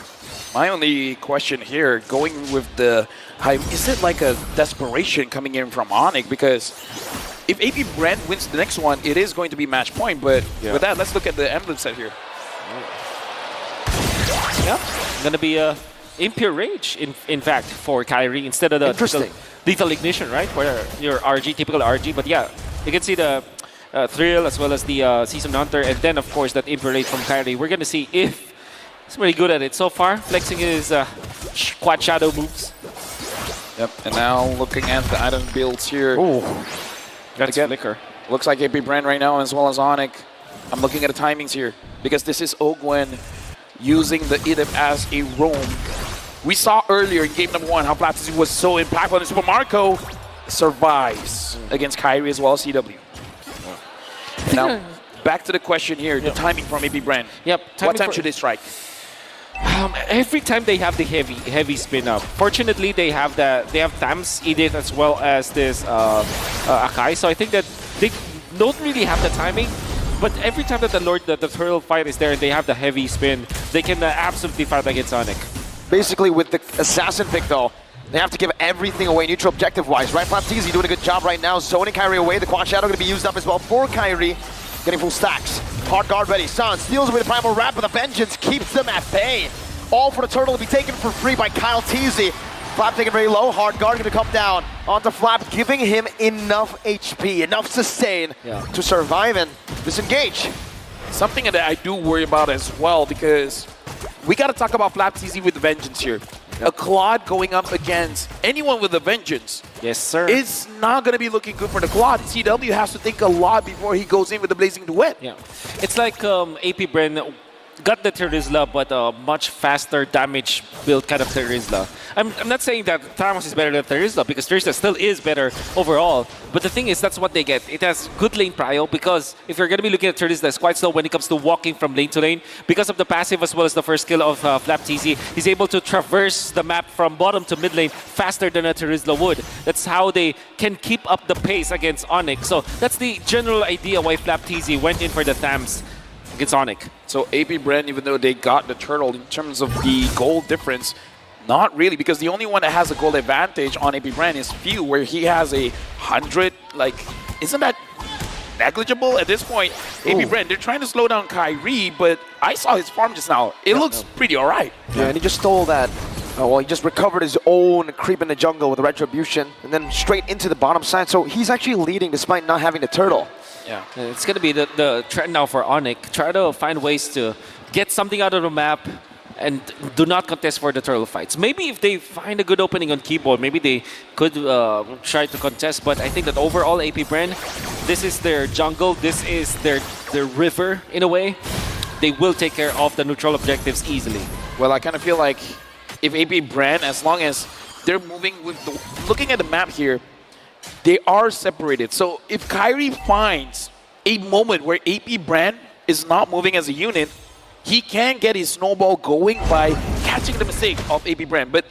S2: My only question here, going with the high, is it like a desperation coming in from Onyx? Because if AP Brand wins the next one, it is going to be match point. But with that, let's look at the emblem set here.
S4: Yeah, going to be a Impure Rage, in fact, for Kyrie instead of the lethal Ignition, right? For your RG, typical RG. But yeah, you can see the Thrill as well as the Season Hunter. And then, of course, that Impure Rage from Kyrie. We're going to see if he's really good at it so far, flexing his quad shadow moves.
S2: Yep, and now looking at the item builds here.
S4: Ooh, that's Flicker.
S2: Looks like AP Brand right now as well as Onyx. I'm looking at the timings here because this is Ogwen using the Edip as a roam. We saw earlier in game number 1 how Platzi was so impactful, and Super Marco survives against Kyrie as well as CW. Now, back to the question here, the timing from AP Brand.
S4: Yep.
S2: What time should they strike?
S4: Every time they have the heavy spin up. Fortunately, they have Thams, Edith, as well as this Akai. So I think that they don't really have the timing. But every time that the turtle fight is there and they have the heavy spin, they can absolutely fight against Onyx.
S3: Basically, with the assassin pick though, they have to give everything away neutral objective-wise, right? Platzi doing a good job right now, zoning Kyrie away. The quad shadow going to be used up as well for Kyrie. Getting full stacks. Hard guard ready. San steals away the primal wrap, but the vengeance keeps them at bay. All for the turtle to be taken for free by Kyle Teasy. Flap taken very low. Hard guard going to come down onto Flap, giving him enough HP, enough sustain to survive and disengage.
S2: Something that I do worry about as well, because we got to talk about Flap TZ with vengeance here. A Claude going up against anyone with a vengeance.
S4: Yes, sir.
S2: It's not going to be looking good for the Claude. CW has to think a lot before he goes in with the Blazing Duet.
S4: Yeah. It's like AP Bren got the Terizla, but a much faster damage build kind of Terizla. I'm not saying that Thamos is better than Terizla, because Terizla still is better overall. But the thing is, that's what they get. It has good lane prio, because if you're going to be looking at Terizla, it's quite slow when it comes to walking from lane to lane. Because of the passive as well as the first skill of Flap TZ, he's able to traverse the map from bottom to mid lane faster than a Terizla would. That's how they can keep up the pace against Onyx. So that's the general idea why Flap TZ went in for the Thams against Onyx.
S2: So AP Brand, even though they got the turtle in terms of the gold difference, not really, because the only one that has a gold advantage on AP Brand is Few, where he has 100. Like, isn't that negligible at this point? AP Brand, they're trying to slow down Kyrie, but I saw his farm just now. It looks pretty all right.
S3: Yeah, and he just stole that. Well, he just recovered his own creep in the jungle with a Retribution, and then straight into the bottom side. So he's actually leading despite not having the turtle.
S4: Yeah, it's going to be the trend now for Onyx. Try to find ways to get something out of the map and do not contest for the turtle fights. Maybe if they find a good opening on keyboard, maybe they could try to contest. But I think that overall, AP Brand, this is their jungle. This is their river in a way. They will take care of the neutral objectives easily.
S2: Well, I kind of feel like if AP Brand, as long as they're moving with looking at the map here, they are separated. So if Kyrie finds a moment where AP Brand is not moving as a unit, he can get his snowball going by catching the mistake of AP Brand. But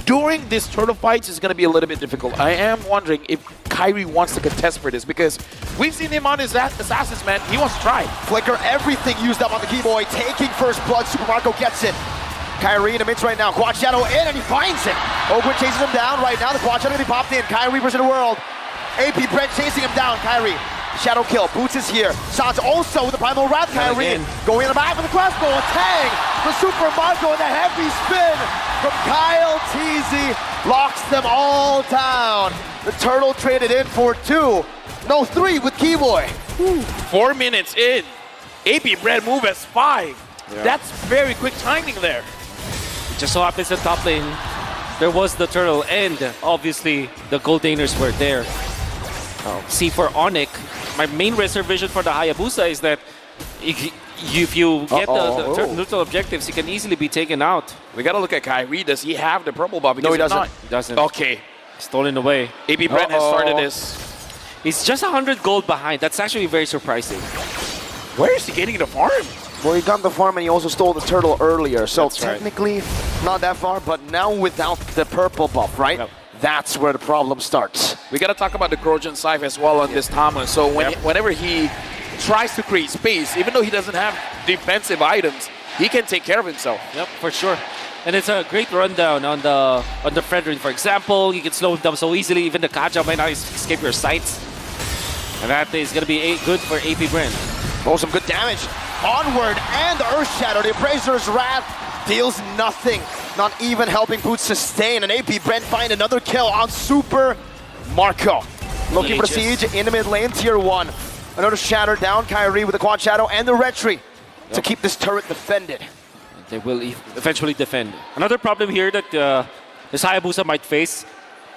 S2: during this turtle fights, it's going to be a little bit difficult. I am wondering if Kyrie wants to contest for this, because we've seen him on his assassins, man. He wants to try.
S3: Flicker, everything used up on the Keyboy, taking first blood. Super Marco gets it. Kyrie in the midst right now. Quad Shadow in, and he finds it. Ogwin chases him down right now. The Quad Shadow gonna be popped in. Kyrie versus the world. AP Brent chasing him down. Kyrie. Shadow kill. Boots is here. Sans also with the Primal Wrath. Kyrie going in the back with the crossbow. A tag. The Super Marco and the heavy spin from Kyle Teasy locks them all down. The Turtle traded in for 3 with Keyboy.
S2: 4 minutes in. AP Brand move as 5. Yeah. That's very quick timing there.
S4: Just so happens in top lane, there was the turtle, and obviously the Goldaners were there. See, for Onyx, my main reservation for the Hayabusa is that if you get the neutral objectives, you can easily be taken out.
S2: We gotta look at Kyrie. Does he have the purple buff?
S3: No, he doesn't.
S4: He doesn't.
S2: Okay.
S4: Stolen away.
S2: AP Brand has started this.
S4: He's just 100 gold behind. That's actually very surprising.
S2: Where is he getting the farm?
S3: Well, he got the farm and he also stole the turtle earlier, so
S4: That's
S3: technically not that far, but now without the purple buff, right?
S4: Yep.
S3: That's where the problem starts.
S2: We got to talk about the Grojan Scythe as well on this Thomas. So whenever he tries to create space, even though he doesn't have defensive items, he can take care of himself.
S4: Yep, for sure. And it's a great rundown on the Fredrin, for example. You can slow him down so easily. Even the Kaja might not escape your sights. And that is going to be good for AP Brand.
S3: Oh, some good damage. Onward and Earth Shadow. The Appraiser's Wrath deals nothing. Not even helping Boots sustain. And AP Brent find another kill on Super Marco. Looking for Siege in the mid lane, tier 1. Another Shatter down. Kyrie with the Quad Shadow and the Retry to keep this turret defended.
S4: They will eventually defend. Another problem here that this Hayabusa might face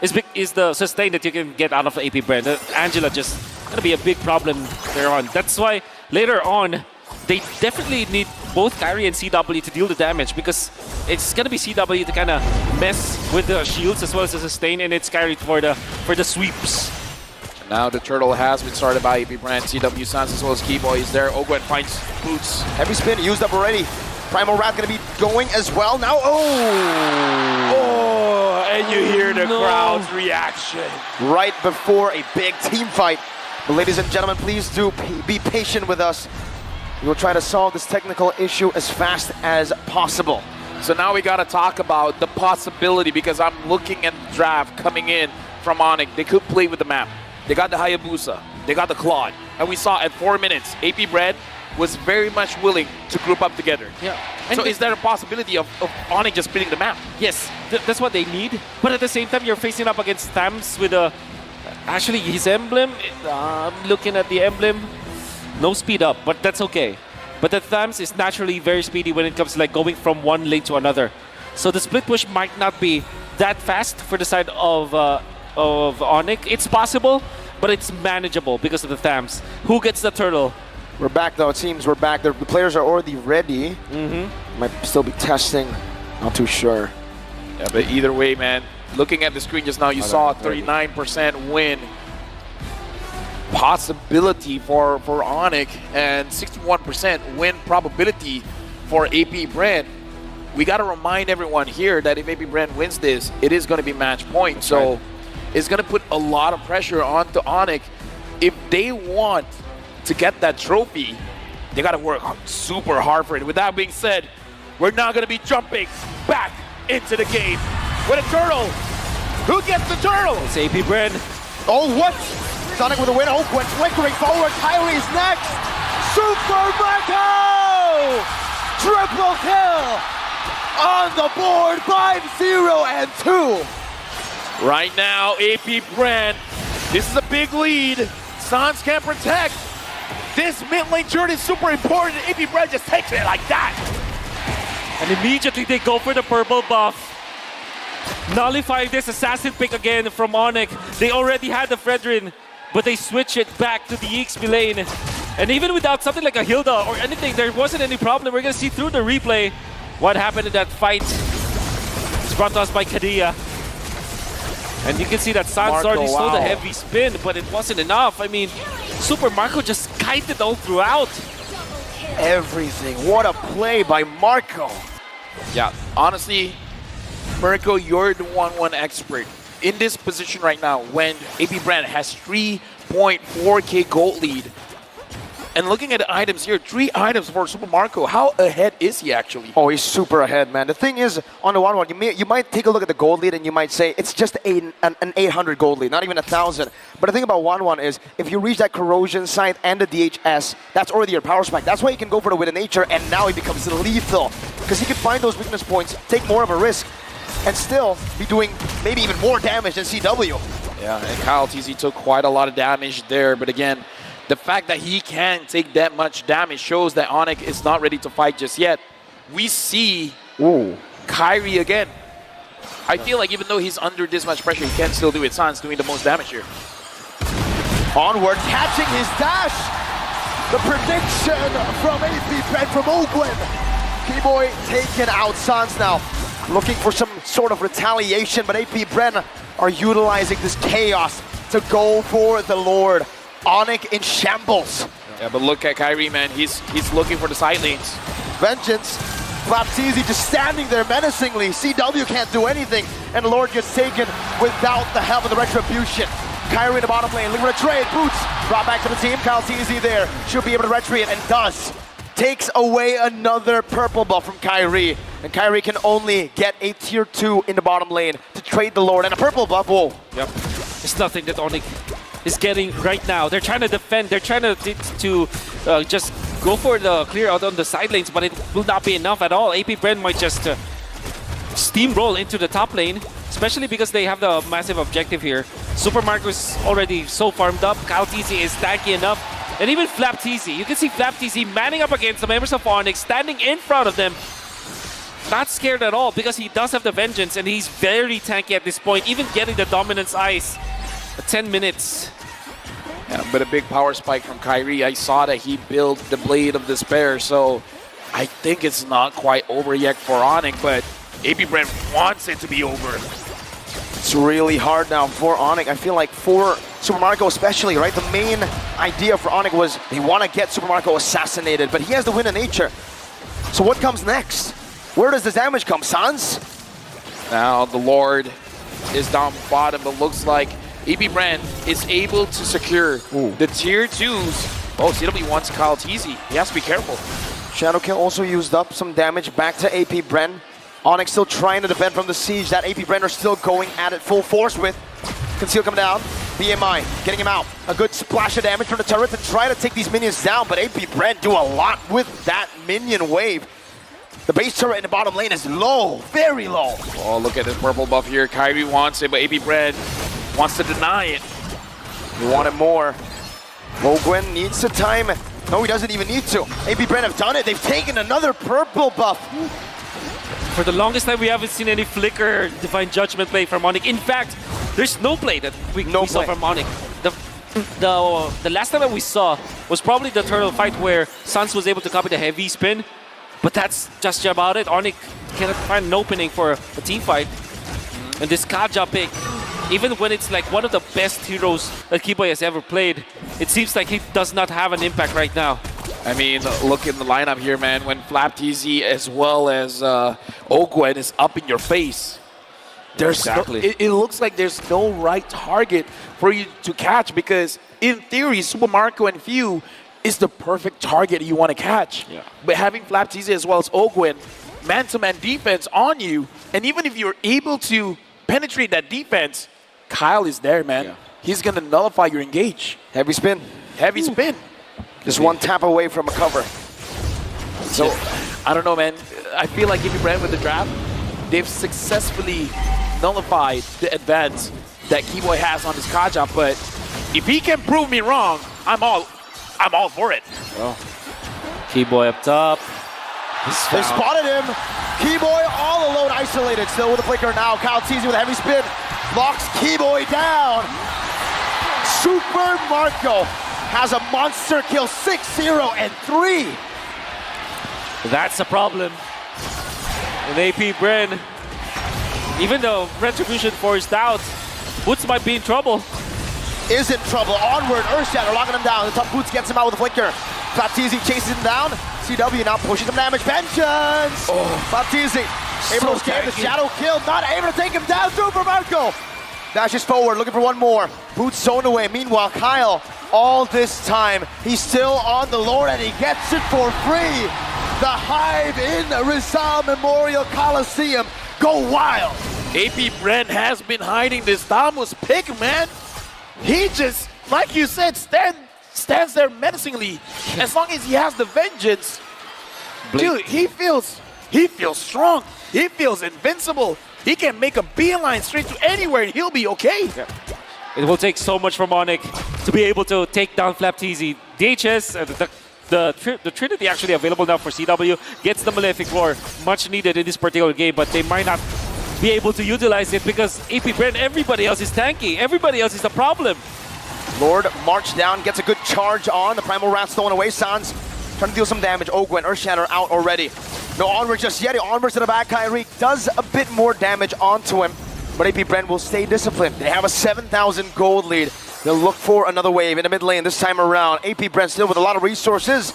S4: is the sustain that you can get out of the AP Brand. Angela just going to be a big problem there on. That's why later on, they definitely need both Kyrie and CW to deal the damage, because it's going to be CW to kind of mess with the shields as well as the sustain, and it's Kyrie for the sweeps.
S2: Now the turtle has been started by AP Brand. CW Sans as well as Keyboy is there. Ogwen finds Boots.
S3: Heavy spin used up already. Primal Wrath going to be going as well. Now,
S2: and you hear the crowd's reaction.
S3: Right before a big team fight. But ladies and gentlemen, please do be patient with us. We will try to solve this technical issue as fast as possible.
S2: So now we got to talk about the possibility, because I'm looking at the draft coming in from Onyx. They could play with the map. They got the Hayabusa. They got the Claude. And we saw at 4 minutes, AP Brand was very much willing to group up together.
S4: Yeah.
S2: So is there a possibility of Onyx just splitting the map?
S4: Yes, that's what they need. But at the same time, you're facing up against Thams with actually his emblem. I'm looking at the emblem. No speed up, but that's okay. But the Thams is naturally very speedy when it comes to like going from one lane to another. So the split push might not be that fast for the side of Onyx. It's possible, but it's manageable because of the Thams. Who gets the turtle?
S3: We're back though, it seems we're back. The players are already ready. Might still be testing, not too sure.
S2: Yeah, but either way, man, looking at the screen just now, you saw a 39% win possibility for Onyx and 61% win probability for AP Brand. We got to remind everyone here that if AP Brand wins this, it is going to be match point. So it's going to put a lot of pressure onto Onyx. If they want to get that trophy, they got to work super hard for it. With that being said, we're now going to be jumping back into the game with a turtle. Who gets the turtle?
S4: It's AP Brand.
S3: Oh, what? Sonic with a win. Oh, went flickering forward. Kyrie's next. Super Marco! Triple kill on the board. 5-0 and 2.
S2: Right now, AP Brand. This is a big lead. Sans can protect. This mid lane turret is super important. AP Brand just takes it like that.
S4: And immediately they go for the purple buff. Nullifying this assassin pick again from Onyx. They already had the Fredrin, but they switch it back to the EXP lane. And even without something like a Hilda or anything, there wasn't any problem. We're going to see through the replay what happened in that fight. It's brought to us by Kadia. And you can see that Sans
S2: Marco,
S4: already stole the
S2: wow.
S4: heavy spin, but it wasn't enough. I mean, Super Marco just kited all throughout.
S3: Everything. What a play by Marco.
S2: Yeah, honestly, Mirko, you're the 1-1 expert. In this position right now, when AP Brand has 3.4k gold lead, and looking at the items here, 3 items for Super Marco, how ahead is he actually?
S3: Oh, he's super ahead, man. The thing is, on the 1-1, you might take a look at the gold lead and you might say it's just an 800 gold lead, not even 1,000. But the thing about 1-1 is, if you reach that corrosion site and the DHS, that's already your power spike. That's why you can go for the With Nature, and now he becomes lethal. Because he can find those weakness points, take more of a risk, and still be doing maybe even more damage than CW.
S2: Yeah, and Kyle TZ took quite a lot of damage there, but again, the fact that he can take that much damage shows that Onyx is not ready to fight just yet. We see Kyrie again. I feel like even though he's under this much pressure, he can still do it. Sans doing the most damage here.
S3: Onward, catching his dash. The prediction from AP Brand from Oakland. Keyboy taking out Sans now. Looking for some sort of retaliation, but AP Bren are utilizing this chaos to go for the Lord. Onyx in shambles.
S2: Yeah, but look at Kyrie, man. He's looking for the side lanes.
S3: Vengeance. Flapteezy just standing there menacingly. CW can't do anything, and Lord gets taken without the help of the Retribution. Kyrie in the bottom lane, looking for a trade. Boots brought back to the team. Kyle TZ there. Should be able to retreat, and does. Takes away another purple buff from Kyrie. And Kyrie can only get a tier 2 in the bottom lane to trade the Lord. And a purple buff, whoa.
S4: Yep. It's nothing that Onyx is getting right now. They're trying to defend. They're trying to just go for the clear out on the side lanes, but it will not be enough at all. AP Brand might just steamroll into the top lane, especially because they have the massive objective here. Super Marco is already so farmed up. Kyle TZ is tanky enough. And even Flap TZ. You can see Flap TZ manning up against the members of Onyx, standing in front of them. Not scared at all because he does have the Vengeance and he's very tanky at this point, even getting the Dominance Ice. 10 minutes.
S2: Yeah, but a big power spike from Kyrie. I saw that he built the Blade of Despair, so I think it's not quite over yet for Onyx, but AP Brand wants it to be over.
S3: It's really hard now for Onyx. I feel like for Super Marco especially, right? The main idea for Onyx was they want to get Super Marco assassinated, but he has the Win of Nature. So what comes next? Where does the damage come, Sans?
S2: Now the Lord is down bottom, but looks like AP Brand is able to secure the tier 2s. Oh, CW wants Kyle TZ. He has to be careful.
S3: Shadowkill also used up some damage back to AP Bren. Onyx still trying to defend from the siege. That AP Bren are still going at it full force with. Conceal coming down. BMI getting him out. A good splash of damage from the turret to try to take these minions down, but AP Bren do a lot with that minion wave. The base turret in the bottom lane is low, very low.
S2: Oh, look at this purple buff here. Kyrie wants it, but AP Brand wants to deny it.
S3: He wanted more. Mogwen needs to time. No, he doesn't even need to. AP Brand have done it. They've taken another purple buff.
S4: For the longest time, we haven't seen any Flicker Divine Judgment play from Onyx. In fact, there's no play that we saw from Onyx. The last time that we saw was probably the turtle fight where Sans was able to copy the heavy spin, but that's just about it. Onyx cannot find an opening for a team fight. And this Kaja pick, even when it's like one of the best heroes that Keyboy has ever played, it seems like he does not have an impact right now.
S2: I mean, look in the lineup here, man. When Flap TZ as well as Ogwen is up in your face, there's it looks like there's no right target for you to catch because, in theory, Super Marco and Few is the perfect target you want to catch.
S4: Yeah.
S2: But having Flap TZ as well as Ogwen, man-to-man defense on you, and even if you're able to penetrate that defense, Kyle is there, man.
S3: Yeah.
S2: He's going to nullify your engage.
S3: Heavy spin.
S2: Heavy spin.
S3: Just one tap away from a cover.
S2: So, I don't know, man. I feel like if you ran with the draft, they've successfully nullified the advance that Keyboy has on his Kaja, but if he can prove me wrong, I'm all for it.
S3: Oh.
S4: Keyboy up top.
S3: They spotted him. Keyboy all alone, isolated. Still with the flicker now. Kyle TZ with a heavy spin. Locks Keyboy down. Super Marco has a monster kill, 6-0 and 3.
S4: That's a problem. And AP Bren, even though Retribution forced out, Boots might be in trouble.
S3: Is in trouble. Onward, Earthshatter locking him down. The top Boots gets him out with a flicker. Baptiste chases him down. CW now pushing some damage. Vengeance! Baptiste able to escape the shadow kill. Not able to take him down. Super Marco dashes forward, looking for one more. Boots zoned away. Meanwhile, Kyle, all this time, he's still on the Lord and he gets it for free. The Hive in Rizal Memorial Coliseum go wild.
S2: AP Bren has been hiding this Damus pick, man. He just, like you said, stands there menacingly. As long as he has the vengeance, dude, he feels strong. He feels invincible. He can make a beeline straight to anywhere and he'll be okay.
S4: Yeah. It will take so much from Onyx to be able to take down Flapteasy. DHS, the Trinity actually available now for CW, gets the Malefic Roar, much needed in this particular game, but they might not be able to utilize it because AP Bren, everybody else is tanky. Everybody else is the problem.
S3: Lord march down, gets a good charge on. The Primal Rat stolen away. Sans trying to deal some damage. Ogwen, Earthshatter out already. No onward just yet. He onwards to the back. Kyrie does a bit more damage onto him, but AP Bren will stay disciplined. They have a 7,000 gold lead. They'll look for another wave in the mid lane this time around. AP Bren still with a lot of resources.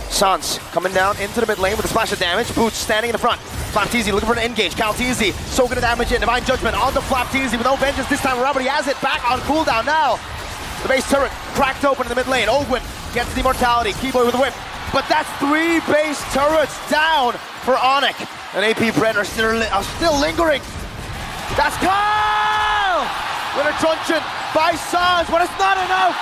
S3: Sans coming down into the mid lane with a splash of damage. Boots standing in the front. Flapteasy looking for an engage. Calteasy soaking the damage in. Divine Judgment onto Flapteasy with no vengeance this time around, but he has it back on cooldown now. The base turret cracked open in the mid lane. Ogwen gets the immortality. Keyboy with a whip. But that's 3 base turrets down for Onyx. And AP Bren are still lingering. That's Kyle! With a truncheon by Sans, but it's not enough.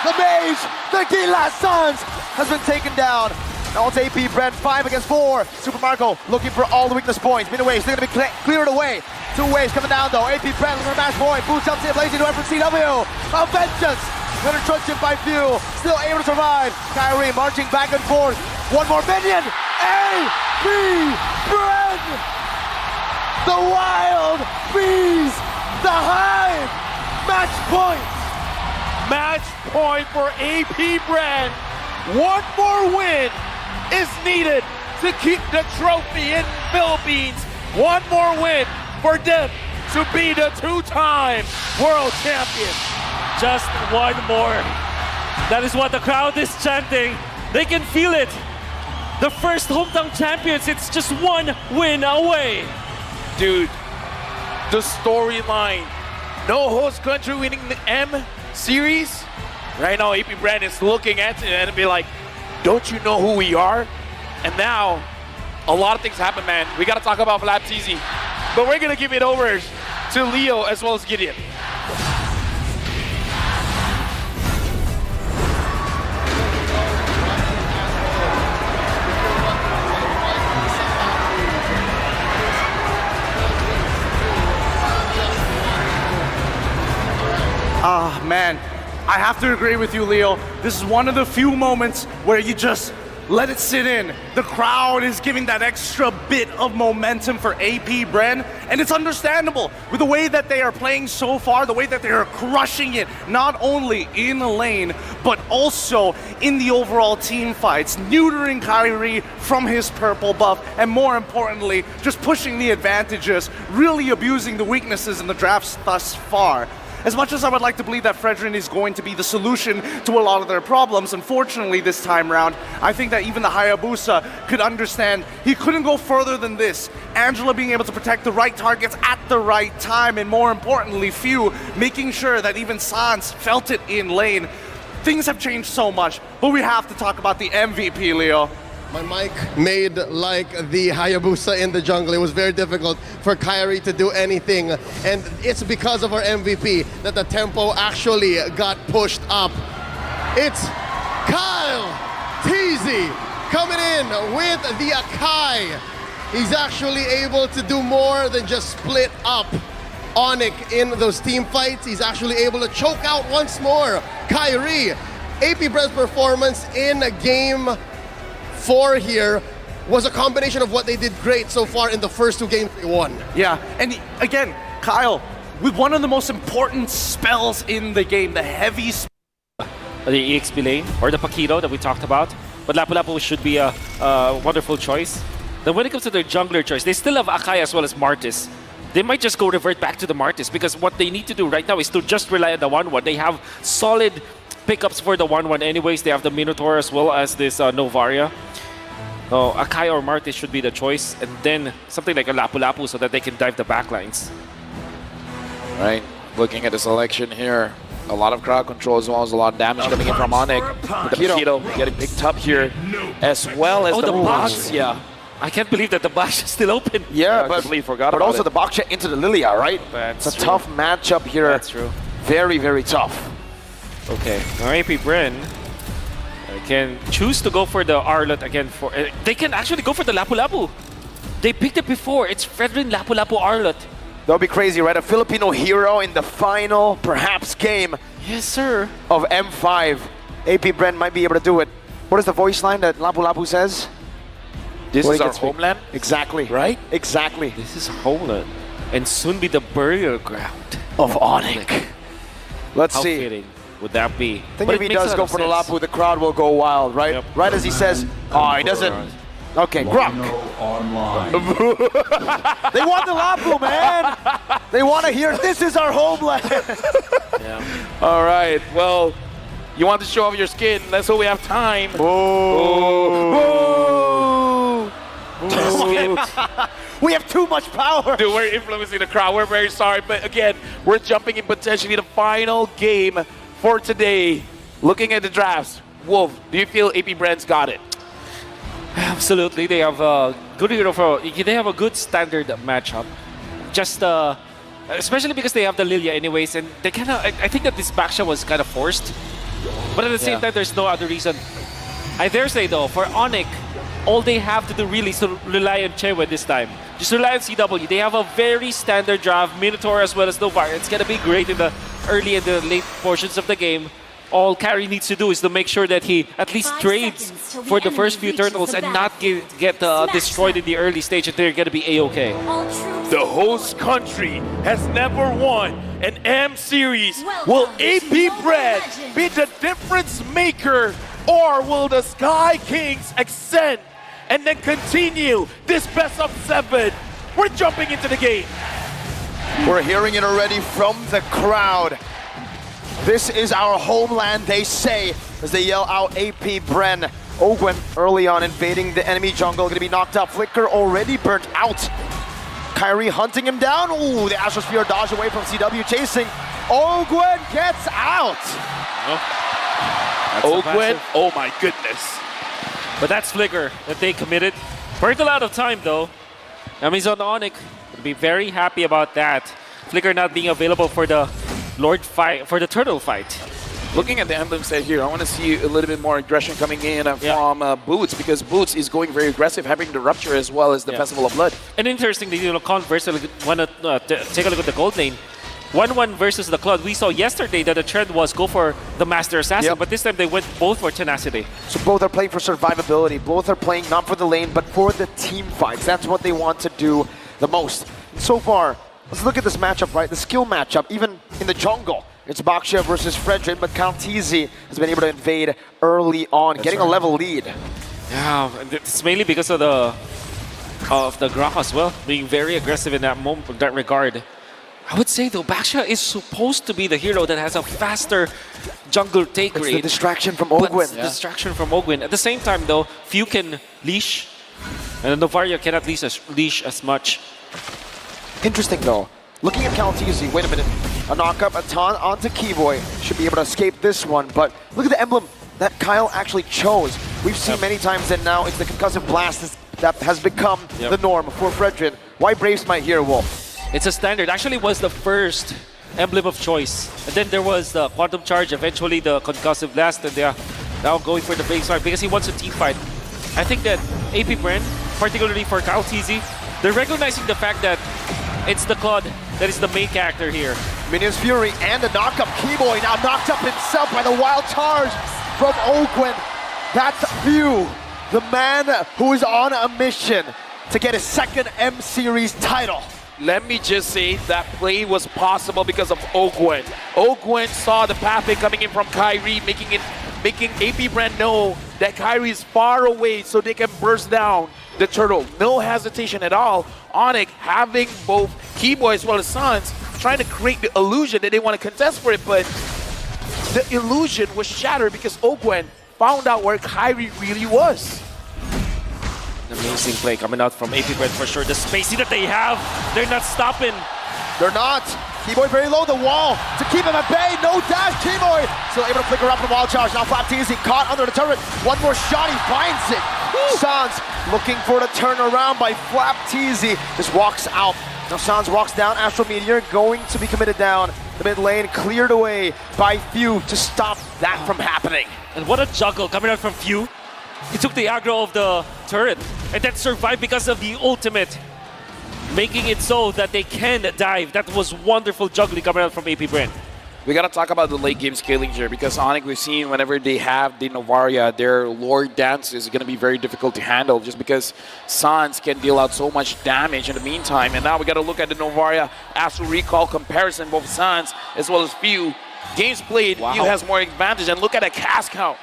S3: The mage, the Gila Sans, has been taken down. Now it's AP Bren, 5 against 4. Super Marco looking for all the weakness points. Mid waves, they're going to be cleared away. 2 waves coming down though. AP Bren looking for a match point. Boots up to the blazing door from CW. A vengeance. With a truncheon by Few. Still able to survive. Kyrie marching back and forth. One more minion. AP Bren. The Wild Bees. The Hive. Match point.
S2: Match point for AP Bren. One more win is needed to keep the trophy in Philippines. One more win for them to be the 2-time world champion.
S4: Just one more. That is what the crowd is chanting. They can feel it. The first hometown champions, it's just one win away.
S2: Dude, the storyline. No host country winning the M series. Right now, AP Bren is looking at it and be like, don't you know who we are? And now, a lot of things happen, man. We got to talk about Flapteasy. But we're going to give it over to Leo as well as Gideon.
S1: Ah, man, I have to agree with you, Leo. This is one of the few moments where you just let it sit in. The crowd is giving that extra bit of momentum for AP Bren, and it's understandable with the way that they are playing so far, the way that they are crushing it, not only in the lane, but also in the overall team fights, neutering Kyrie from his purple buff, and more importantly, just pushing the advantages, really abusing the weaknesses in the drafts thus far. As much as I would like to believe that Fredrin is going to be the solution to a lot of their problems, unfortunately this time round, I think that even the Hayabusa could understand he couldn't go further than this. Angela being able to protect the right targets at the right time, and more importantly, Few making sure that even Sans felt it in lane. Things have changed so much, but we have to talk about the MVP, Leo.
S5: My mic made like the Hayabusa in the jungle. It was very difficult for Kyrie to do anything. And it's because of our MVP that the tempo actually got pushed up. It's Kyle Teasy coming in with the Akai. He's actually able to do more than just split up Onyx in those team fights. He's actually able to choke out once more Kyrie. AP Bren's performance in game 4 here was a combination of what they did great so far in the first 2 games they won.
S1: Yeah, and again, Kyle, with one of the most important spells in the game, the heavy
S4: The EXP lane, or the Paquito that we talked about. But Lapu Lapu should be a wonderful choice. Then when it comes to their jungler choice, they still have Akai as well as Martis. they might just go revert back to the Martis because what they need to do right now is to just rely on the 1-1. They have solid pickups for the 1-1 anyways. They have the Minotaur as well as this Novaria. Akai or Martis should be the choice, and then something like a Lapu-Lapu so that they can dive the backlines.
S2: Right, looking at the selection here. A lot of crowd control as well as a lot of damage coming in from Onyx. The Keto getting picked up here as well as
S4: the
S2: box. Yeah.
S4: I can't believe that the box is still open.
S3: Yeah,
S2: I
S3: but
S2: completely forgot
S3: but
S2: about
S3: also
S2: it.
S3: the box check into the Lilia, right?
S4: That's
S3: it's a
S4: true.
S3: tough matchup here.
S4: That's true.
S3: Very, very tough.
S4: Okay, now AP Bren can choose to go for the Arlot again. They can actually go for the Lapu-Lapu. They picked it before. It's Fredrin Lapu-Lapu Arlot.
S3: That would be crazy, right? A Filipino hero in the final, perhaps, game
S4: Yes, sir.
S3: of M5. AP Bren might be able to do it. What is the voice line that Lapu-Lapu says?
S2: This
S3: Well,
S2: is
S3: he
S2: our
S3: gets picked.
S2: homeland.
S3: Exactly.
S2: Right?
S3: Exactly.
S4: This is Homeland, and soon be the burial ground.
S3: Of Onyx. Let's
S4: How
S3: see.
S4: fitting would that be?
S3: I think
S4: But
S3: if
S4: it
S3: he
S4: makes a
S3: does
S4: lot
S3: go
S4: of
S3: for the
S4: sense.
S3: Lapu, the crowd will go wild, right?
S4: Yep.
S3: Right as he says, oh, he doesn't. Okay, Grok.
S6: Online.
S3: They want the Lapu, man. They want to hear, this is our homeland.
S2: All right, well, you want to show off your skin. Let's hope we have time.
S3: We have too much power.
S2: Dude, we're influencing the crowd. We're very sorry. But again, we're jumping in potentially the final game for today. Looking at the drafts, Wolf, do you feel AP Brand's got it?
S4: Absolutely, they have a good hero for. They have a good standard matchup. Just especially because they have the Lilia anyways, and they kind of. I think that this backshot was kind of forced, but at the same time, there's no other reason. I dare say though, for Onyx, all they have to do really is to rely on Chewe this time. Just rely on CW. They have a very standard draft, Minotaur as well as Novaria. It's gonna be great in the early and the late portions of the game. All Carry needs to do is to make sure that he at least
S6: 5
S4: trades
S6: seconds till the
S4: for the
S6: enemy
S4: first few
S6: reaches
S4: turtles
S6: the
S4: and not get
S6: Smash
S4: destroyed
S6: them.
S4: in the early stage, and they're gonna be A-okay.
S6: All troops
S2: The host country has never won an M series. Will
S6: Welcome to
S2: AP
S6: Mobile
S2: Brand
S6: Legends.
S2: be the difference maker, or will the Sky Kings ascend and then continue this best of 7? We're jumping into the game.
S3: We're hearing it already from the crowd. This is our homeland, they say, as they yell out AP Bren. Ogwen early on invading the enemy jungle, gonna be knocked out. Flicker already burnt out. Kyrie hunting him down. Ooh, the Astrosphere dodge away from CW, chasing. Ogwen gets out.
S2: Ogwen, oh my goodness.
S4: But that's Flicker that they committed. Burnt a lot of time though. Amazon Onyx would be very happy about that. Flicker not being available for the Lord fight, for the turtle fight.
S2: Looking at the emblem set here, I want to see a little bit more aggression coming in from Boots, because Boots is going very aggressive, having the Rupture as well as the Festival of Blood.
S4: And interestingly, converse, want to take a look at the gold lane. 1-1 versus the Cloud. We saw yesterday that the trend was go for the Master Assassin, but this time they went both for Tenacity.
S3: So both are playing for survivability. Both are playing not for the lane, but for the team fights. That's what they want to do the most. So far, let's look at this matchup, right? The skill matchup, even in the jungle. It's Baksha versus Fredrin, but Kaltizi has been able to invade early on, getting a level lead.
S4: Yeah, it's mainly because of the Grok as well, being very aggressive in that moment, in that regard. I would say though, Baksha is supposed to be the hero that has a faster jungle take
S3: It's
S4: rate.
S3: the distraction from
S4: But
S3: Ogwen.
S4: the distraction from Ogwen. At the same time though, few can leash, and Novaria cannot leash as much.
S3: Interesting though. Looking at Kaltizi, wait a minute. A knock-up, a taunt onto Keyboy. Should be able to escape this one, but look at the emblem that Kyle actually chose. We've seen many times that now it's the concussive blast that has become the norm for Fredrin. Why Braves might here, Wolf?
S4: It's a standard. Actually was the first emblem of choice. And then there was the Quantum Charge, eventually the Concussive Blast, and they're now going for the baseline because he wants a team fight. I think that AP Brand, particularly for Kaltizi, they're recognizing the fact that it's the Claude that is the main character here.
S3: Minions Fury and the knock-up Keyboy now knocked up himself by the wild charge from Ogwen. That's Few, the man who is on a mission to get his second M Series title.
S2: Let me just say that play was possible because of Ogwen. Ogwen saw the pathway coming in from Kyrie, making AP Brand know that Kyrie is far away so they can burst down the turtle. No hesitation at all. Onyx having both Keyboy as well as Sans trying to create the illusion that they want to contest for it, but the illusion was shattered because Ogwen found out where Kyrie really was.
S4: An amazing play coming out from AP Bren for sure. The spacing that they have, they're not stopping.
S3: They're not. Keyboy very low, the wall to keep him at bay. No dash, Keyboy still able to flicker up the wall charge. Now Flap Teasy caught under the turret. One more shot, he finds it. Sans looking for the turnaround by Flap Teasy. Just walks out. Now Sans walks down. Astral Meteor going to be committed down. The mid lane cleared away by Few to stop that from happening.
S4: And what a juggle coming out from Few. He took the aggro of the turret and then survived because of the ultimate, making it so that they can dive. That was wonderful juggling coming out from AP Bren.
S2: We gotta talk about the late game scaling here because Onyx, we've seen whenever they have the Novaria, their Lord Dance is gonna be very difficult to handle just because Sans can deal out so much damage in the meantime. And now we gotta look at the Novaria Astral Recall comparison, both Sans as well as Few. Games played, Few has more advantage, and look at that cast count.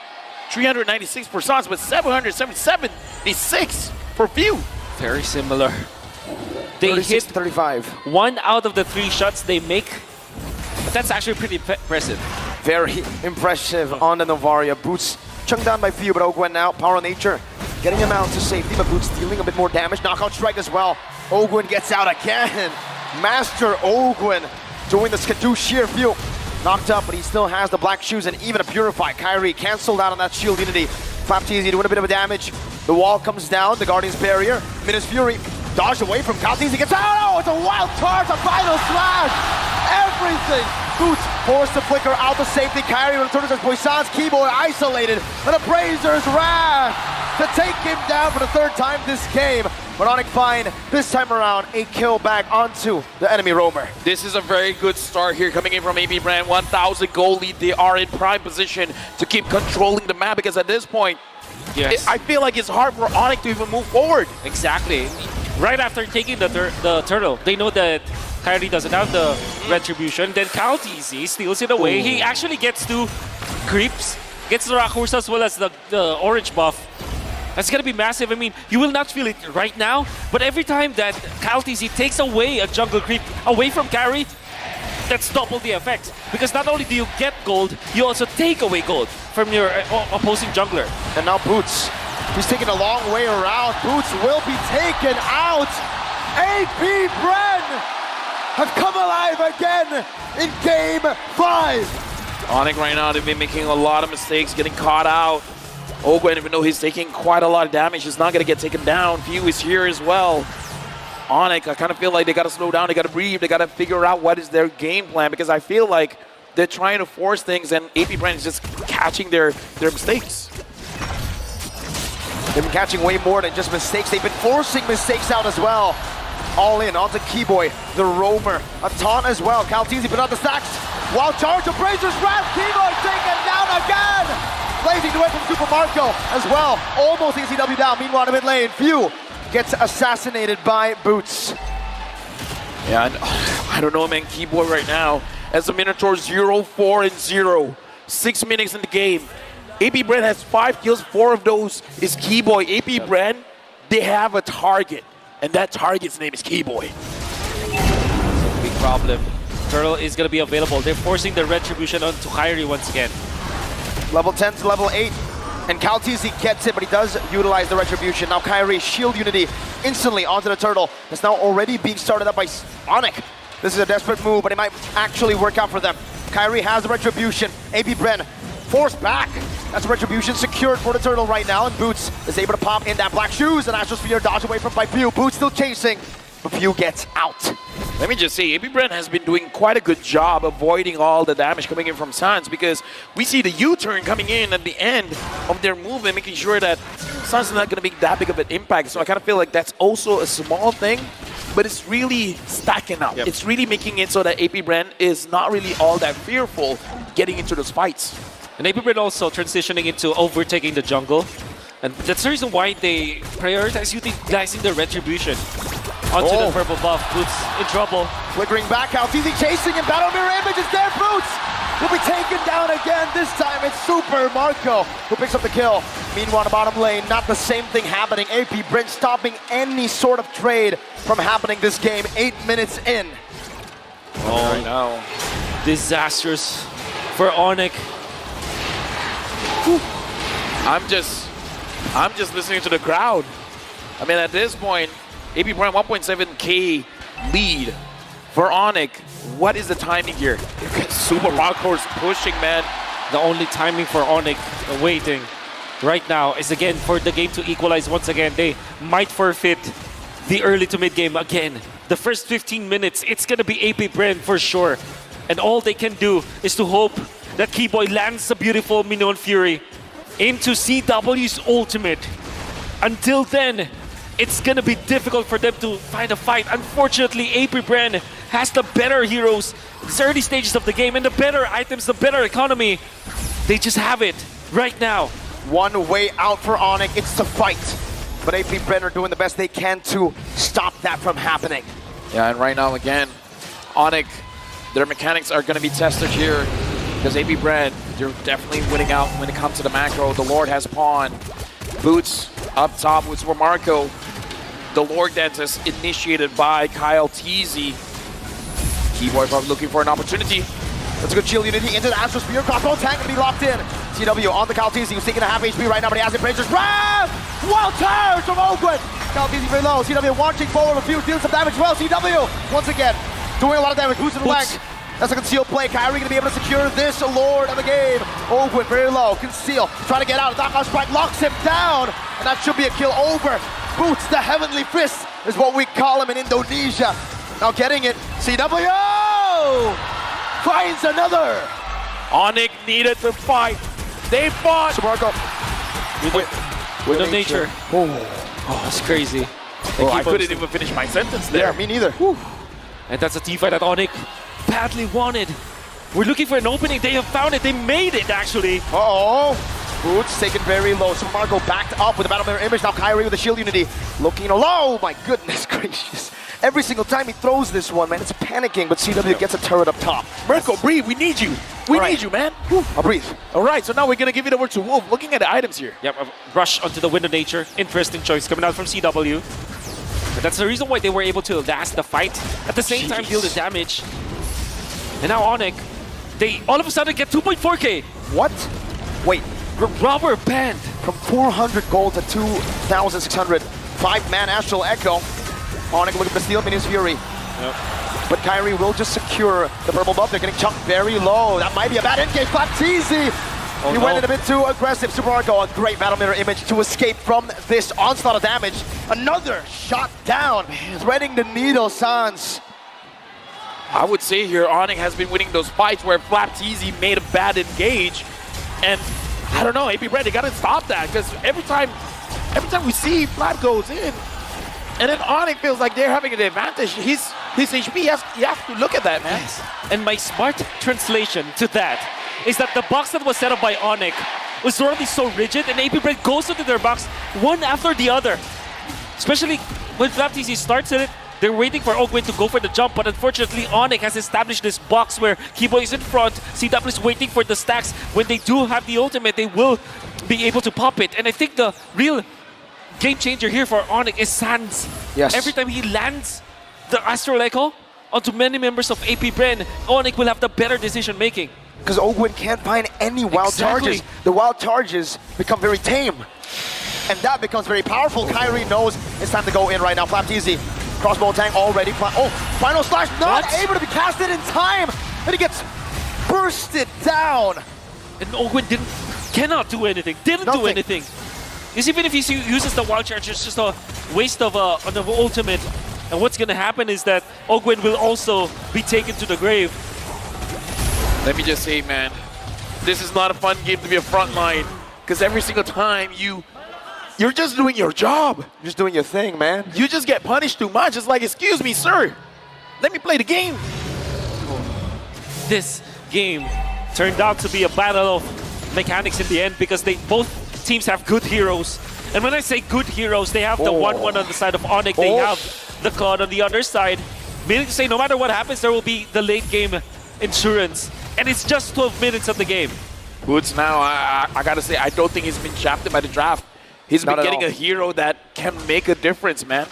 S2: 396 for Sans, but 776 for Few.
S4: Very similar. They hit
S3: 35.
S4: 1 out of the 3 shots they make. But that's actually pretty impressive.
S3: Very impressive on the Novaria. Boots chunked down by Few, but Ogwen now, Power of Nature, getting him out to safety, but Boots dealing a bit more damage. Knockout strike as well. Ogwen gets out again. Master Ogwen doing the Skadoo sheer Few. Knocked up, but he still has the black shoes and even a Purify. Kyrie canceled out on that shield unity. Flap Teasy doing a bit of damage. The wall comes down, the Guardian's barrier. Midas Fury dodged away from Cal Teasy. Gets out, oh, it's a wild charge, a final slash. Everything. Boots forced to flicker out the safety. Kyrie returns as Poisson's Keyboy isolated. And a Brazer's Wrath to take him down for the 3rd time this game. But Onyx find this time around a kill back onto the enemy roamer.
S2: This is a very good start here coming in from AP Brand. 1,000 goal lead. They are in prime position to keep controlling the map because at this point, I feel like it's hard for Onyx to even move forward.
S4: Exactly. Right after taking the turtle, they know that Kyrie doesn't have the retribution. Then Cal TZ steals it away. He actually gets 2 creeps, gets the Rakursa as well as the orange buff. That's gonna be massive. I mean, you will not feel it right now, but every time that Cal TZ takes away a jungle creep away from Kyrie, that's double the effect. Because not only do you get gold, you also take away gold from your opposing jungler.
S3: And now Boots, he's taking a long way around. Boots will be taken out. AP Bren have come alive again in Game 5.
S2: Onyx right now, they've been making a lot of mistakes, getting caught out. Ogwen, even though he's taking quite a lot of damage, is not going to get taken down. Few is here as well. Onyx, I kind of feel like they got to slow down, they got to breathe, they got to figure out what is their game plan because I feel like they're trying to force things and AP Brand is just catching their mistakes.
S3: They've been catching way more than just mistakes. They've been forcing mistakes out as well. All in onto Keyboy, the roamer. A taunt as well. Cal TZ put out the stacks. Wild charge of Brazer's Wrath. Keyboy taken down again. Blazing away from Super Marco as well. Almost ECW down. Meanwhile, in the mid lane, Few gets assassinated by Boots.
S2: Yeah, I don't know, man. Keyboy right now as the Minotaur 0-4-0. 6 minutes in the game. AP Brand has 5 kills. 4 of those is Keyboy. AP Brand, they have a target. And that target's name is Keyboy.
S4: Big problem. Turtle is going to be available. They're forcing the retribution onto Kyrie once again.
S3: Level 10 to level 8. And Cal TZ gets it, but he does utilize the retribution. Now Kyrie, shield unity instantly onto the turtle. That's now already being started up by Onyx. This is a desperate move, but it might actually work out for them. Kyrie has the retribution. AP Bren forced back. That's retribution secured for the turtle right now, and Boots is able to pop in that black shoes, and Astral Sphere dodge away from by Few. Boots still chasing, but Few gets out.
S2: Let me just say, AP Brand has been doing quite a good job avoiding all the damage coming in from Sans because we see the U-turn coming in at the end of their move and making sure that Sans is not going to be that big of an impact. So I kind of feel like that's also a small thing, but it's really stacking up.
S3: Yep.
S2: It's really making it so that AP Brand is not really all that fearful getting into those fights.
S4: And AP Bren also transitioning into overtaking the jungle. And that's the reason why they prioritize utilizing the retribution onto the purple buff. Boots in trouble.
S3: Flickering back out, TZ chasing him, Battle Mirror Image is there, Boots! will be taken down again. This time it's Super Marco who picks up the kill. Meanwhile, in the bottom lane, not the same thing happening. AP Brent stopping any sort of trade from happening this game. 8 minutes in.
S4: Oh,
S2: no.
S4: Disastrous for Onyx.
S2: I'm just listening to the crowd. I mean, at this point, AP Prime 1.7K lead for Onyx. What is the timing here? Super Marco's pushing, man.
S4: The only timing for Onyx waiting right now is again for the game to equalize once again. They might forfeit the early to mid game again. The first 15 minutes, it's gonna be AP Brand for sure. And all they can do is to hope that Keyboy lands a beautiful Minion Fury into CW's ultimate. Until then, it's gonna be difficult for them to find a fight. Unfortunately, AP Brand has the better heroes, the early stages of the game, and the better items, the better economy. They just have it right now.
S3: One way out for Onyx, it's to fight. But AP Brand are doing the best they can to stop that from happening.
S2: Yeah, and right now, again, Onyx, their mechanics are going to be tested here because AP Brand, they're definitely winning out when it comes to the macro. The Lord has Pawn. Boots up top with Super Marco. The Lord Dance is initiated by Kyle Teasy. Keyboy probably looking for an opportunity.
S3: That's a good shield unity into the Astro Spear. Crossbow tank can be locked in. CW on the Kyle Teasy, who's taking a half HP right now, but he has it. Brazers. Wild charge from Oakwood. Kyle Teasy very low. CW launching forward, a few, dealing some damage. Well, CW once again doing a lot of damage. Boosting the leg. That's a concealed play. Kyrie gonna be able to secure this Lord of the game. Oakwood very low. Conceal. Trying to get out. Knockout strike locks him down. And that should be a kill over. Boots the Heavenly Fist is what we call him in Indonesia. Now getting it. CW finds another.
S2: Onyx needed to fight. They fought.
S3: Super Marco.
S4: With nature.
S3: Oh,
S4: That's crazy.
S2: I couldn't even finish my sentence there.
S3: yeah, me neither.
S4: And that's a team fight that Onyx badly wanted. We're looking for an opening. They have found it. They made it, actually.
S3: Uh-oh. Boots taken very low. Super Marco backed up with a battle mirror image. Now Kyrie with the shield unity. Looking low. My goodness gracious. Every single time he throws this one, man, it's panicking, but CW gets a turret up top.
S2: Marco, breathe. We need you. We need you, man.
S3: I'll breathe.
S2: All right, so now we're going to give it over to Wolf. Looking at the items here.
S4: Yep, a rush onto the Window Nature. Interesting choice coming out from CW. But that's the reason why they were able to last the fight. At the same time, deal the damage. And now Onyx, they all of a sudden get 2.4K.
S3: What? Wait,
S4: Rubber band.
S3: from 400 gold to 2,600. 5-man Astral Echo. Onyx looking to steal Minions Fury.
S4: Yep.
S3: But Kyrie will just secure the purple buff. They're getting chunked very low. That might be a bad engage. Baptiste! He went in a bit too aggressive. Super Marco, a great battle mirror image to escape from this onslaught of damage. Another shot down, threading the needle, Sans.
S2: I would say here, Onyx has been winning those fights where Flap Teasy made a bad engage. And I don't know, AP Brand, they got to stop that because every time we see Flap goes in, and then Onyx feels like they're having an advantage. His HP, you have to look at that, man.
S4: Yes. And my smart translation to that is that the box that was set up by Onyx was already so rigid, and AP Brand goes into their box one after the other. Especially when Flap TC starts it, they're waiting for Oakwood to go for the jump, but unfortunately Onyx has established this box where Keyboy is in front, CW is waiting for the stacks. When they do have the ultimate, they will be able to pop it. And I think the real game changer here for Onyx is Sans.
S3: Yes.
S4: Every time he lands the Astral Echo onto many members of AP Brand, Onyx will have the better decision making.
S3: Because Oakwood can't find any wild charges. The wild charges become very tame. And that becomes very powerful. Kyrie knows it's time to go in right now. Flap easy. Crossbow tank already. Oh, final slash not able to be casted in time. And he gets bursted down.
S4: And Oakwood cannot do anything. Didn't do anything. Because even if he uses the wild charge, it's just a waste of an ultimate. And what's going to happen is that Oakwood will also be taken to the grave.
S2: Let me just say, man, this is not a fun game to be a frontline. Because every single time you're just doing your job.
S3: You're just doing your thing, man.
S2: You just get punished too much. It's like, excuse me, sir. Let me play the game.
S4: This game turned out to be a battle of mechanics in the end because both teams have good heroes. And when I say good heroes, they have the 1-1 on the side of Onyx. They have the Cloud on the other side. Meaning to say, no matter what happens, there will be the late game insurance. and it's just 12 minutes of the game.
S2: Boots now, I gotta say, I don't think he's been shafted by the draft. He's
S3: Not
S2: been
S3: at
S2: getting
S3: all.
S2: a hero that can make a difference, man.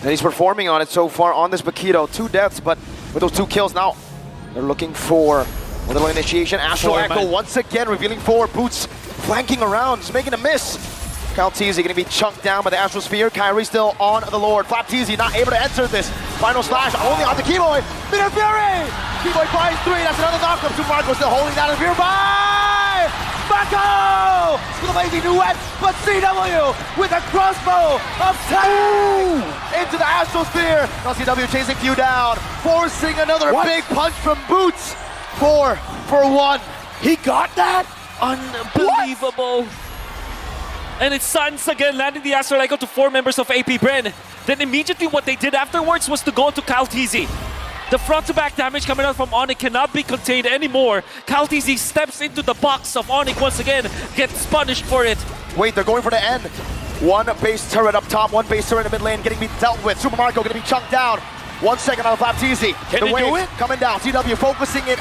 S3: And he's performing on it so far on this Bakito. 2 deaths, but with those 2 kills now, they're looking for a little initiation. Astral
S4: Four,
S3: Echo
S4: man.
S3: once again revealing forward. Boots flanking around, just making a miss. Kaltizi gonna be chunked down by the Astral Sphere. Kyrie still on the Lord. Flapteezy not able to enter this. Final slash only on the Keyboy. Minor Fury! Keyboy finds 3, that's another knockup. Super Marco still holding down the Fury by Mako! With a lazy duet, but CW with a crossbow of 10 into the Astral Sphere. Now CW chasing Few down, forcing another big punch from Boots. 4 for 1.
S2: He got that?
S4: Unbelievable. And it's Suns again landing the Astral Echo to 4 members of AP Bren. Then immediately what they did afterwards was to go to Kaltizi. The front-to-back damage coming out from Onyx cannot be contained anymore. Kaltizi steps into the box of Onyx once again, gets punished for it.
S3: Wait, they're going for the end. 1 base turret up top, 1 base turret in the mid lane getting dealt with. Super Marco gonna be chunked down. 1 second on Flapteezy.
S2: Can he do it?
S3: Coming down. CW focusing it.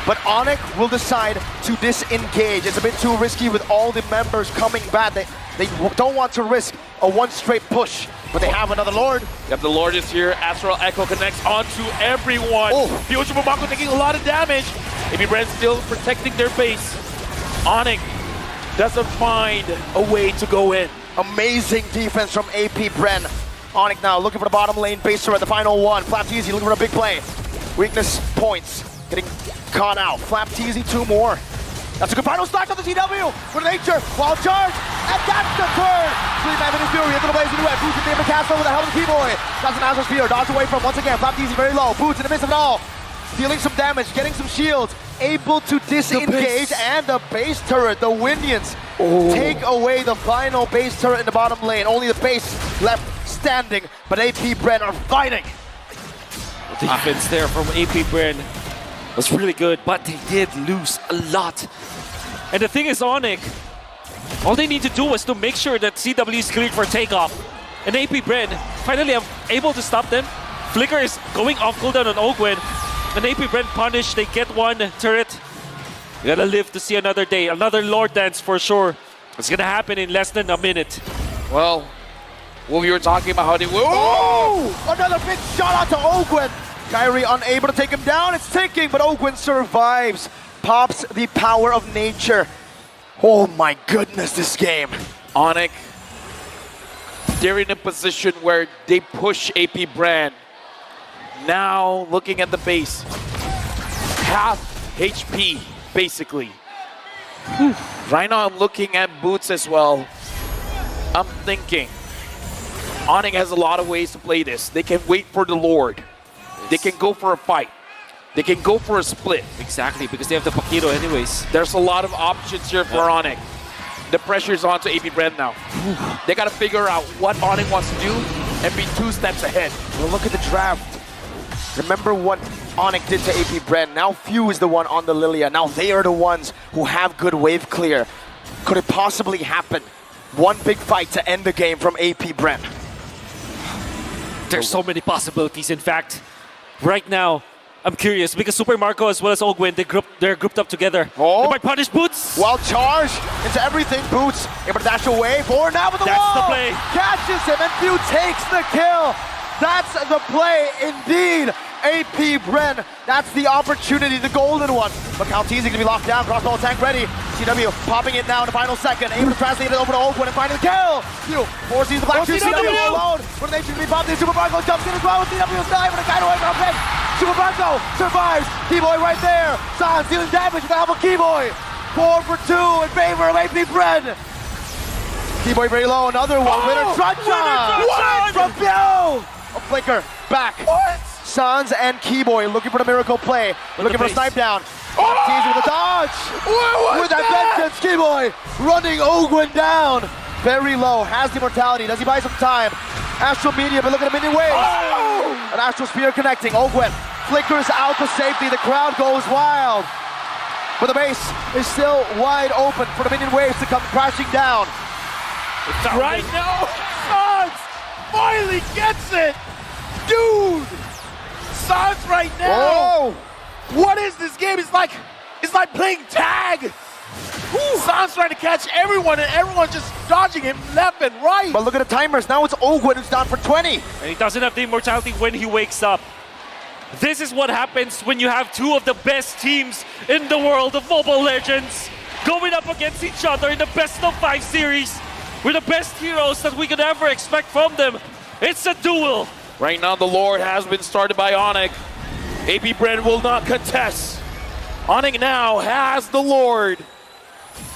S3: But Onyx will decide to disengage. It's a bit too risky with all the members coming back. They don't want to risk a 1 straight push. But they have another Lord.
S2: Yep, the Lord is here. Astral Echo connects onto everyone.
S3: Oh.
S2: Future Bumako taking a lot of damage. AB Bren still protecting their base. Onyx doesn't find a way to go in.
S3: Amazing defense from AP Bren. Onyx now looking for the bottom lane base turret, the final one. Flapteezy looking for a big play. Weakness points. Getting caught out. Flapteezy 2 more. That's a good final slash on the TW for nature. Wild charge, and that's the turn. 3-man Mini Fury into the blazing duet. Boots in the castle with the help of the Keyboy. That's an Astral Sphere. Dodge away from once again. Flapteezy very low. Boots in the midst of it all. Dealing some damage, getting some shields. Able to disengage, and the base turret, the Windians, take away the final base turret in the bottom lane. Only the base left standing, but AP Bren are fighting.
S4: The defense there from AP Bren was really good, but they did lose a lot. And the thing is, Onyx, all they need to do is to make sure that CW is cleared for takeoff. And AP Bren finally are able to stop them. Flicker is going off cooldown on Ogwen. And AP Bren punished, they get 1 turret. We gotta live to see another day, another Lord Dance for sure. It's gonna happen in less than a minute.
S2: Well, what we were talking about, how they were.
S3: Oh! Another big shot out to Ogwen. Kyrie unable to take him down. It's ticking, but Ogwen survives. Pops the power of nature. Oh my goodness, this game.
S2: Onyx, they're in a position where they push AP Bren. Now, looking at the base, half HP, basically. Right now, I'm looking at Boots as well. I'm thinking, Onyx has a lot of ways to play this. They can wait for the Lord. They can go for a fight. They can go for a split.
S4: Exactly, because they have the Paquito anyways.
S2: There's a lot of options here for Onyx. The pressure's on to AP Bren now. They got to figure out what Onyx wants to do and be 2 steps ahead.
S3: Well, look at the draft. Remember what Onyx did to AP Bren. Now Few is the one on the Lilia. Now they are the ones who have good wave clear. Could it possibly happen? 1 big fight to end the game from AP Bren.
S4: There's so many possibilities. In fact, right now, I'm curious because Super Marco as well as Ogwen, they're grouped up together.
S3: Oh.
S4: They might punish Boots.
S3: Wild charge into everything. Boots able to dash away. Forward now with the
S4: That's
S3: wall.
S4: the play.
S3: Catches him and Few takes the kill. That's the play indeed. AP Bren, that's the opportunity, the golden one. But Kaltizi gonna be locked down, crossbow tank ready. CW popping it now in the final second, able to translate it over to Ogwen and finding the kill. Few forces the black shoe, CW alone. When they should be popped in, Super Marco jumps in as well with CW is not able to guide away from him. Super Marco survives, Keyboy right there. Sans dealing damage with the help of Keyboy. 4 for 2 in favor of AP Bren. Keyboy very low, another one. Winner truncheon from Few. A flicker back. What? Sans and Keyboy looking for the miracle play. Looking for a snipe down. Teasing with a dodge. With that vengeance, Keyboy running Ogwen down. Very low, has the mortality. Does he buy some time? Astral Media, but look at the minion waves. An Astral Spear connecting. Ogwen flickers out to safety. The crowd goes wild. But the base is still wide open for the minion waves to come crashing down.
S2: Right now, Sans finally gets it! Dude! Sans right now!
S3: Oh!
S2: What is this game? It's like playing tag. Sans trying to catch everyone, and everyone's just dodging him left and right.
S3: But look at the timers. Now it's Ogwen who's down for 20.
S4: And he doesn't have the immortality when he wakes up. This is what happens when you have two of the best teams in the world of Mobile Legends going up against each other in the best of 5 series with the best heroes that we could ever expect from them. It's a duel.
S2: Right now, the Lord has been started by Onyx. AP Brand will not contest. Onyx now has the Lord.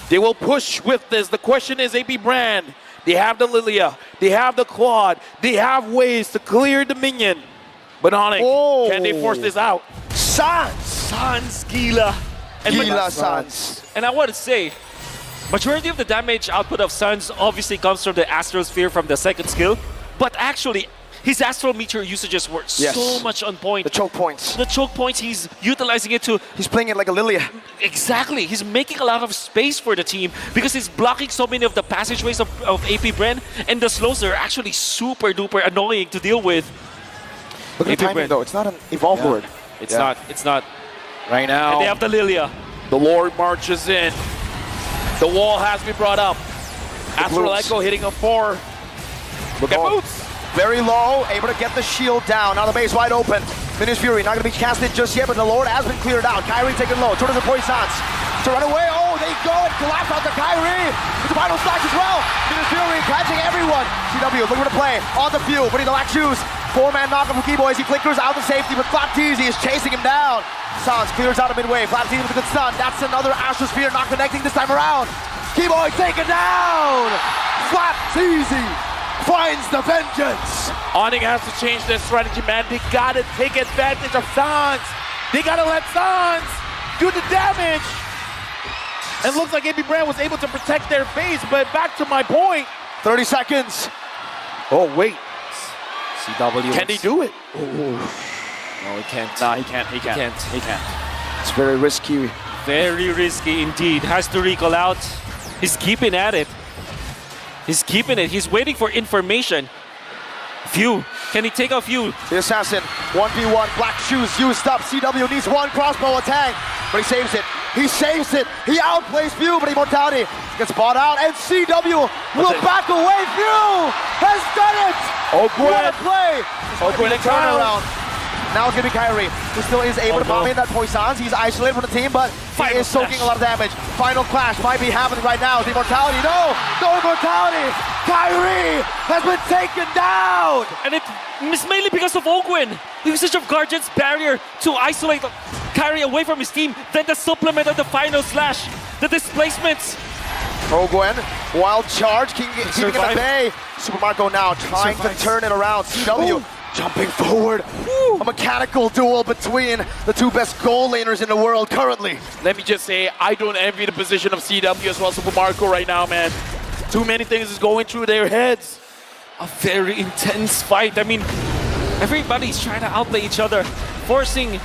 S2: They will push with this. The question is AP Brand. They have the Lilia. They have the Claude. They have ways to clear the minion. But Onyx, can they force this out?
S4: Sans, Gila. And
S3: Gila Sans.
S4: And I want to say, majority of the damage output of Sans obviously comes from the Astral Sphere from the second skill. But actually, his Astral Meteor usages were so much on point.
S3: The choke points.
S4: The choke points, he's utilizing it to...
S3: He's playing it like a Lilia.
S4: Exactly. He's making a lot of space for the team because he's blocking so many of the passageways of AP Bren, and the slows are actually super duper annoying to deal with.
S3: Look at the timing though. It's not an Evolve Lord.
S4: It's not. It's not.
S2: Right now,
S4: And they have the Lilia.
S2: the Lord marches in. The wall has been brought up. Astral Echo hitting a 4. Look at Boots.
S3: Very low, able to get the shield down. Now the base wide open. Finish Fury, not going to be casted just yet, but the Lord has been cleared out. Kyrie taking low, towards the Poisons. To run away, oh, they go and collapse out to Kyrie. It's the final slash as well. Finish Fury catching everyone. CW looking for the play, on the field, putting the black shoes. 4-man knock from Keyboy as he flickers out the safety, but Flapteezy is chasing him down. Sans clears out of midway. Flapteezy with a good stun. That's another Astral Sphere not connecting this time around. Keyboy taken down. Flapteezy finds the vengeance.
S2: Onyx has to change their strategy, man. They gotta take advantage of Sans. They gotta let Sans do the damage. And it looks like AP Brand was able to protect their base, but back to my point.
S3: 30 seconds.
S2: Oh, wait.
S4: CW.
S2: Can he do it?
S4: No, he can't.
S2: Nah, he can't. He can't.
S4: He can't.
S3: It's very risky.
S4: Very risky indeed. Has to recall out. He's keeping at it. He's keeping it. He's waiting for information. View. Can he take out View?
S3: The assassin, 1v1, black shoes used up. CW needs one crossbow attack, but he saves it. He saves it. He outplays View, but Immortality gets bought out, and CW will back away. View has done it. What a play.
S2: Ogwen and
S3: turnaround. Now it's going to be Kyrie, who still is able to bomb in that Poisons. He's isolated from the team, but he is soaking a lot of damage. Final clash might be happening right now. The Immortality, no Immortality. Kyrie has been taken down.
S4: And it's mainly because of Ogwen. The usage of Guardian's barrier to isolate Kyrie away from his team. Then the supplement of the final slash. The displacements.
S3: Ogwen, wild charge, keeping it at bay. Super Marco now trying to turn it around. CW jumping forward. A mechanical duel between the two best goal laners in the world currently.
S2: Let me just say, I don't envy the position of CW as well as Super Marco right now, man. Too many things is going through their heads.
S4: A very intense fight. I mean, everybody's trying to outplay each other, forcing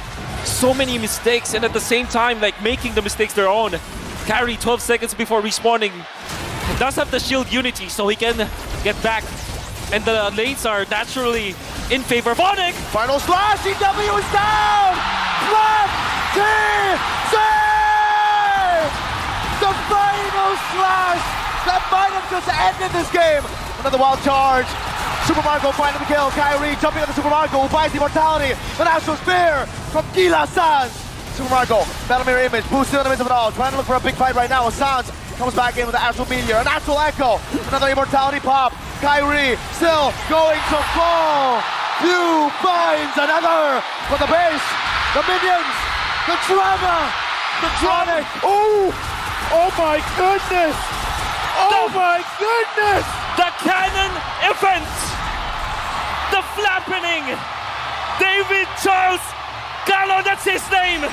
S4: so many mistakes, and at the same time, like making the mistakes their own. Kyrie 12 seconds before respawning. He does have the shield unity, so he can get back. And the lanes are naturally in favor of Onyx.
S3: Final slash, CW is down! The final slash that might have just ended this game. Another wild charge. Super Marco finding the kill. Kyrie jumping on the Super Marco who buys the Immortality. An Astral Spear from Gila Sans. Super Marco, Battle Mirror Image, Boost still in the midst of it all. Trying to look for a big fight right now. Sans comes back in with the Astral Meteor. An Astral Echo. Another Immortality pop. Kyrie still going to fall. View finds another for the base. The minions. The drama. The drama.
S2: Oh my goodness! Oh my goodness!
S4: The Cannon event. The flappening. David Charles Gallo, that's his name.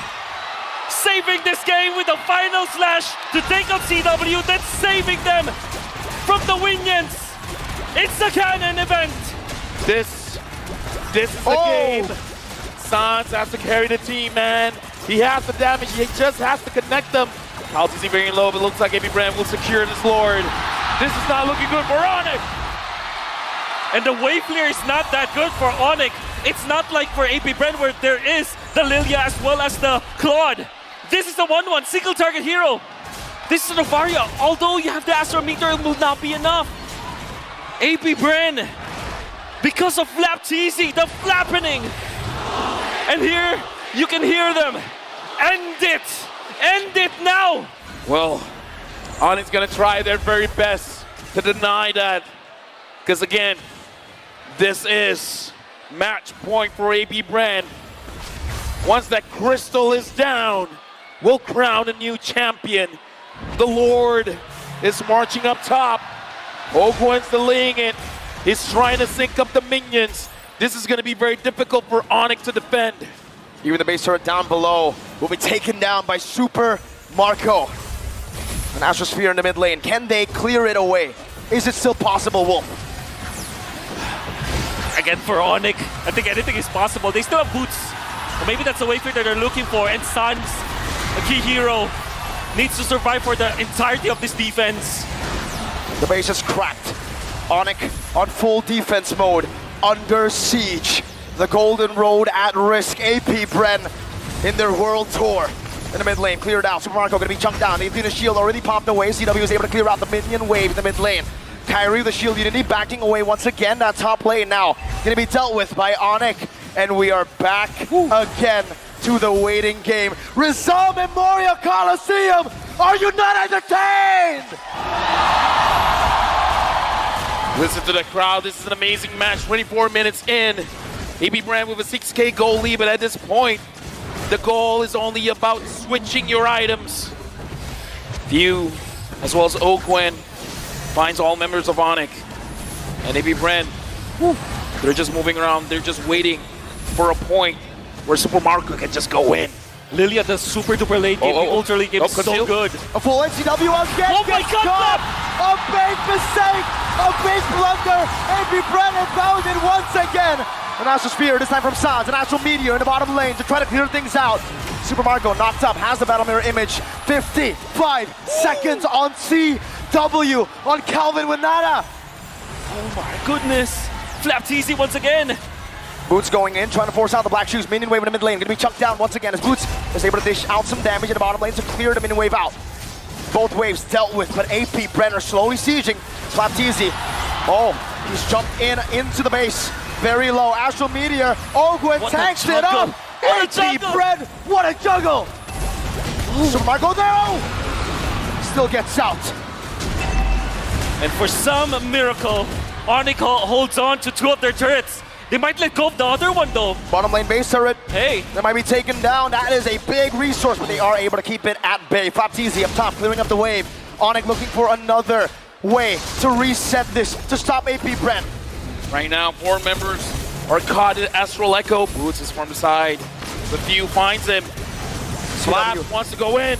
S4: Saving this game with the final slash to take out CW, then saving them from the Winions. It's the Cannon event.
S2: This is the game. Sans has to carry the team, man. He has the damage. He just has to connect them. Altitude very low, but looks like AP Brand will secure this Lord. This is not looking good for Onyx.
S4: And the wave clear is not that good for Onyx. It's not like for AP Brand where there is the Lilia as well as the Claude. This is the 1-1 single target hero. This is Novaria. Although you have the Astro Meter, it will not be enough. AP Brand, because of Flap TC, the flappening. And here, you can hear them. End it! End it now!
S2: Well, Onyx gonna try their very best to deny that. Because again, this is match point for AP Brand. Once that crystal is down, we'll crown a new champion. The Lord is marching up top. Ogwen's delaying it. He's trying to sync up the minions. This is going to be very difficult for Onyx to defend.
S3: Even the base turret down below will be taken down by Super Marco. An Astrosphere in the mid lane. Can they clear it away? Is it still possible, Wolf?
S4: Again, for Onyx, I think anything is possible. They still have boots. Or maybe that's the wayfair that they're looking for. And Sans, a key hero, needs to survive for the entirety of this defense.
S3: The base is cracked. Onyx on full defense mode, under siege. The Golden Road at risk. AP Bren in their world tour. In the mid lane, cleared out. Super Marco gonna be chunked down. The Athena shield already popped away. CW is able to clear out the minion wave in the mid lane. Kyrie, the shield unity, backing away once again. That top lane now gonna be dealt with by Onyx. And we are back again to the waiting game. Rizal Memorial Coliseum! Are you not entertained?
S2: Listen to the crowd. This is an amazing match. 24 minutes in. AP Brand with a 6K goal lead, but at this point, the goal is only about switching your items. View, as well as Ogwen, finds all members of Onyx. And AP Brand, they're just moving around. They're just waiting for a point where Super Marco can just go in.
S4: Lilia, the super duper late game, the ultra late game is so good.
S3: A full NCW again.
S4: Oh my God,
S3: caught. A big mistake, a big blunder. AP Brennan found it once again. An Astral Spear, this time from Sans, an Astral Meteor in the bottom lane to try to clear things out. Super Marco knocked up, has the battle mirror image. 55 seconds on CW on Calvin Winata.
S4: Oh my goodness. Flap TC once again.
S3: Boots going in, trying to force out the Black Shoes. Minion wave in the mid lane, gonna be chucked down once again as Boots is able to dish out some damage in the bottom lane to clear the minion wave out. Both waves dealt with, but AP Brenner slowly sieging. Slapteezy. Oh, he's jumped into the base. Very low. Astral Meteor. Ogwen tanks it up. AP Bren, what a juggle! Super Marco there. Still gets out.
S4: And for some miracle, Onyx holds on to two of their turrets. They might let go of the other one though.
S3: Bottom lane base turret.
S4: Hey.
S3: They might be taken down. That is a big resource, but they are able to keep it at bay. Flapteezy up top, clearing up the wave. Onyx looking for another way to reset this, to stop AP Bren.
S2: Right now, 4 members are caught in Astral Echo. Boots is from the side. The View finds him. Slap wants to go in.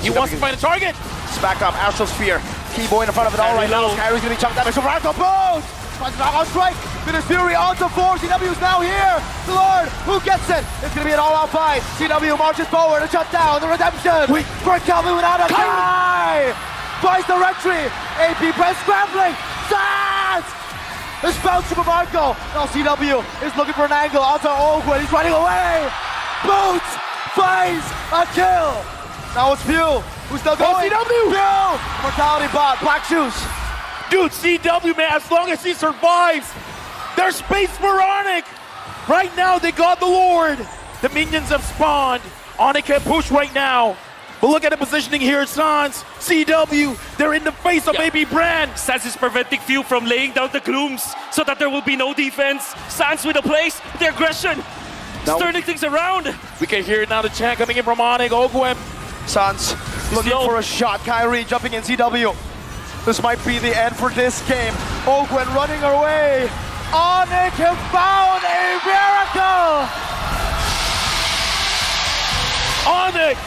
S2: He wants to find a target.
S3: It's back up. Astral Spear. Keyboy in front of it all right now. Kyrie's gonna be chunked down. Super Marco boom! On strike. Finish Fury onto 4. CW is now here. The Lord, who gets it? It's gonna be an all-out fight. CW marches forward to shut down the redemption. For Calvin without a tie. Buys the retry. AP Bren scrambling. Sans! It's found Super Marco. Now CW is looking for an angle onto Ogwen. He's running away. Boots finds a kill. Now it's View, who's still going.
S2: CW!
S3: View! Mortality bot, Black Shoes.
S2: Dude, CW, man, as long as he survives, there's space for Onyx. Right now, they got the Lord. The minions have spawned. Onyx can push right now. But look at the positioning here, Sans, CW, they're in the face of AP Brand.
S4: Sans is preventing View from laying down the glooms so that there will be no defense. Sans with the place, the aggression, turning things around.
S2: We can hear now the chant coming in from Onyx. Ogwen.
S3: Sans looking for a shot. Kyrie jumping in CW. This might be the end for this game. Ogwen running away. Onyx have found a miracle!
S2: Onyx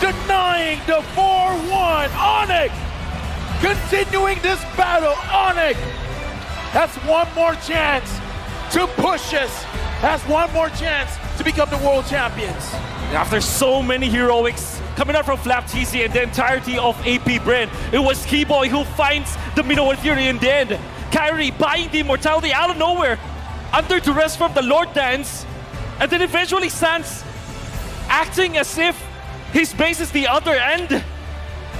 S2: denying the 4-1. Onyx continuing this battle. Onyx has one more chance to push us. Has one more chance to become the world champions.
S4: After so many heroics coming out from Flap TC and the entirety of AP Bren, it was Keyboy who finds the Minoan Fury in the end. Kyrie buying the immortality out of nowhere. under duress from the Lord Dance, and then eventually Sans acting as if his base is the other end.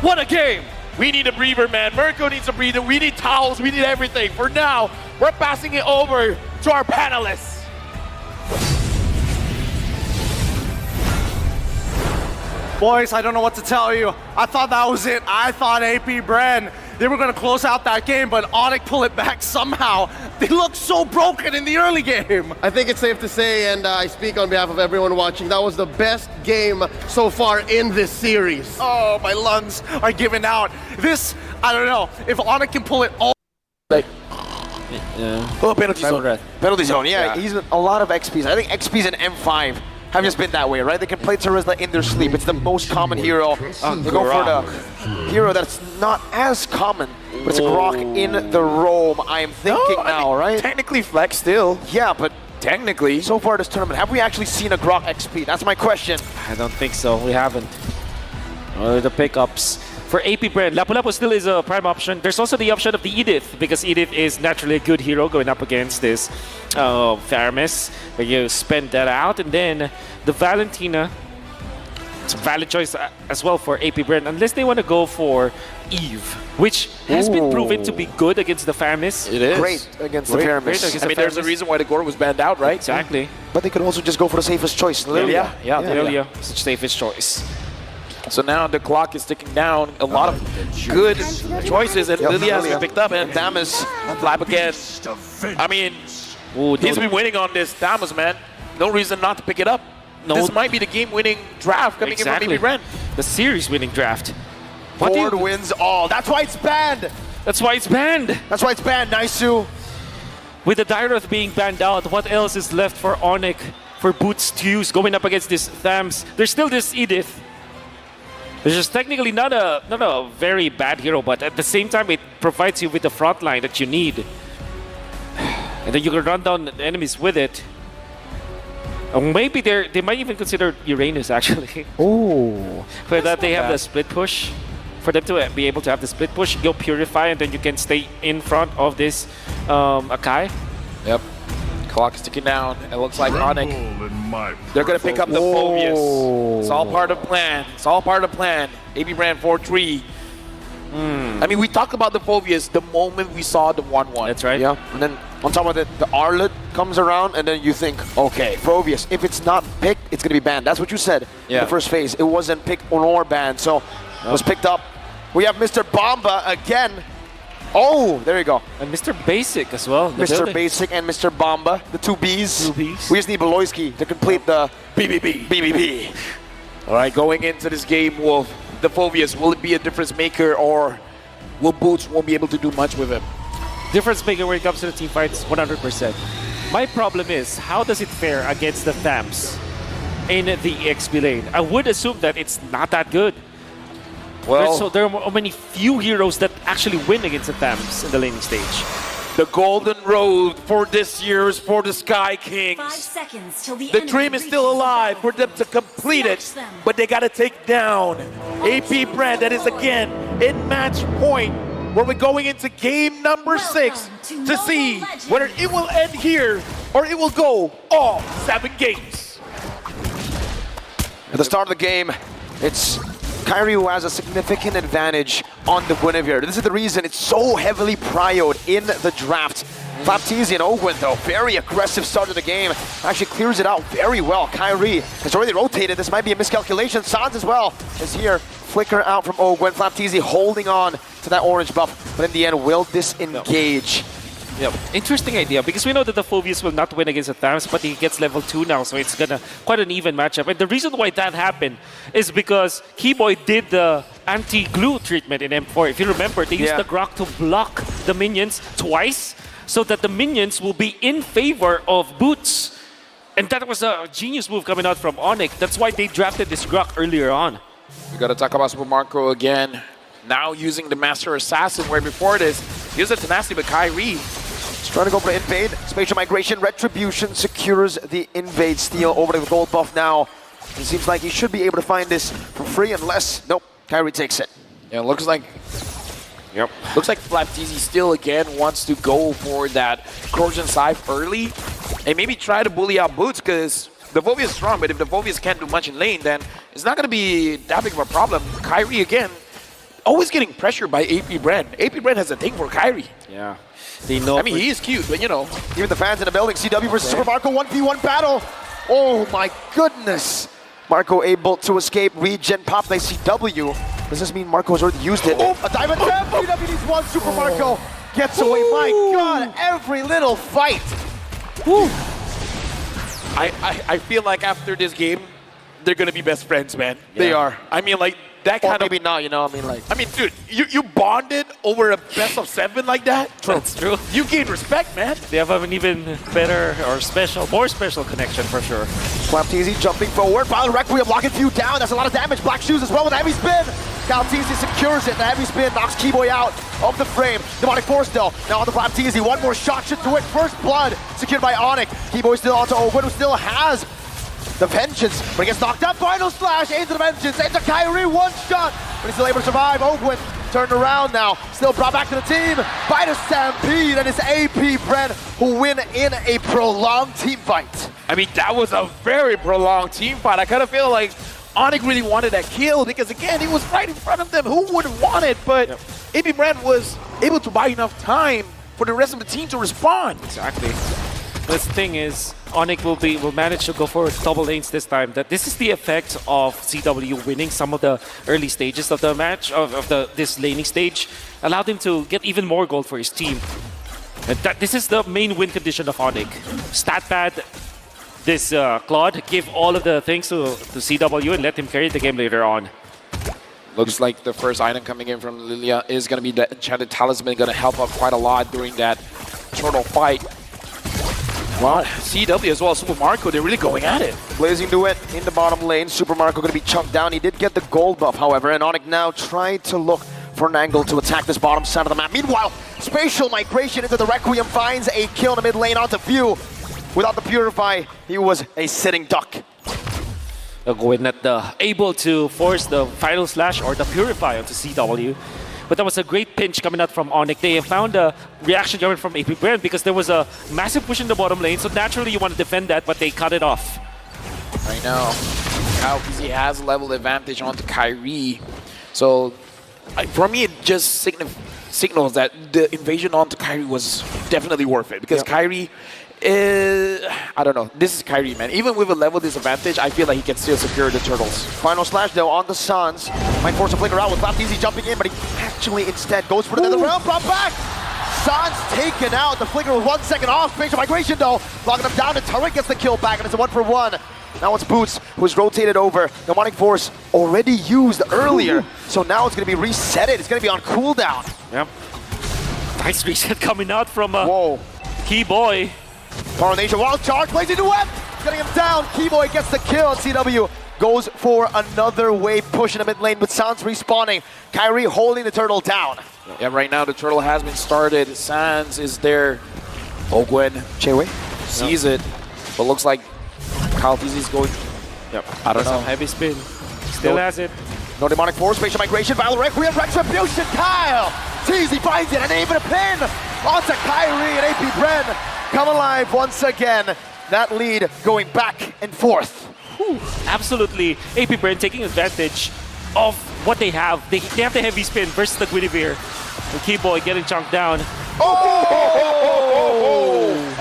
S4: What a game!
S2: We need a breather, man. Mirko needs a breather. We need towels. We need everything. For now, we're passing it over to our panelists.
S1: Boys, I don't know what to tell you. I thought that was it. I thought AP Bren, they were going to close out that game, but Onyx pull it back somehow. They looked so broken in the early game.
S5: I think it's safe to say, and I speak on behalf of everyone watching, that was the best game so far in this series.
S1: Oh, my lungs are giving out. This, I don't know. If Onyx can pull it all.
S3: Oh, penalty zone. Penalty zone, yeah. He's a lot of XPs. I think XPs and M5 have just been that way, right? They can play Terizla in their sleep. It's the most common hero. They go for the hero that's not as common, but it's a Grok in the roam, I am thinking now, right?
S2: Technically flex still.
S3: Yeah, but
S2: Technically.
S3: so far this tournament, have we actually seen a Grok XP? That's my question.
S4: I don't think so. We haven't. The pickups. For AP Bren, Lapu-Lapu still is a prime option. There's also the option of the Edith, because Edith is naturally a good hero going up against this Faramis. But you spend that out, and then the Valentina. It's a valid choice as well for AP Bren, unless they want to go for Eve, which has been proven to be good against the Faramis.
S2: It is.
S3: Great against the Pyramis.
S2: I mean, there's a reason why the Gore was banned out, right?
S4: Exactly.
S3: But they could also just go for the safest choice.
S2: Yeah.
S4: Lilia is the safest choice.
S2: So now the clock is ticking down. A lot of good choices, and Lilia has been picked up, and Damas flap again. I mean, he's been winning on this Damas, man. No reason not to pick it up. This might be the game-winning draft coming in from maybe Ren.
S4: The series-winning draft.
S3: Board wins all. That's why it's banned.
S4: That's why it's banned.
S3: That's why it's banned. Naisu.
S4: With the Dyroth being banned out, what else is left for Onyx, for Boots to use going up against this Thams? There's still this Edith. It's just technically not a very bad hero, but at the same time, it provides you with the front line that you need. And then you can run down the enemies with it. Or maybe they might even consider Uranus, actually.
S3: Oh.
S4: For that, they have the split push. For them to be able to have the split push, go Purify, and then you can stay in front of this Akai.
S2: Yep. Clock is ticking down. It looks like Onyx. They're going to pick up the Phobius. It's all part of the plan. It's all part of the plan. AB Brand 4-3. I mean, we talked about the Phobius the moment we saw the 1-1.
S4: That's right.
S3: Yeah. And then on top of it, the Arlet comes around, and then you think, okay, Phobius, if it's not picked, it's going to be banned. That's what you said in the first phase. It wasn't picked or banned, so it was picked up. We have Mr. Bomba again. Oh, there you go.
S4: And Mr. Basic as well.
S3: Mr. Basic and Mr. Bomba, the two Bs.
S4: Two Bs.
S3: We just need Beloyski to complete the BBB.
S2: All right, going into this game, will the Phobius, will it be a difference maker, or will Boots won't be able to do much with him?
S4: Difference maker when it comes to the team fights, 100%. My problem is, how does it fare against the Thams in the XP lane? I would assume that it's not that good.
S2: Well,
S4: there are many few heroes that actually win against the Thams in the laning stage.
S2: the golden road for this year is for the Sky Kings.
S6: 5 seconds till the
S2: dream is still alive for them to complete it, but they gotta take down AP Brand. That is again in match point, where we're going into game number 6 to see whether it will end here or it will go all 7 games.
S3: At the start of the game, it's Kyrie who has a significant advantage on the Guinevere. This is the reason it's so heavily prioed in the draft. Baptiste and Ogwen, though, very aggressive start of the game. Actually clears it out very well. Kyrie has already rotated. This might be a miscalculation. Sans as well is here. Flicker out from Ogwen. Baptiste holding on to that orange buff. But in the end, will disengage.
S4: Yep. Interesting idea, because we know that the Phobius will not win against the Thams, but he gets level 2 now, so it's gonna quite an even matchup. And the reason why that happened is because Keyboy did the anti-glue treatment in M4. If you remember, they used the Grok to block the minions twice, so that the minions will be in favor of Boots. And that was a genius move coming out from Onyx. That's why they drafted this Grok earlier on.
S2: We gotta talk about Super Marco again. Now using the Master Assassin, where before this, he was a Tenacity, but Kyrie.
S3: He's trying to go for the invade. Spatial migration, retribution secures the invade. Steal over to the gold buff now. It seems like he should be able to find this for free unless, nope, Kyrie takes it.
S2: Yeah, it looks like
S4: Yep.
S2: Looks like Flapteezy still again wants to go for that Corrosion Scythe early and maybe try to bully out Boots because the Vovia is strong, but if the Vovias can't do much in lane, then it's not going to be that big of a problem. Kyrie again, always getting pressured by AP Bren. AP Bren has a thing for Kyrie.
S4: Yeah. They know.
S2: I mean, he is cute, but you know.
S3: Even the fans in the building, CW versus Super Marco 1v1 battle. Oh my goodness. Marco able to escape, regen pop by CW. Does this mean Marco's already used it? Oh, a diamond trap! CW needs one, Super Marco gets away. My God, every little fight.
S4: Woo.
S2: I feel like after this game, they're going to be best friends, man.
S3: They are.
S2: I mean, like, that
S3: Or
S2: kind of...
S3: maybe not, you know, I mean like.
S2: I mean, dude, you bonded over a best of 7 like that?
S4: That's true.
S2: You gain respect, man.
S4: They have an even better or more special connection for sure.
S3: Flapteezy jumping forward, Violent Requiem locking few down, that's a lot of damage, Black Shoes as well with a heavy spin. Flapteezy secures it, the heavy spin knocks Keyboy out of the frame. Demonic Force though, now on the Flapteezy, one more shot should do it, first blood secured by Onyx. Keyboy still onto Owen, who still has the Vengeance, but he gets knocked up. Final slash into the Vengeance, into Kyrie, one shot, but he's still able to survive. Ogwin turned around now, still brought back to the team by the Stampede, and it's AP Bren who win in a prolonged team fight.
S2: I mean, that was a very prolonged team fight. I kind of feel like Onyx really wanted that kill because, again, he was right in front of them. Who wouldn't want it? But AP Bren was able to buy enough time for the rest of the team to respond.
S4: Exactly. The thing is, Onyx will manage to go for double lanes this time. That this is the effect of CW winning some of the early stages of the match, of this laning stage, allowed him to get even more gold for his team. And this is the main win condition of Onyx. Stat pad this Claude, give all of the things to CW and let him carry the game later on.
S2: Looks like the first item coming in from Lilia is going to be the Enchanted Talisman, going to help out quite a lot during that turtle fight. Well, CW as well as Super Marco, they're really going at it.
S3: Blazing Duet in the bottom lane, Super Marco going to be chunked down. He did get the gold buff, however, and Onyx now trying to look for an angle to attack this bottom side of the map. Meanwhile, Spatial Migration into the Requiem finds a kill in the mid lane onto View. Without the Purify, he was a sitting duck.
S4: Going at able to force the final slash or the Purify onto CW. But that was a great pinch coming out from Onyx. They found a reaction coming from AP Bren because there was a massive push in the bottom lane, so naturally you want to defend that, but they cut it off.
S2: Right now, Kyle has level advantage onto Kyrie. So, for me, it just signals that the invasion onto Kyrie was definitely worth it because Kyrie I don't know. This is Kyrie, man. Even with a level disadvantage, I feel like he can still secure the turtles.
S3: Final slash, though, on the Suns. Might force a flicker out with Flapteezy jumping in, but he actually instead goes for the nether realm. Brought back! Suns taken out. The flicker with 1 second off. Spatial Migration, though. Locking him down. The turret gets the kill back, and it's a 1-for-1. Now it's Boots, who's rotated over. Demonic Force already used earlier, so now it's going to be resetted. It's going to be on cooldown.
S4: Yep. Nice reset coming out from
S3: Whoa.
S4: Keyboy.
S3: Coronation Wild Charge, Blazing Duet, getting him down. Keyboy gets the kill, and CW goes for another wave push in the mid lane with Sans respawning. Kyrie holding the turtle down.
S2: Yeah, right now the turtle has been started. Sans is there. Ogwen
S3: Chewe
S2: sees it, but looks like Kyle is going.
S4: Yep.
S2: I don't know.
S4: Heavy spin. Still has it.
S3: No Demonic Force, Spatial Migration, Violent Requiem, Retribution, Kyle! Teasy finds it, and even a pin onto Kyrie and AP Bren. Come alive once again. That lead going back and forth.
S4: Whew. Absolutely. AP Bren taking advantage of what they have. They have the heavy spin versus the Guinevere. The Keyboy getting chunked down.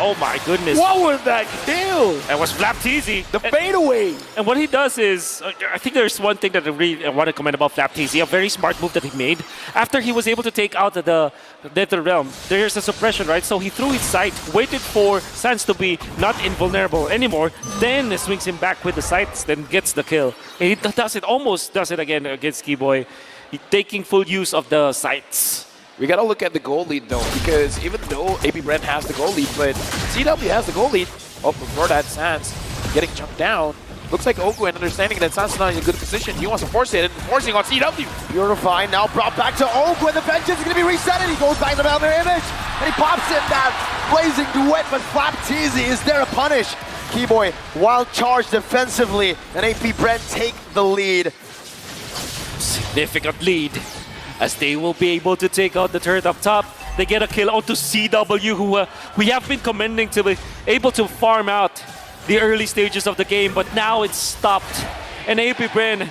S4: Oh my goodness.
S2: What was that kill?
S4: That was Flapteezy.
S2: The fadeaway.
S4: And what he does is, I think there's one thing that I really want to comment about Flapteezy, a very smart move that he made. After he was able to take out the Nether Realm, there's a suppression, right? So he threw his sight, waited for Sans to be not invulnerable anymore, then swings him back with the sights, then gets the kill. And he does it, almost does it again against Keyboy. He's taking full use of the sights.
S2: We gotta look at the goal lead though, because even though AP Bren has the goal lead, but CW has the goal lead. Oh, before that, Sans getting chunked down. Looks like Ogwen understanding that Sans is not in a good position. He wants to force it and forcing on CW.
S3: Purify now brought back to Ogwen. The Vengeance is going to be reset, and he goes back to the Valkyrie image, and he pops in that Blazing Duet, but Flapteezy is there to punish. Keyboy, wild charge defensively, and AP Bren take the lead.
S4: Significant lead. as they will be able to take out the turret up top. They get a kill onto CW, who we have been commending to be able to farm out the early stages of the game, but now it's stopped. And AP Bren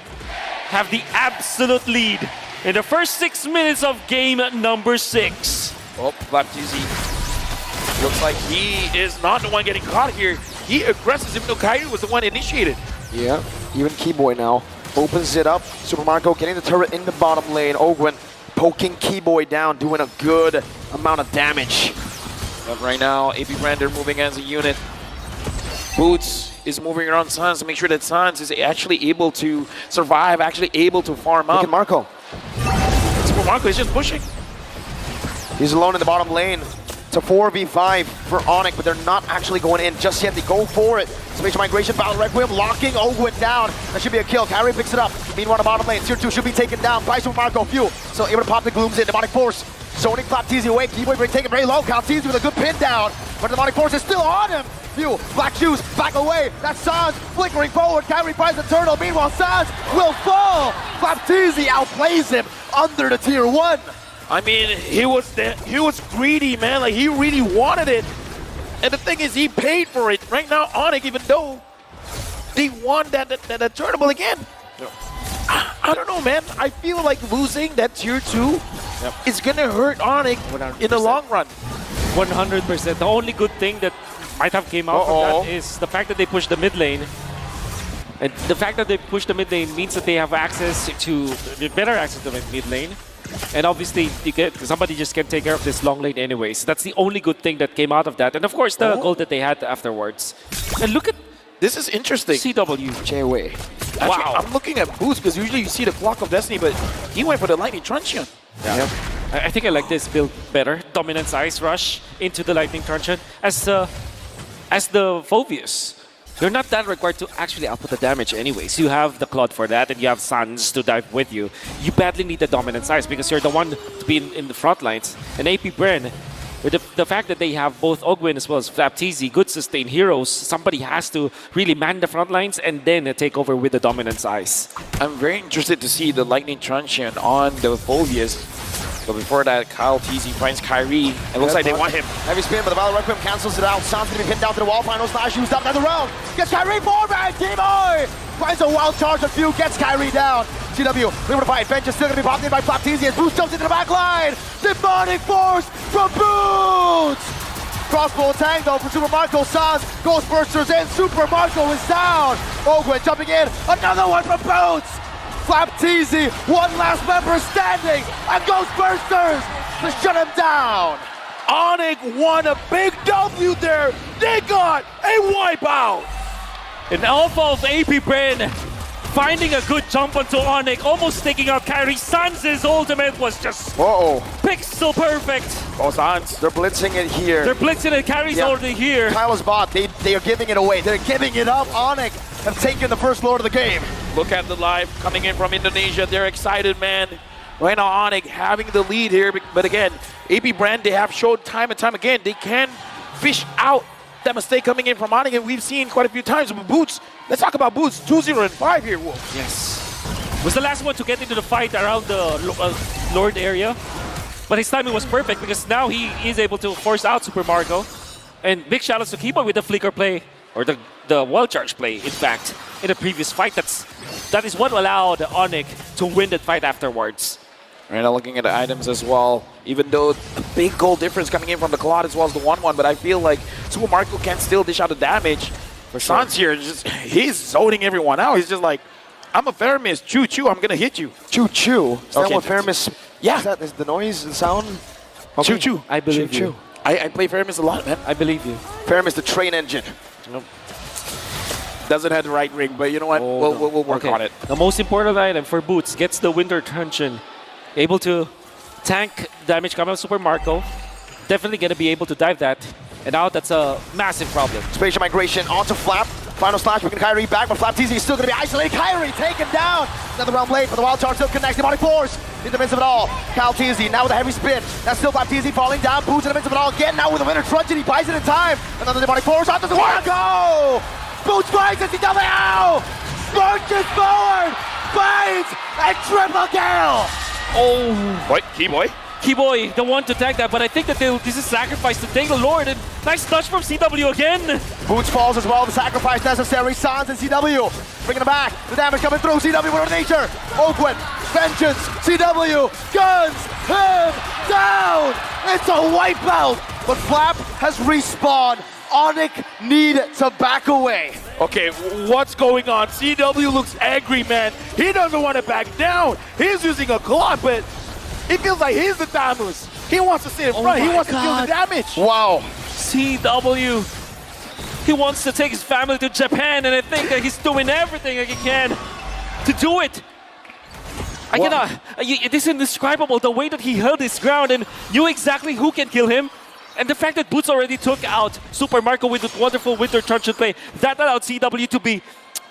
S4: have the absolute lead in the first 6 minutes of game number 6.
S2: Oh, ByteDance looks like he is not the one getting caught here. He aggresses even though Kyrie was the one initiated.
S3: Yeah, even Keyboy now opens it up. Super Marco getting the turret in the bottom lane. Ogwen poking Keyboy down, doing a good amount of damage.
S2: But right now, AP Bren, they're moving as a unit. Boots is moving around Sans to make sure that Sans is actually able to survive, actually able to farm up.
S3: Look at Marco.
S2: Super Marco is just pushing.
S3: He's alone in the bottom lane. It's a 4v5 for Onyx, but they're not actually going in just yet. They go for it. Spatial Migration, Battle Requiem, locking Ogwen down. That should be a kill. Kyrie picks it up. Meanwhile, the bottom lane, Tier 2 should be taken down by Super Marco. Few, so able to pop the Glooms in. Demonic Force, zoning ByteDance away. Keyboy taken very low. ByteDance with a good pin down, but the Demonic Force is still on him. Few, Black Shoes, back away. That's Sans flickering forward. Kyrie finds the turtle. Meanwhile, Sans will fall. ByteDance outplays him under the Tier 1.
S2: I mean, he was greedy, man. Like, he really wanted it. And the thing is, he paid for it. Right now, Onyx, even though they won that tournament again, I don't know, man. I feel like losing that Tier 2 is going to hurt Onyx
S4: 100%.
S2: in the long run.
S4: 100%. The only good thing that might have came out from that is the fact that they pushed the mid lane. And the fact that they pushed the mid lane means that they have access to better access to the mid lane. And obviously, somebody just can take care of this long lane anyways. That's the only good thing that came out of that. And of course, the goal that they had afterwards. And look at
S2: This is interesting.
S4: CW.
S3: J-Way.
S2: Actually,
S4: Wow.
S2: I'm looking at Boost because usually you see the Clock of Destiny, but he went for the Lightning Truncheon.
S3: Yeah.
S4: I think I like this build better. Dominance Ice Rush into the Lightning Truncheon as the Phobius. You're not that required to actually output the damage anyways. You have the Claude for that, and you have Sans to dive with you. You badly need the Dominance Ice because you're the one to be in the front lines. And AP Bren, with the fact that they have both Ogwen as well as ByteDance, good sustained heroes, somebody has to really man the front lines and then take over with the Dominance Ice.
S2: I'm very interested to see the Lightning Truncheon on the Phobius. But before that, Kyle TZ finds Kyrie. It looks like they want him.
S3: Heavy spin, but the Battle Requiem cancels it out. Sans gonna be pinned down to the wall. Final slash used up another round. Gets Kyrie forward, Keyboy! Finds a wild charge of Few, gets Kyrie down. CW, able to fight. Bench is still gonna be popped in by ByteDance as Boost jumps into the back line. Demonic Force from Boots! Crossbow tang though for Super Marco. Sans, Ghostbusters in. Super Marco is down. Ogwen jumping in. Another one from Boots! ByteDance, one last member standing, and Ghostbusters to shut him down.
S2: Onyx won a big W there. They got a wipeout.
S4: An alpha of AP Bren finding a good jump onto Onyx, almost taking out Kyrie. Sans' ultimate was just pixel perfect.
S3: Oh, Sans, they're blitzing it here.
S4: They're blitzing it, Kyrie's already here.
S3: Kyle's bot, they are giving it away. They're giving it up. Onyx have taken the first lord of the game.
S2: Look at the live coming in from Indonesia. They're excited, man. Right now, Onyx having the lead here. But again, AP Bren, they have showed time and time again, they can fish out that mistake coming in from Onyx, and we've seen quite a few times. But Boots, let's talk about Boots. 2-0-5 here, Wolf.
S4: Yes. Was the last one to get into the fight around the Lord area. But his timing was perfect because now he is able to force out Super Marco. And big shout outs to Keyboy with the flicker play, or the wall charge play, in fact, in the previous fight. That is what allowed Onyx to win that fight afterwards.
S2: Right now, looking at the items as well, even though the big goal difference coming in from the Claude as well as the 1-1, but I feel like Super Marco can still dish out the damage. For Sans here, he's zoning everyone out. He's just like, I'm a Faramis, choo-choo, I'm gonna hit you.
S3: Choo-choo. Is that
S2: Okay.
S3: what Faramis...
S2: Yeah.
S3: Is the noise, the sound? Okay.
S2: Choo-choo.
S4: I believe you.
S2: I play Faramis a lot, man.
S4: I believe you.
S3: Faramis, the train engine.
S2: Doesn't have the right ring, but you know what? We'll work on it.
S4: The most important item for Boots gets the Winter Truncheon. Able to tank damage coming out of Super Marco. Definitely going to be able to dive that. And now that's a massive problem.
S3: Spatial Migration onto Flap. Final slash, bringing Kyrie back, but ByteDance is still going to be isolated. Kyrie taken down. Another round late, but the wild charge still connects. Demonic Force in the midst of it all. ByteDance now with a heavy spin. That's still ByteDance falling down. Boots in the midst of it all again. Now with a Winter Truncheon, he buys it in time. Another Demonic Force onto the Marco. Boots finds it. CW. Marches forward. Bites and triple kill.
S4: Oh,
S2: Wait, Keyboy.
S4: Keyboy, the one to tag that, but I think that this is sacrifice to take the Lord, and nice touch from CW again.
S3: Boots falls as well, the sacrifice necessary. Sans and CW bringing it back. The damage coming through. CW with nature. Oakwood, vengeance. CW guns him down. It's a wipeout. But Flap has respawned. Onyx need to back away.
S2: Okay, what's going on? CW looks angry, man. He doesn't want to back down. He's using a claw, but it feels like he's the Thamus. He wants to sit in front. He wants to deal the damage.
S3: Wow.
S4: CW, he wants to take his family to Japan, and I think that he's doing everything that he can to do it. I cannot, it is indescribable the way that he held his ground and knew exactly who can kill him. And the fact that Boots already took out Super Marco with that wonderful Winter Truncheon play, that allowed CW to be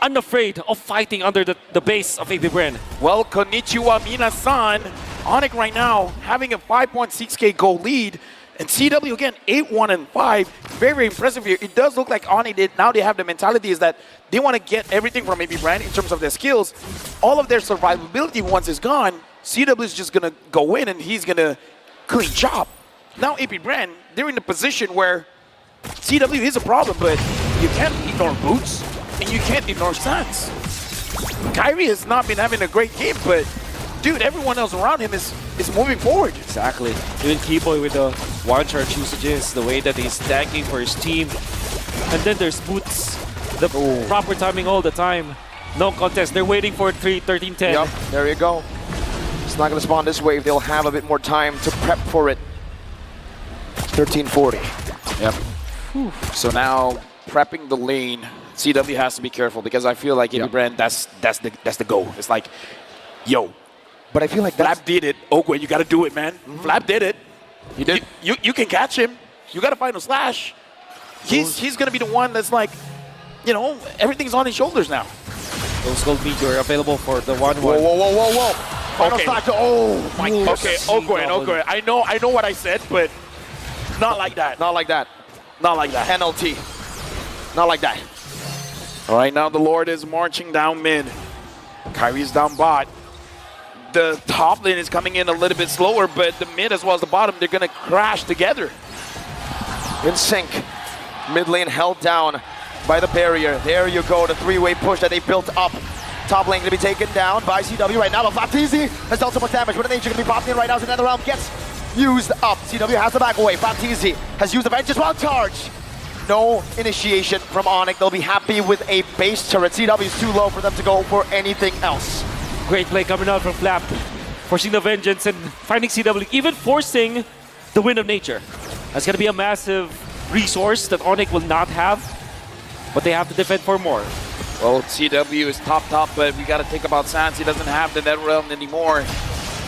S4: unafraid of fighting under the base of AB Bren.
S2: Well, konnichiwa minasan. Onyx right now having a 5.6k goal lead. And CW again, 8-1-5. Very, very impressive here. It does look like Onyx did. Now they have the mentality is that they want to get everything from AB Bren in terms of their skills. All of their survivability once is gone, CW is just going to go in and he's going to clean job. Now AB Bren, they're in a position where CW is a problem, but you can't ignore Boots and you can't ignore Sans. Kyrie has not been having a great game, but dude, everyone else around him is moving forward.
S4: Exactly. Even Keyboy with the one-charge usages, the way that he's tanking for his team. And then there's Boots, the proper timing all the time. No contest, they're waiting for 13-10.
S3: Yep, there you go. It's not going to spawn this wave. They'll have a bit more time to prep for it. 1340.
S2: Yep. Whew. So now prepping the lane, CW has to be careful because I feel like AB Bren, that's the goal. It's like, yo,
S3: but I feel like
S2: Flap did it. Oakwood, you got to do it, man. Flap did it.
S3: He did.
S2: You can catch him. You got to find a slash. He's going to be the one that's like, you know, everything's on his shoulders now.
S4: Those gold meteor available for the 1-1.
S3: Whoa, whoa, whoa, whoa, whoa. Final
S2: Okay.
S3: slash. Oh, my God.
S2: Okay, Oakwood. I know what I said, but not like that.
S3: Not like that.
S2: Not like that.
S3: NLT. Not like that.
S2: All right, now the Lord is marching down mid. Kyrie's down bot. The top lane is coming in a little bit slower, but the mid as well as the bottom, they're going to crash together.
S3: In sync. Mid lane held down by the barrier. There you go, the three-way push that they built up. Top lane going to be taken down by CW right now, but Baptiste has dealt so much damage. But Nature going to be popping in right now as another round gets used up. CW has the back away. Baptiste has used the vengeance while charged. No initiation from Onyx. They'll be happy with a base turret. CW is too low for them to go for anything else.
S4: Great play coming out from Flap, forcing the vengeance and finding CW, even forcing the Wind of Nature. That's going to be a massive resource that Onyx will not have, but they have to defend for more.
S2: Well, CW is top, but we got to think about Sans. He doesn't have the Net Realm anymore.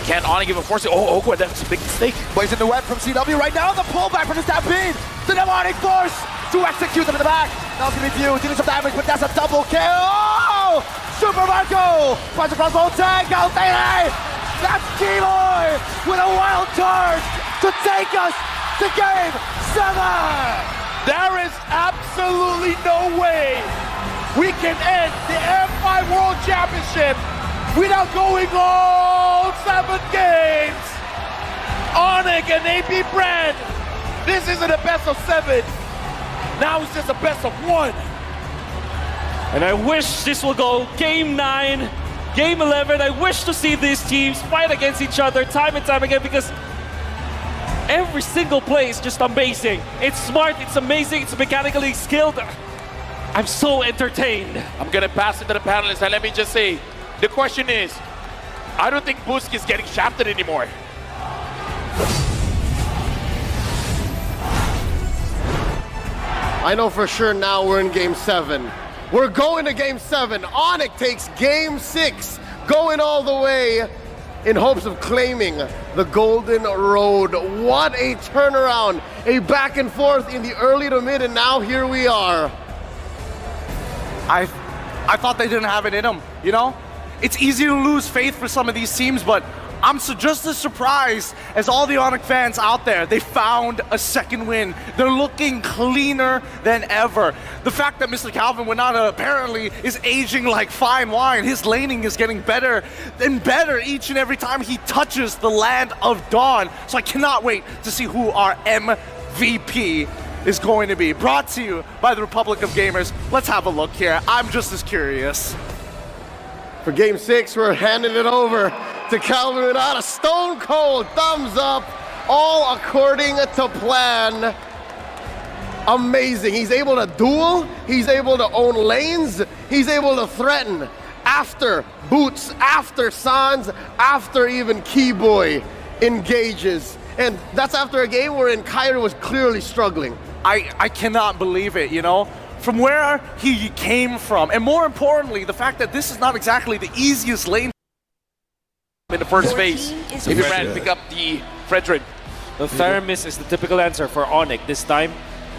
S2: Can't Onyx even force it? Oh, Oakwood, that's a big mistake.
S3: Plays in the web from CW right now. The pullback from the Stampede. The demonic force to execute them in the back. Now it's going to be View dealing some damage, but that's a double kill. Super Marco punch across both tag. Out there. That's Keyboy with a wild charge to take us to Game 7.
S2: There is absolutely no way we can end the M5 World Championship without going all 7 games. Onyx and AB Bren. This isn't a best of 7. Now it's just a best of 1.
S4: And I wish this will go Game 9, Game 11. I wish to see these teams fight against each other time and time again because every single play is just amazing. It's smart, it's amazing, it's mechanically skilled. I'm so entertained.
S2: I'm going to pass it to the panelists, and let me just say, the question is, I don't think Busk is getting shafted anymore.
S5: I know for sure now we're in Game 7. We're going to Game 7. Onyx takes Game 6, going all the way in hopes of claiming the Golden Road. What a turnaround. A back and forth in the early to mid, and now here we are.
S1: I thought they didn't have it in them, you know? It's easy to lose faith for some of these teams, but I'm just as surprised as all the Onyx fans out there. They found a second win. They're looking cleaner than ever. The fact that Mr. Calvin Winata apparently is aging like fine wine. His laning is getting better and better each and every time he touches the land of Dawn. So I cannot wait to see who our MVP is going to be. Brought to you by the Republic of Gamers. Let's have a look here. I'm just as curious.
S5: For Game 6, we're handing it over to Calvin Winata. Stone cold, thumbs up, all according to plan. Amazing. He's able to duel, he's able to own lanes, he's able to threaten after Boots, after Sans, after even Keyboy engages. And that's after a game wherein Kyrie was clearly struggling.
S1: I cannot believe it, you know? From where he came from, and more importantly, the fact that this is not exactly the easiest lane
S2: in the first phase. If you ran, pick up the Fredrin.
S4: The Theramis is the typical answer for Onyx this time.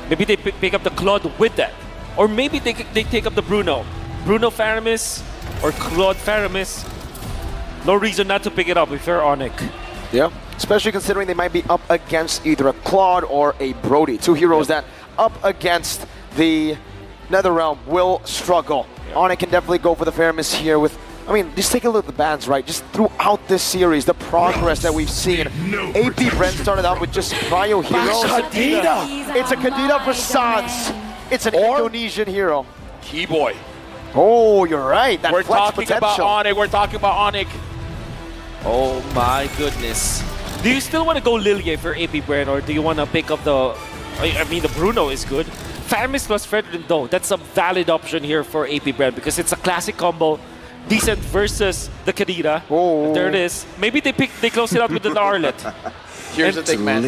S4: Maybe they pick up the Claude with that. Or maybe they take up the Bruno. Bruno Theramis or Claude Theramis. No reason not to pick it up if you're Onyx.
S3: Yeah, especially considering they might be up against either a Claude or a Brody. Two heroes that up against the NetherRealm will struggle. Onyx can definitely go for the Theramis here with, I mean, just take a look at the bans, right? Just throughout this series, the progress that we've seen. AP Brent started out with just Bio heroes.
S2: Kadena.
S3: It's a Kadena for Sans. It's an Indonesian hero.
S2: Keyboy.
S3: Oh, you're right. That
S2: We're
S3: flex
S2: talking about
S3: potential.
S2: Onyx. We're talking about Onyx.
S4: Oh my goodness. Do you still want to go Lilia for AP Brand, or do you want to pick up the... I mean, the Bruno is good. Theramis plus Fredrin though, that's a valid option here for AP Brand because it's a classic combo. Decent versus the Kadira.
S3: Oh.
S4: There it is. Maybe they close it out with the Arlet.
S2: Here's the thing, man.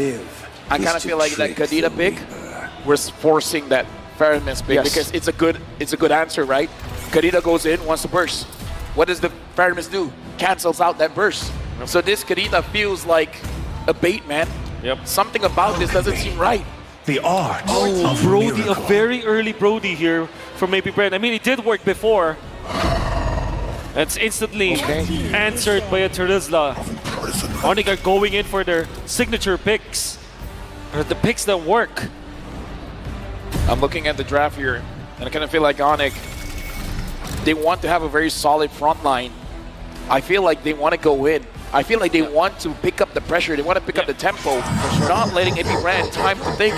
S2: I kind of feel like that Kadena pick was forcing that Theramis pick because it's a good answer, right? Kadena goes in, wants to burst. What does the Theramis do? Cancels out that burst. So this Kadena feels like a bait, man.
S4: Yep.
S2: Something about this doesn't seem right.
S6: The art of
S4: Brody,
S6: miracle.
S4: a very early Brody here from AP Brand. I mean, it did work before. It's instantly answered by a Terizla. Onyx are going in for their signature picks. Or the picks that work.
S2: I'm looking at the draft here, and I kind of feel like Onyx, they want to have a very solid front line. I feel like they want to go in. I feel like they want to pick up the pressure. They want to pick up the tempo, not letting AP Brand time to think.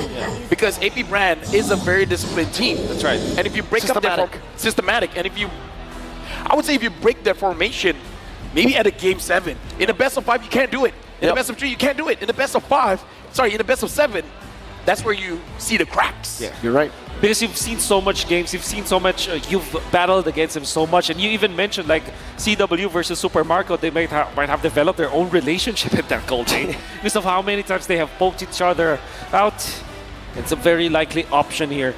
S2: Because AP Brand is a very disciplined team.
S4: That's right.
S2: And if you break up their systematic, and if you, I would say if you break their formation, maybe at a game 7, in a best of 5 you can't do it. In a best of 3 you can't do it. In a best of 5, sorry, in a best of 7, that's where you see the cracks.
S4: Yeah.
S3: You're right.
S4: Because you've seen so much games, you've seen so much, you've battled against him so much, and you even mentioned like CW versus Super Marco, they might have developed their own relationship in that gold chain because of how many times they have poked each other out. It's a very likely option here.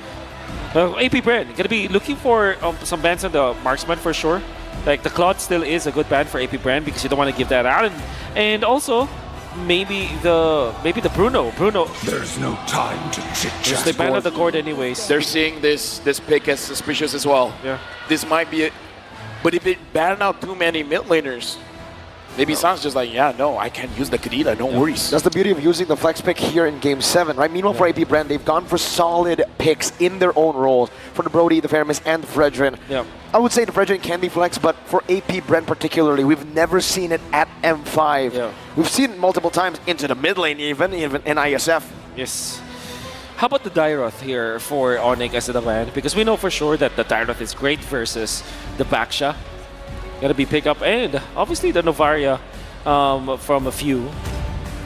S4: AP Brand, gonna be looking for some bans on the marksman for sure. Like the Claude still is a good ban for AP Brand because you don't want to give that out, and also maybe the Bruno.
S6: There's no time to chit-chat.
S4: They banned the Gord anyways.
S2: They're seeing this pick as suspicious as well.
S4: Yeah.
S2: This might be it. But if it ban out too many mid laners, maybe Sans just like, yeah, no, I can't use the Kadena, no worries.
S3: That's the beauty of using the flex pick here in Game 7, right? Meanwhile, for AP Brand, they've gone for solid picks in their own roles. For the Brody, the Theramis, and the Fredrin.
S4: Yeah.
S3: I would say the Fredrin can be flexed, but for AP Brand particularly, we've never seen it at M5.
S4: Yeah.
S3: We've seen it multiple times into the mid lane even in ISF.
S4: Yes. How about the Dairoth here for Onyx as a ban? Because we know for sure that the Dairoth is great versus the Baksha. Gotta be picked up, and obviously the Novaria from a few.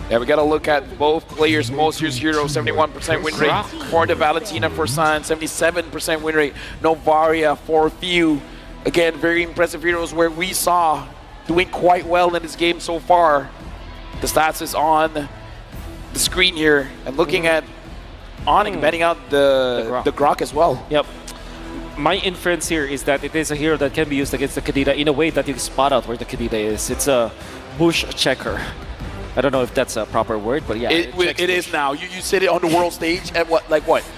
S2: Yeah, we got to look at both players' most used hero, 71% win rate for the Valentina for Sans, 77% win rate. Novaria for few. Again, very impressive heroes where we saw doing quite well in this game so far. The stats is on the screen here, and looking at Onyx betting out the Grok as well.
S4: Yep. My inference here is that it is a hero that can be used against the Kadena in a way that you spot out where the Kadena is. It's a bush checker. I don't know if that's a proper word, but yeah.
S2: It is now. You sit it on the world stage at what?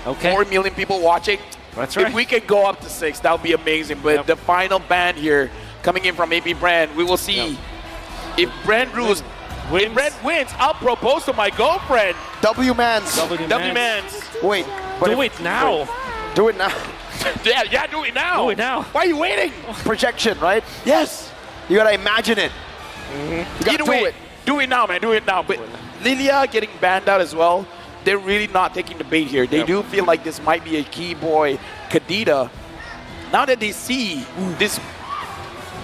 S4: Okay.
S2: 4 million people watching?
S4: That's right.
S2: If we can go up to 6, that would be amazing. But the final ban here, coming in from AP Brand, we will see If Brent wins, I'll propose to my girlfriend.
S3: W-Mans.
S2: W-Mans.
S3: Wait.
S4: Do it now.
S3: Do it now.
S2: Yeah, do it now.
S4: Do it now.
S2: Why are you waiting?
S3: Projection, right?
S2: Yes.
S3: You gotta imagine it. You gotta
S2: Either way, do it now, man. Do it now. But Lilia getting banned out as well. They're really not taking the bait here. They do feel like this might be a key boy, Kadita. Now that they see this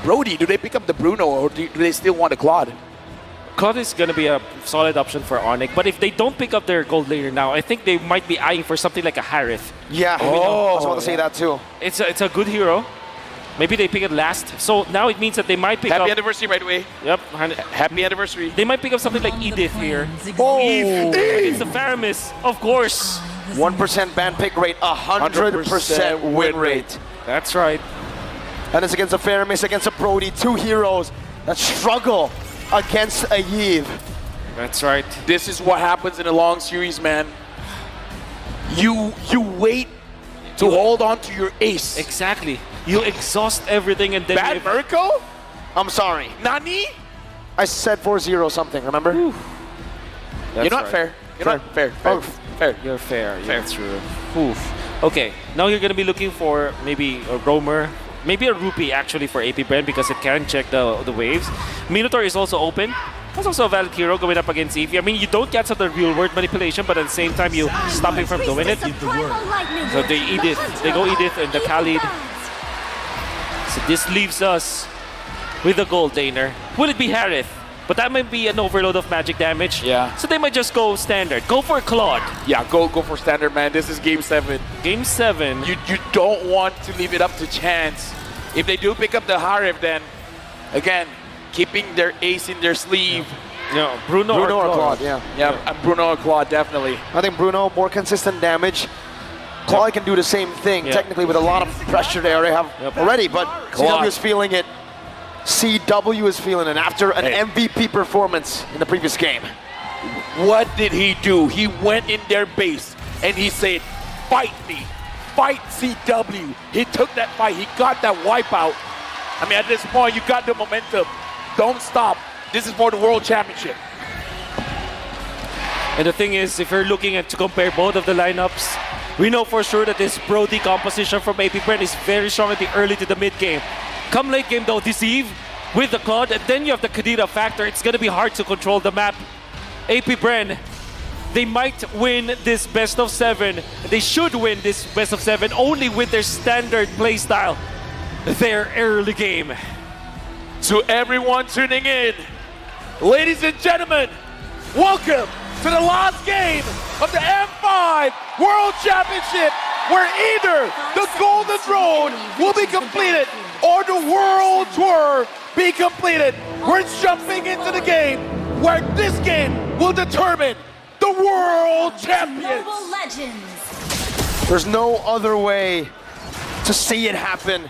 S2: Brody, do they pick up the Bruno or do they still want the Claude?
S4: Claude is going to be a solid option for Onyx, but if they don't pick up their gold layer now, I think they might be eyeing for something like a Harith.
S3: Yeah. I was about to say that too.
S4: It's a good hero. Maybe they pick it last. So now it means that they might pick up...
S2: Happy anniversary, by the way.
S4: Yep.
S2: Happy anniversary.
S4: They might pick up something like Edith here.
S3: Oh!
S4: It's the Faramis, of course.
S3: 1% ban pick rate, 100% win rate.
S4: That's right.
S3: And it's against a Faramis, against a Brody, two heroes that struggle against a Yves.
S4: That's right.
S2: This is what happens in a long series, man. You wait to hold on to your ace.
S4: Exactly. You exhaust everything and then...
S2: Bad Mirko?
S3: I'm sorry.
S2: Nani?
S3: I said 4-0 something, remember?
S2: You're not fair. You're not fair.
S3: Oh,
S2: fair.
S4: You're fair. You're true. Oof. Okay, now you're going to be looking for maybe a Roamer, maybe a Rupee actually for AP Brand because it can check the waves. Minotaur is also open. That's also a valid hero going up against Eevee. I mean, you don't get some of the real world manipulation, but at the same time, you stop him from doing it. So they Edith. They go Edith and the Khalid. So this leaves us with a gold laner. Will it be Harith? But that might be an overload of magic damage.
S2: Yeah.
S4: So they might just go standard. Go for Claude.
S2: Yeah, go for standard, man. This is game 7.
S4: Game 7.
S2: You don't want to leave it up to chance. If they do pick up the Harith, then again, keeping their ace in their sleeve.
S4: No, Bruno or Claude.
S2: Yeah, Bruno or Claude, definitely.
S3: I think Bruno, more consistent damage. Claude can do the same thing, technically, with a lot of pressure they already have already, but CW is feeling it. CW is feeling it after an MVP performance in the previous game.
S2: What did he do? He went in their base and he said, fight me, fight CW. He took that fight, he got that wipeout. I mean, at this point, you got the momentum. Don't stop. This is for the World Championship.
S4: And the thing is, if you're looking at to compare both of the lineups, we know for sure that this Brody composition from AP Brand is very strong at the early to the mid game. Come late game though, Deceive with the Claude, and then you have the Kadita factor. It's going to be hard to control the map. AP Brand, they might win this best of 7. They should win this best of 7 only with their standard playstyle, their early game.
S2: To everyone tuning in, ladies and gentlemen, welcome to the last game of the M5 World Championship, where either the Golden Road will be completed or the World Tour be completed. We're jumping into the game where this game will determine the World Champions.
S3: There's no other way to see it happen.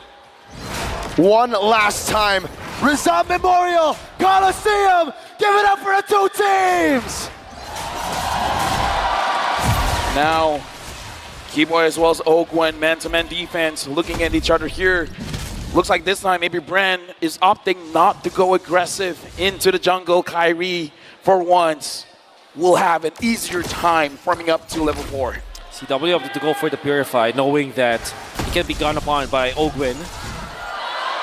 S3: One last time. Rizal Memorial Coliseum, give it up for the two teams!
S2: Now, Keyboy as well as Ogwen, man-to-man defense, looking at each other here. Looks like this time maybe Brand is opting not to go aggressive into the jungle. Kyrie, for once, will have an easier time farming up to level 4.
S4: CW opted to go for the Purify, knowing that he can be gone upon by Ogwen.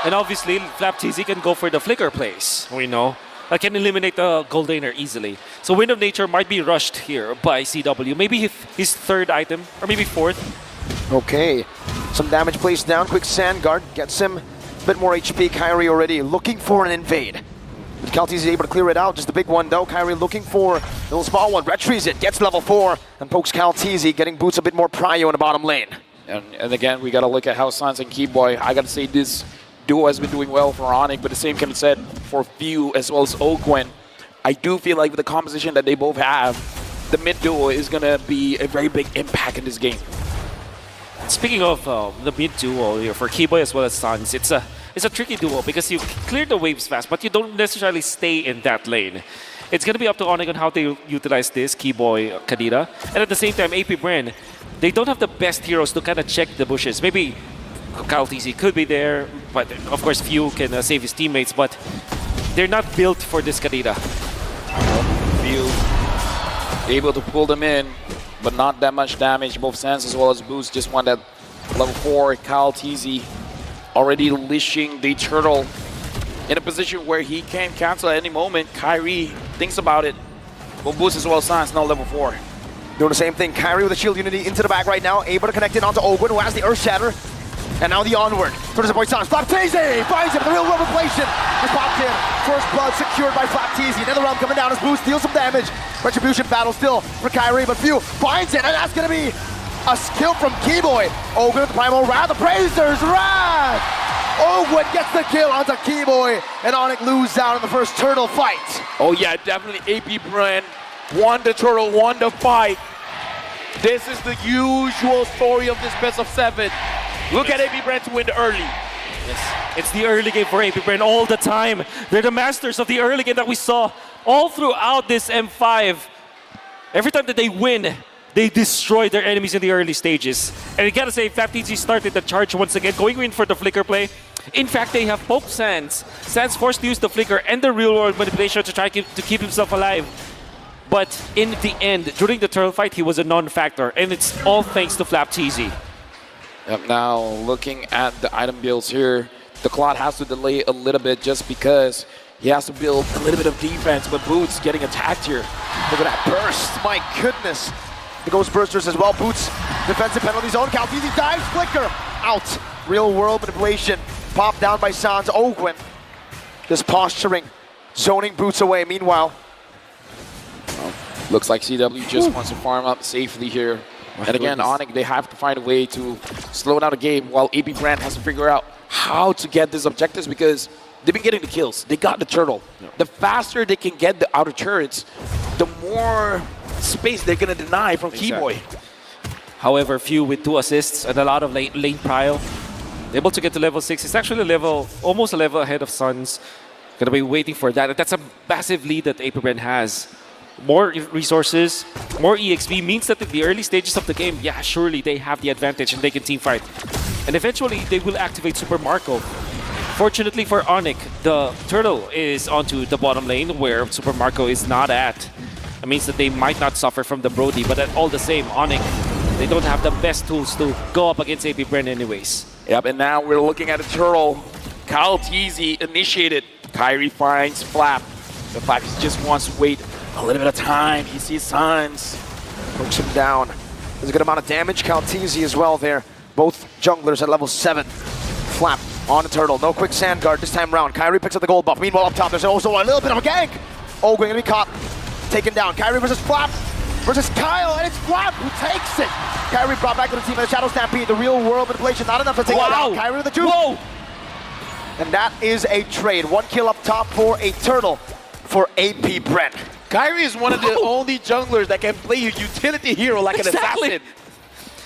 S4: And obviously, Flapteasy can go for the Flicker plays, we know. That can eliminate the Gold Laner easily. So Wind of Nature might be rushed here by CW. Maybe his third item, or maybe fourth.
S3: Okay, some damage placed down. Quick Sand Guard gets him a bit more HP. Kyrie already looking for an invade. But Kalteezy is able to clear it out. Just a big one though. Kyrie looking for a little small one. Retrieves it, gets level 4, and pokes Kalteezy, getting boots a bit more prio in the bottom lane.
S2: And again, we got to look at how Sans and Keyboy, I got to say this duo has been doing well for Onyx, but the same can be said for Few as well as Ogwen. I do feel like with the composition that they both have, the mid duo is going to be a very big impact in this game.
S4: Speaking of the mid duo here for Keyboy as well as Sans, it's a tricky duo because you clear the waves fast, but you don't necessarily stay in that lane. It's going to be up to Onyx on how they utilize this, Keyboy, Kadita. And at the same time, AP Brand, they don't have the best heroes to kind of check the bushes. Maybe Kalteezy could be there, but of course Few can save his teammates, but They're not built for this Kadita.
S2: Field able to pull them in, but not that much damage. Both Sans as well as Boost just won that level 4. Kyle TZ already leashing the turtle in a position where he can cancel at any moment. Kyrie thinks about it. But Boost as well as Sans, now level 4.
S3: Doing the same thing. Kyrie with the shield unity into the back right now, able to connect it onto Ogwen, who has the Earth Shatter. And now the onward. Towards the boy Sans. Flapteezy finds him. The real world revelation is popped in. First blood secured by Flapteezy. Another round coming down as Boost deals some damage. Retribution battle still for Kyrie, but Few finds it, and that's going to be a skill from Keyboy. Ogwen with the Primal Wrath. The Praisers Wrath! Ogwen gets the kill onto Keyboy, and Onyx loses out in the first turtle fight.
S2: Oh yeah, definitely AP Brand won the turtle, won the fight. This is the usual story of this best of 7. Look at AP Brand to win the early.
S4: Yes. It's the early game for AP Brand all the time. They're the masters of the early game that we saw all throughout this M5. Every time that they win, they destroy their enemies in the early stages. And I gotta say, FlapTG started the charge once again, going in for the flicker play. In fact, they have poked Sans. Sans forced to use the flicker and the real-world manipulation to try to keep himself alive. But in the end, during the turtle fight, he was a non-factor, and it's all thanks to FlapTZ.
S2: Yep, now looking at the item builds here, the Clot has to delay a little bit just because he has to build a little bit of defense, but Boots getting attacked here.
S3: Look at that burst. My goodness. The Ghost Bursters as well. Boots, defensive penalty zone. Calteezy dives. Flicker. Out. Real world manipulation. Popped down by Sans. Ogwen. Just posturing. Zoning Boots away. Meanwhile,
S2: Looks like CW just wants to farm up safely here. And again, Onyx, they have to find a way to slow down the game while AP Brand has to figure out how to get these objectives because they've been getting the kills. They got the turtle. The faster they can get the outer turrets, the more space they're going to deny from Keyboy.
S4: However, Few with 2 assists and a lot of lane prile, able to get to level 6. It's actually almost a level ahead of Suns. Gonna be waiting for that. That's a massive lead that AP Brand has. More resources, more EXP means that in the early stages of the game, yeah, surely they have the advantage and they can team fight. And eventually, they will activate Super Marco. Fortunately for Onyx, the turtle is onto the bottom lane where Super Marco is not at. It means that they might not suffer from the Brody, but at all the same, Onyx, they don't have the best tools to go up against AP Brand anyways.
S2: Yep, and now we're looking at a turtle. Kyle TZ initiated. Kyrie finds Flap. The Flap just wants to wait a little bit of time. He sees Suns.
S3: puts him down. There's a good amount of damage. Calteezy as well there. Both junglers at level 7. Flap on the turtle. No quick sand guard this time round. Kyrie picks up the gold buff. Meanwhile, up top, there's also a little bit of a gank. Ogwen gonna be caught. Taken down. Kyrie versus Flap versus Kyle, and it's Flap who takes it. Kyrie brought back to the team in the Shadow Stampede. The real world manipulation, not enough to take it down. Kyrie with the 2.
S4: Whoa!
S3: And that is a trade. 1 kill up top for a turtle for AP Brent.
S2: Kyrie is one of the only junglers that can play a utility hero like an assassin.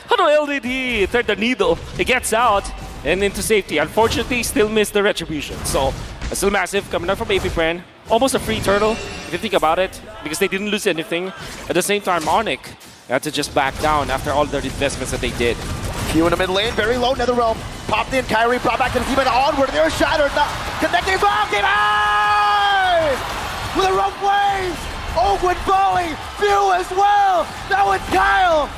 S4: How the hell did he thread the needle? He gets out and into safety. Unfortunately, he still missed the retribution. So, still massive coming out from AP Brand. Almost a free turtle, if you think about it, because they didn't lose anything. At the same time, Onyx had to just back down after all the investments that they did.
S3: Few in the mid lane, very low, Netherrealm. Popped in, Kyrie brought back to the team and onward. They're shattered, connecting as well. Game high! With a rough wave! Ogwen falling, Few as well! Now it's Kyle!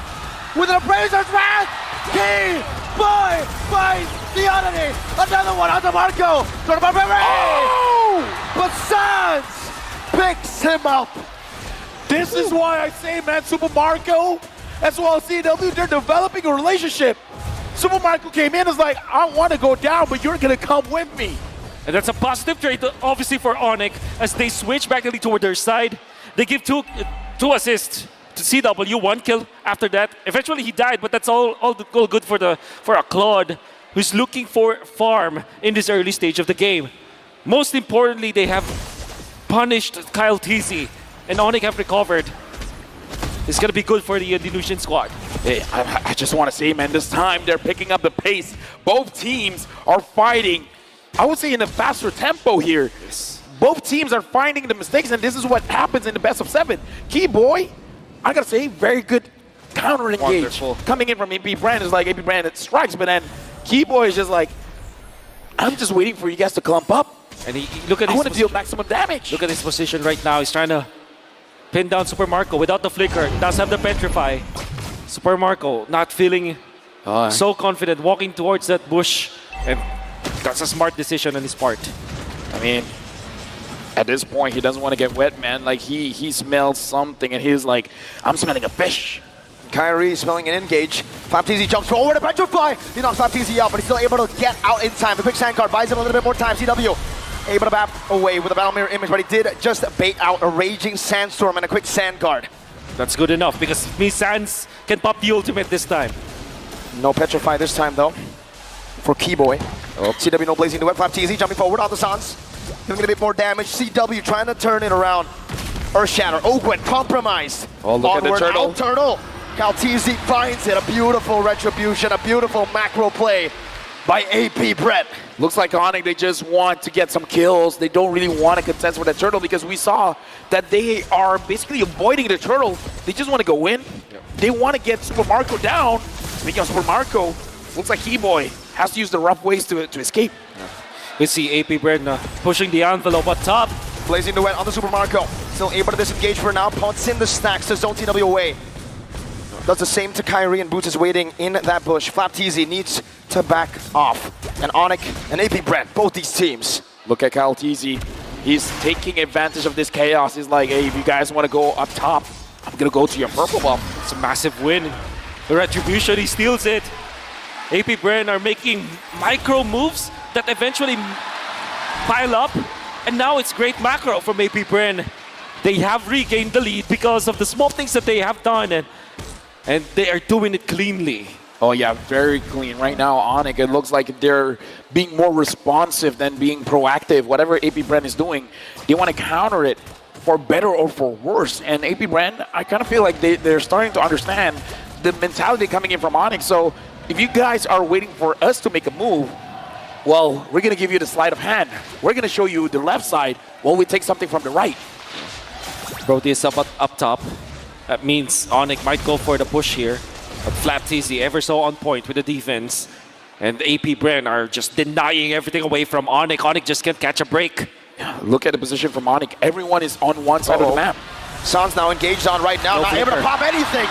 S3: With an Appraiser's Wrath! Key! Boy! Finds the oddity! Another one onto Marco! Sort of but Sans picks him up!
S2: This is why I say, man, Super Marco, as well as CW, they're developing a relationship. Super Marco came in and was like, I want to go down, but you're going to come with me.
S4: And that's a positive trait, obviously, for Onyx, as they switch back toward their side. They give two assists to CW, 1 kill after that. Eventually, he died, but that's all good for a Claude who's looking for farm in this early stage of the game. Most importantly, they have punished Kyle TZ, and Onyx have recovered. It's going to be good for the Delusion squad.
S2: Hey, I just want to say, man, this time they're picking up the pace. Both teams are fighting, I would say, in a faster tempo here.
S4: Yes.
S2: Both teams are finding the mistakes, and this is what happens in the best of 7. Keyboy, I got to say, very good counter engage. Coming in from AP Brand is like AP Brand, it strikes, but then Keyboy is just like, I'm just waiting for you guys to clump up.
S4: And look at
S2: I
S4: his
S2: want to deal
S4: position.
S2: maximum damage.
S4: Look at his position right now. He's trying to pin down Super Marco without the flicker. Does have the petrify. Super Marco not feeling so confident, walking towards that bush, and that's a smart decision on his part.
S2: I mean, at this point, he doesn't want to get wet, man. Like, he smells something, and he's like, I'm smelling a fish.
S3: Kyrie smelling an engage. FlapTZ jumps forward to petrify. He knocks FlapTZ out, but he's still able to get out in time. The quick sand card buys him a little bit more time. CW able to bat away with a battle mirror image, but he did just bait out a raging sandstorm and a quick sand guard.
S4: That's good enough because Miss Sans can pop the ultimate this time.
S3: No petrify this time though for Keyboy. CW no blazing duet. FlapTZ jumping forward on the Sans. Doing a bit more damage. CW trying to turn it around. Earthshatter. Ogwen compromised.
S2: Oh, look at the turtle.
S3: Out turtle. CalTZ finds it. A beautiful retribution. A beautiful macro play by AP Brett.
S2: Looks like Onyx, they just want to get some kills. They don't really want to contest with the turtle because we saw that they are basically avoiding the turtle. They just want to go in. They want to get Super Marco down. Speaking of Super Marco, looks like Keyboy has to use the rough ways to escape.
S4: We see AP Brenna pushing the envelope up top.
S3: Blazing duet on the Super Marco. Still able to disengage for now. Punts in the stacks to Zone TW away. Does the same to Kyrie, and Boots is waiting in that bush. FlapTZ needs to back off. And Onyx and AP Brent, both these teams.
S2: Look at CalTZ. He's taking advantage of this chaos. He's like, hey, if you guys want to go up top, I'm going to go to your purple buff.
S4: It's a massive win. The retribution, he steals it. AP Bren are making micro moves that eventually pile up. And now it's great macro from AP Bren. They have regained the lead because of the small things that they have done. And they are doing it cleanly.
S2: Oh yeah, very clean. Right now, Onyx, it looks like they're being more responsive than being proactive. Whatever AP Brand is doing, they want to counter it for better or for worse. And AP Brand, I kind of feel like they're starting to understand the mentality coming in from Onyx. So if you guys are waiting for us to make a move, well, we're going to give you the sleight of hand. We're going to show you the left side while we take something from the right.
S4: Proteus up top. That means Onyx might go for the push here. But FlapTZ ever so on point with the defense. And AP Bren are just denying everything away from Onyx. Onyx just can't catch a break.
S2: Look at the position from Onyx. Everyone is on one side of the map.
S3: Sans now engaged on right now, not able to pop anything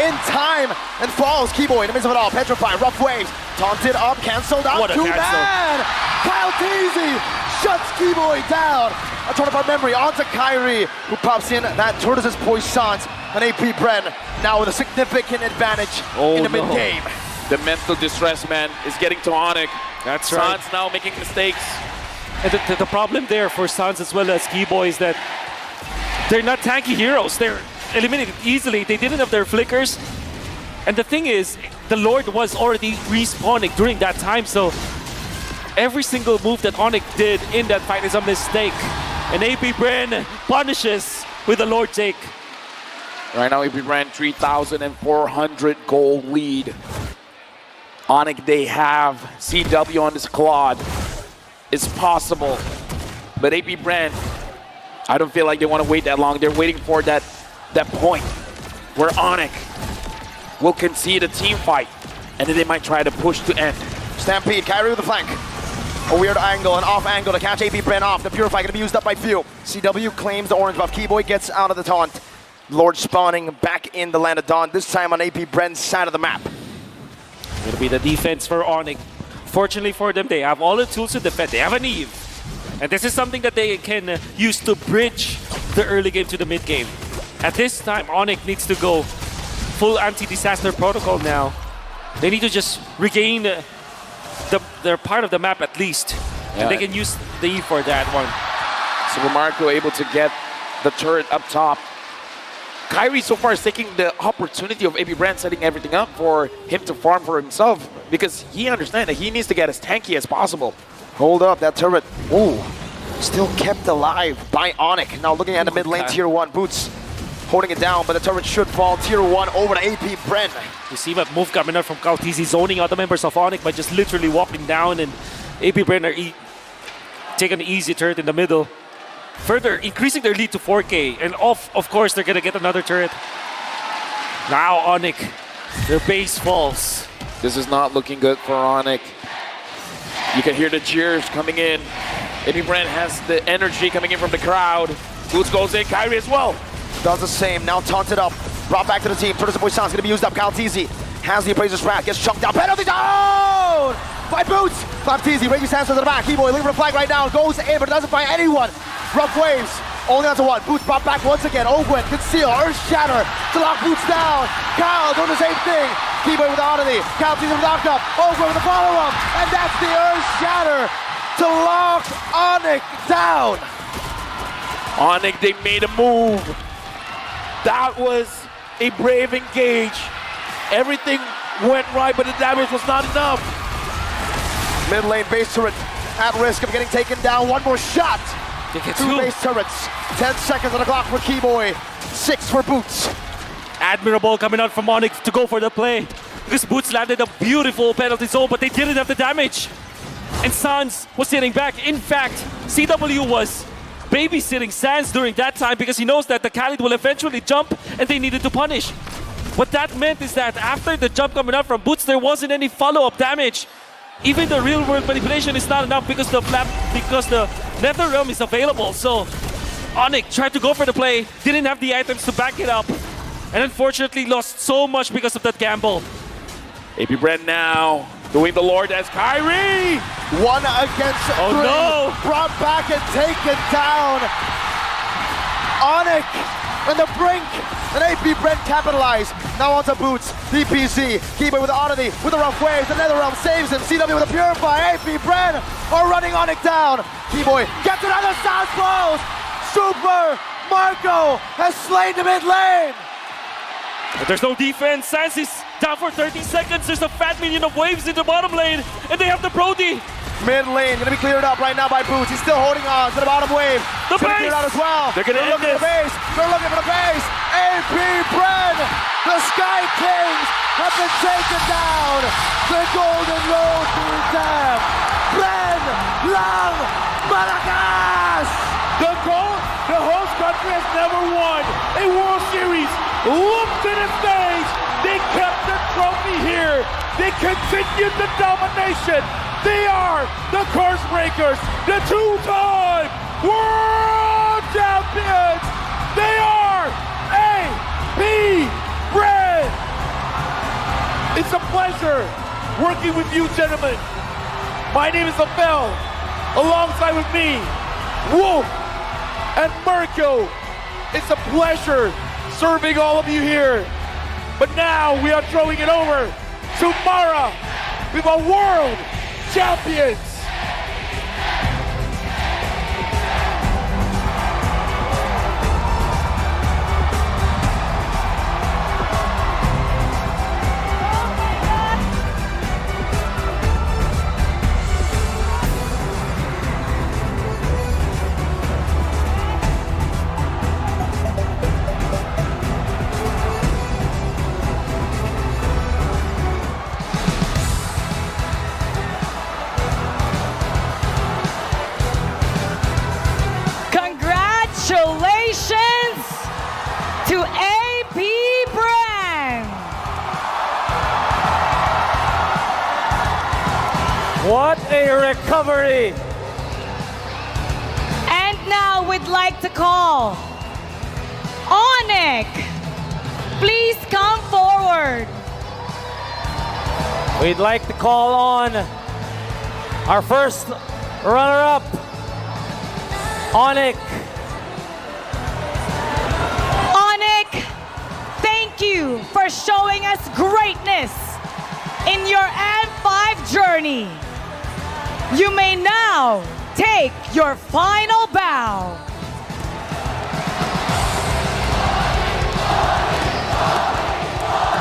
S3: in time, and falls. Keyboy in the midst of it all. Petrify, rough waves, taunted up, cancelled out.
S4: What a
S3: Too
S4: cancel.
S3: bad! CalTZ shuts Keyboy down. A turn of our memory onto Kyrie, who pops in that Tortoise's Poissons, and AP Bren now with a significant advantage in the mid-game.
S2: The mental distress, man, is getting to Onyx.
S4: That's right.
S2: Sans now making mistakes.
S4: And the problem there for Sans as well as Keyboy is that they're not tanky heroes. They're eliminated easily. They didn't have their flickers. And the thing is, the Lord was already respawning during that time, so every single move that Onyx did in that fight is a mistake. And AP Bren punishes with the Lord take.
S2: Right now, AP Brand 3,400 gold lead. Onyx, they have CW on this Claude. It's possible. But AP Brand, I don't feel like they want to wait that long. They're waiting for that point where Onyx will concede a team fight. And then they might try to push to end.
S3: Stampede, Kyrie with the flank. A weird angle, an off angle to catch AP Bren off. The Purify going to be used up by few. CW claims the orange buff. Keyboy gets out of the taunt. Lord spawning back in the Land of Dawn, this time on AP Bren's side of the map.
S4: It'll be the defense for Onyx. Fortunately for them, they have all the tools to defend. They have an Eve. And this is something that they can use to bridge the early game to the mid game. At this time, Onyx needs to go full anti-disaster protocol now. They need to just regain their part of the map at least.
S2: Yeah.
S4: And they can use the Eve for that one.
S2: Super Marco able to get the turret up top. Kyrie so far is taking the opportunity of AP Brand setting everything up for him to farm for himself because he understands that he needs to get as tanky as possible.
S3: Hold up, that turret, ooh, still kept alive by Onyx. Now looking at the mid lane, tier 1, Boots holding it down, but the turret should fall. Tier 1 over to AP Bren.
S4: You see that move coming out from CalTZ, zoning out the members of Onyx by just literally walking down, and AP Bren are taking an easy turret in the middle. Further increasing their lead to 4K, and of course they're gonna get another turret. Now Onyx, their base falls.
S2: This is not looking good for Onyx. You can hear the cheers coming in. AP Brand has the energy coming in from the crowd. Boots goes in, Kyrie as well.
S3: Does the same, now taunted up. Brought back to the team. Turtles Boy Sound's gonna be used up. Calteezy has the Appraiser's Wrath, gets chunked down. Penalty down by Boots. Calteezy, raises his hands to the back. Keyboy looking for a flag right now. Goes in, but doesn't find anyone. Rough waves. Only onto one. Boots brought back once again. Ogwen, conceal, Earth Shatter to lock Boots down. Kyle doing the same thing. Keyboy with the oddity. Calteezy with the knock-up. Ogwen with the follow-up. And that's the Earth Shatter to lock Onyx down.
S2: Onyx, they made a move. That was a brave engage. Everything went right, but the damage was not enough.
S3: Mid lane base turret at risk of getting taken down. One more shot. Two base turrets. 10 seconds on the clock for Keyboy. 6 for Boots.
S4: Admirable coming out from Onyx to go for the play. This Boots landed a beautiful penalty zone, but they didn't have the damage. And Sans was sitting back. In fact, CW was babysitting Sans during that time because he knows that the Khalid will eventually jump and they needed to punish. What that meant is that after the jump coming out from Boots, there wasn't any follow-up damage. Even the real-world manipulation is not enough because the Nether Realm is available. So Onyx tried to go for the play, didn't have the items to back it up, and unfortunately lost so much because of that gamble.
S2: AP Brand now doing the Lord as Kyrie.
S3: 1 against 3.
S4: no.
S3: Brought back and taken down. Onyx on the brink. And AP Brent capitalized. Now onto Boots. DPZ. Keyboy with the oddity. With the rough waves. The Netherrealm saves him. CW with a purify. AP Brent are running Onyx down. Keyboy gets another Sound Blows. Super Marco has slain the mid lane.
S4: But there's no defense. Sans is down for 30 seconds. There's a fat minion of waves in the bottom lane. And they have the Brody.
S3: Mid lane gonna be cleared up right now by Boots. He's still holding on to the bottom wave.
S4: The
S3: Gonna
S4: base!
S3: clear it out as well.
S4: They're gonna end
S3: looking for the base. They're looking for the base. AP Bren, the Sky Kings have been taken down. The Golden Road to them. Bren, Lang, Malagas.
S2: The host country has never won a World Series. Look to the stage. They kept the trophy here. They continued the domination. They are the Curse Breakers, the 2-time World Champions. They are AP Red. It's a pleasure working with you, gentlemen. My name is Abel. Alongside with me, Wolf and Mirko. It's a pleasure serving all of you here. But now we are throwing it over to Mara with a world champions.
S7: Congratulations to AP Brand.
S8: What a recovery!
S7: And now we'd like to call Onyx. Please come forward.
S8: We'd like to call on our first runner-up, Onyx.
S7: Onyx, thank you for showing us greatness in your M5 journey. You may now take your final bow.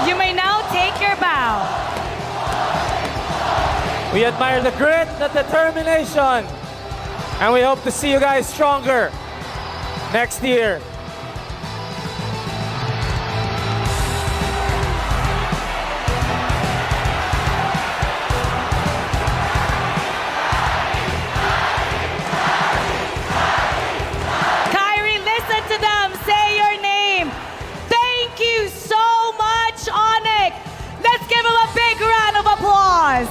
S7: You may now take your bow.
S8: We admire the grit, the determination, and we hope to see you guys stronger next year.
S7: Kyrie, listen to them. Say your name. Thank you so much, Onyx. Let's give him a big round of applause.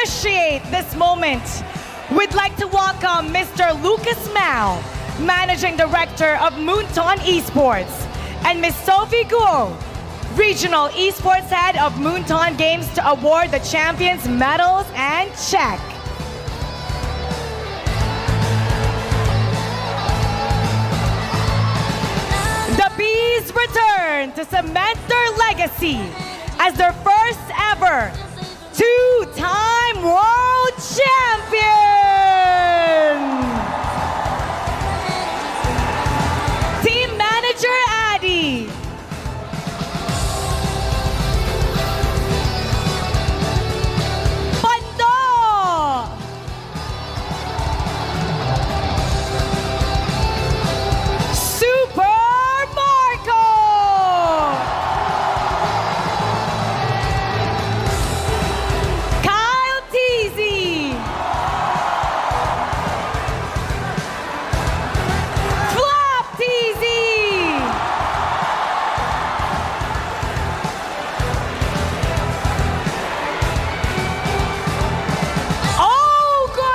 S7: appreciate this moment, we'd like to welcome Mr. Lucas Mao, Managing Director of Moonton Esports, and Ms. Sophie Guo, Regional Esports Head of Moonton Games, to award the champions medals and check. The Bees return to cement their legacy as their first ever two-time world champion. Team Manager Addy. Pando. Super Marco. Kyle Teasy. Flop Teasy. Owen!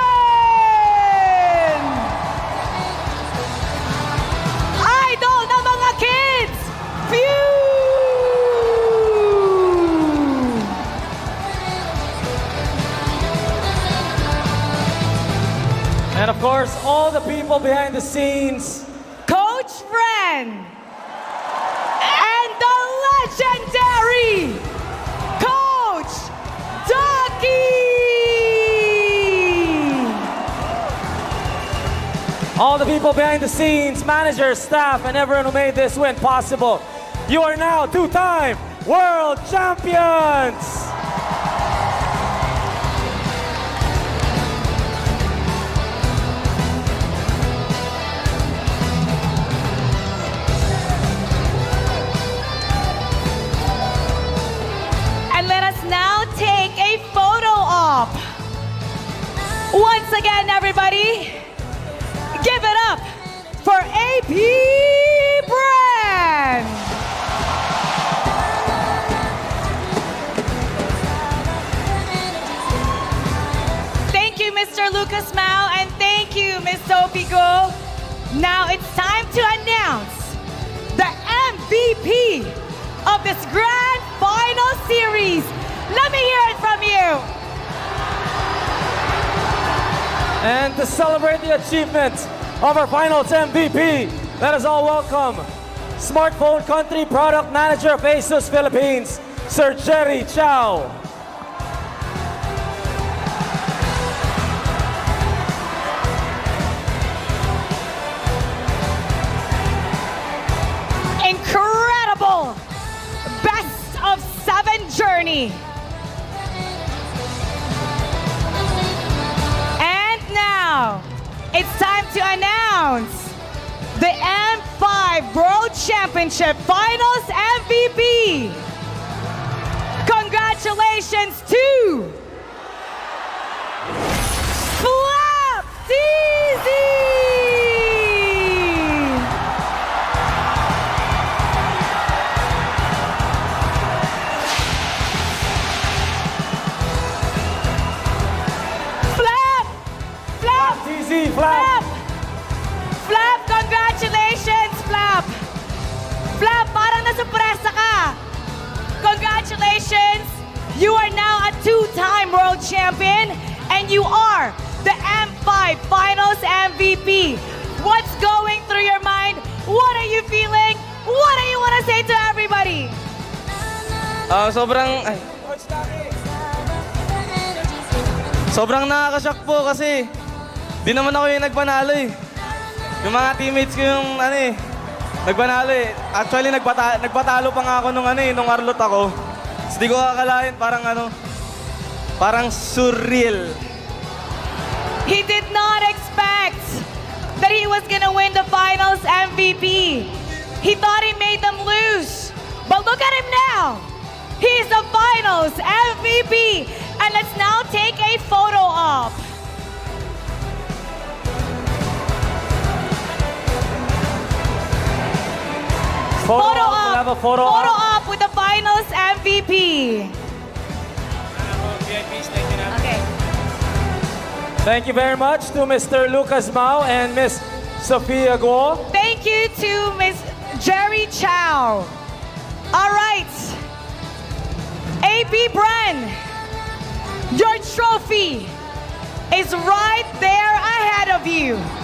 S7: Idol ng mga kids! Phew!
S8: And of course, all the people behind the scenes.
S7: Coach Ren! And the legendary Coach Ducky!
S8: All the people behind the scenes, managers, staff, and everyone who made this win possible. You are now two-time world champions!
S7: And let us now take a photo op. Once again, everybody, give it up for AP Brand. Thank you, Mr. Lucas Mao, and thank you, Ms. Sophie Go. Now it's time to announce the MVP of this grand final series. Let me hear it from you.
S8: And to celebrate the achievement of our finals MVP, let us all welcome Smartphone Country Product Manager of ASUS Philippines, Sir Jerry Chow.
S7: Incredible best of 7 journey. And now it's time to announce the M5 World Championship Finals MVP. Congratulations to Flap Teasy! Flap! Flap!
S8: TZ, Flap!
S7: Flap, congratulations, Flap! Flap, parang nasupresa ka! Congratulations! You are now a 2-time world champion and you are the M5 Finals MVP. What's going through your mind? What are you feeling? What do you want to say to everybody?
S9: Sobrang nakaka-shock po kasi di naman ako yung nagpanalo eh. Yung mga teammates ko yung nagpanalo eh. Actually nagpatalo pa nga ako nung Arlot ako. So, di ko akalain parang surreal.
S7: He did not expect that he was gonna win the finals MVP. He thought he made them lose. But look at him now. He's the finals MVP. And let's now take a photo op.
S8: Photo op. We'll have a photo op.
S7: With the finals MVP. Okay.
S8: Thank you very much to Mr. Lucas Mao and Miss Sophia Guo.
S7: Thank you to Miss Jerry Chow. All right. AP Bren, your trophy is right there ahead of you.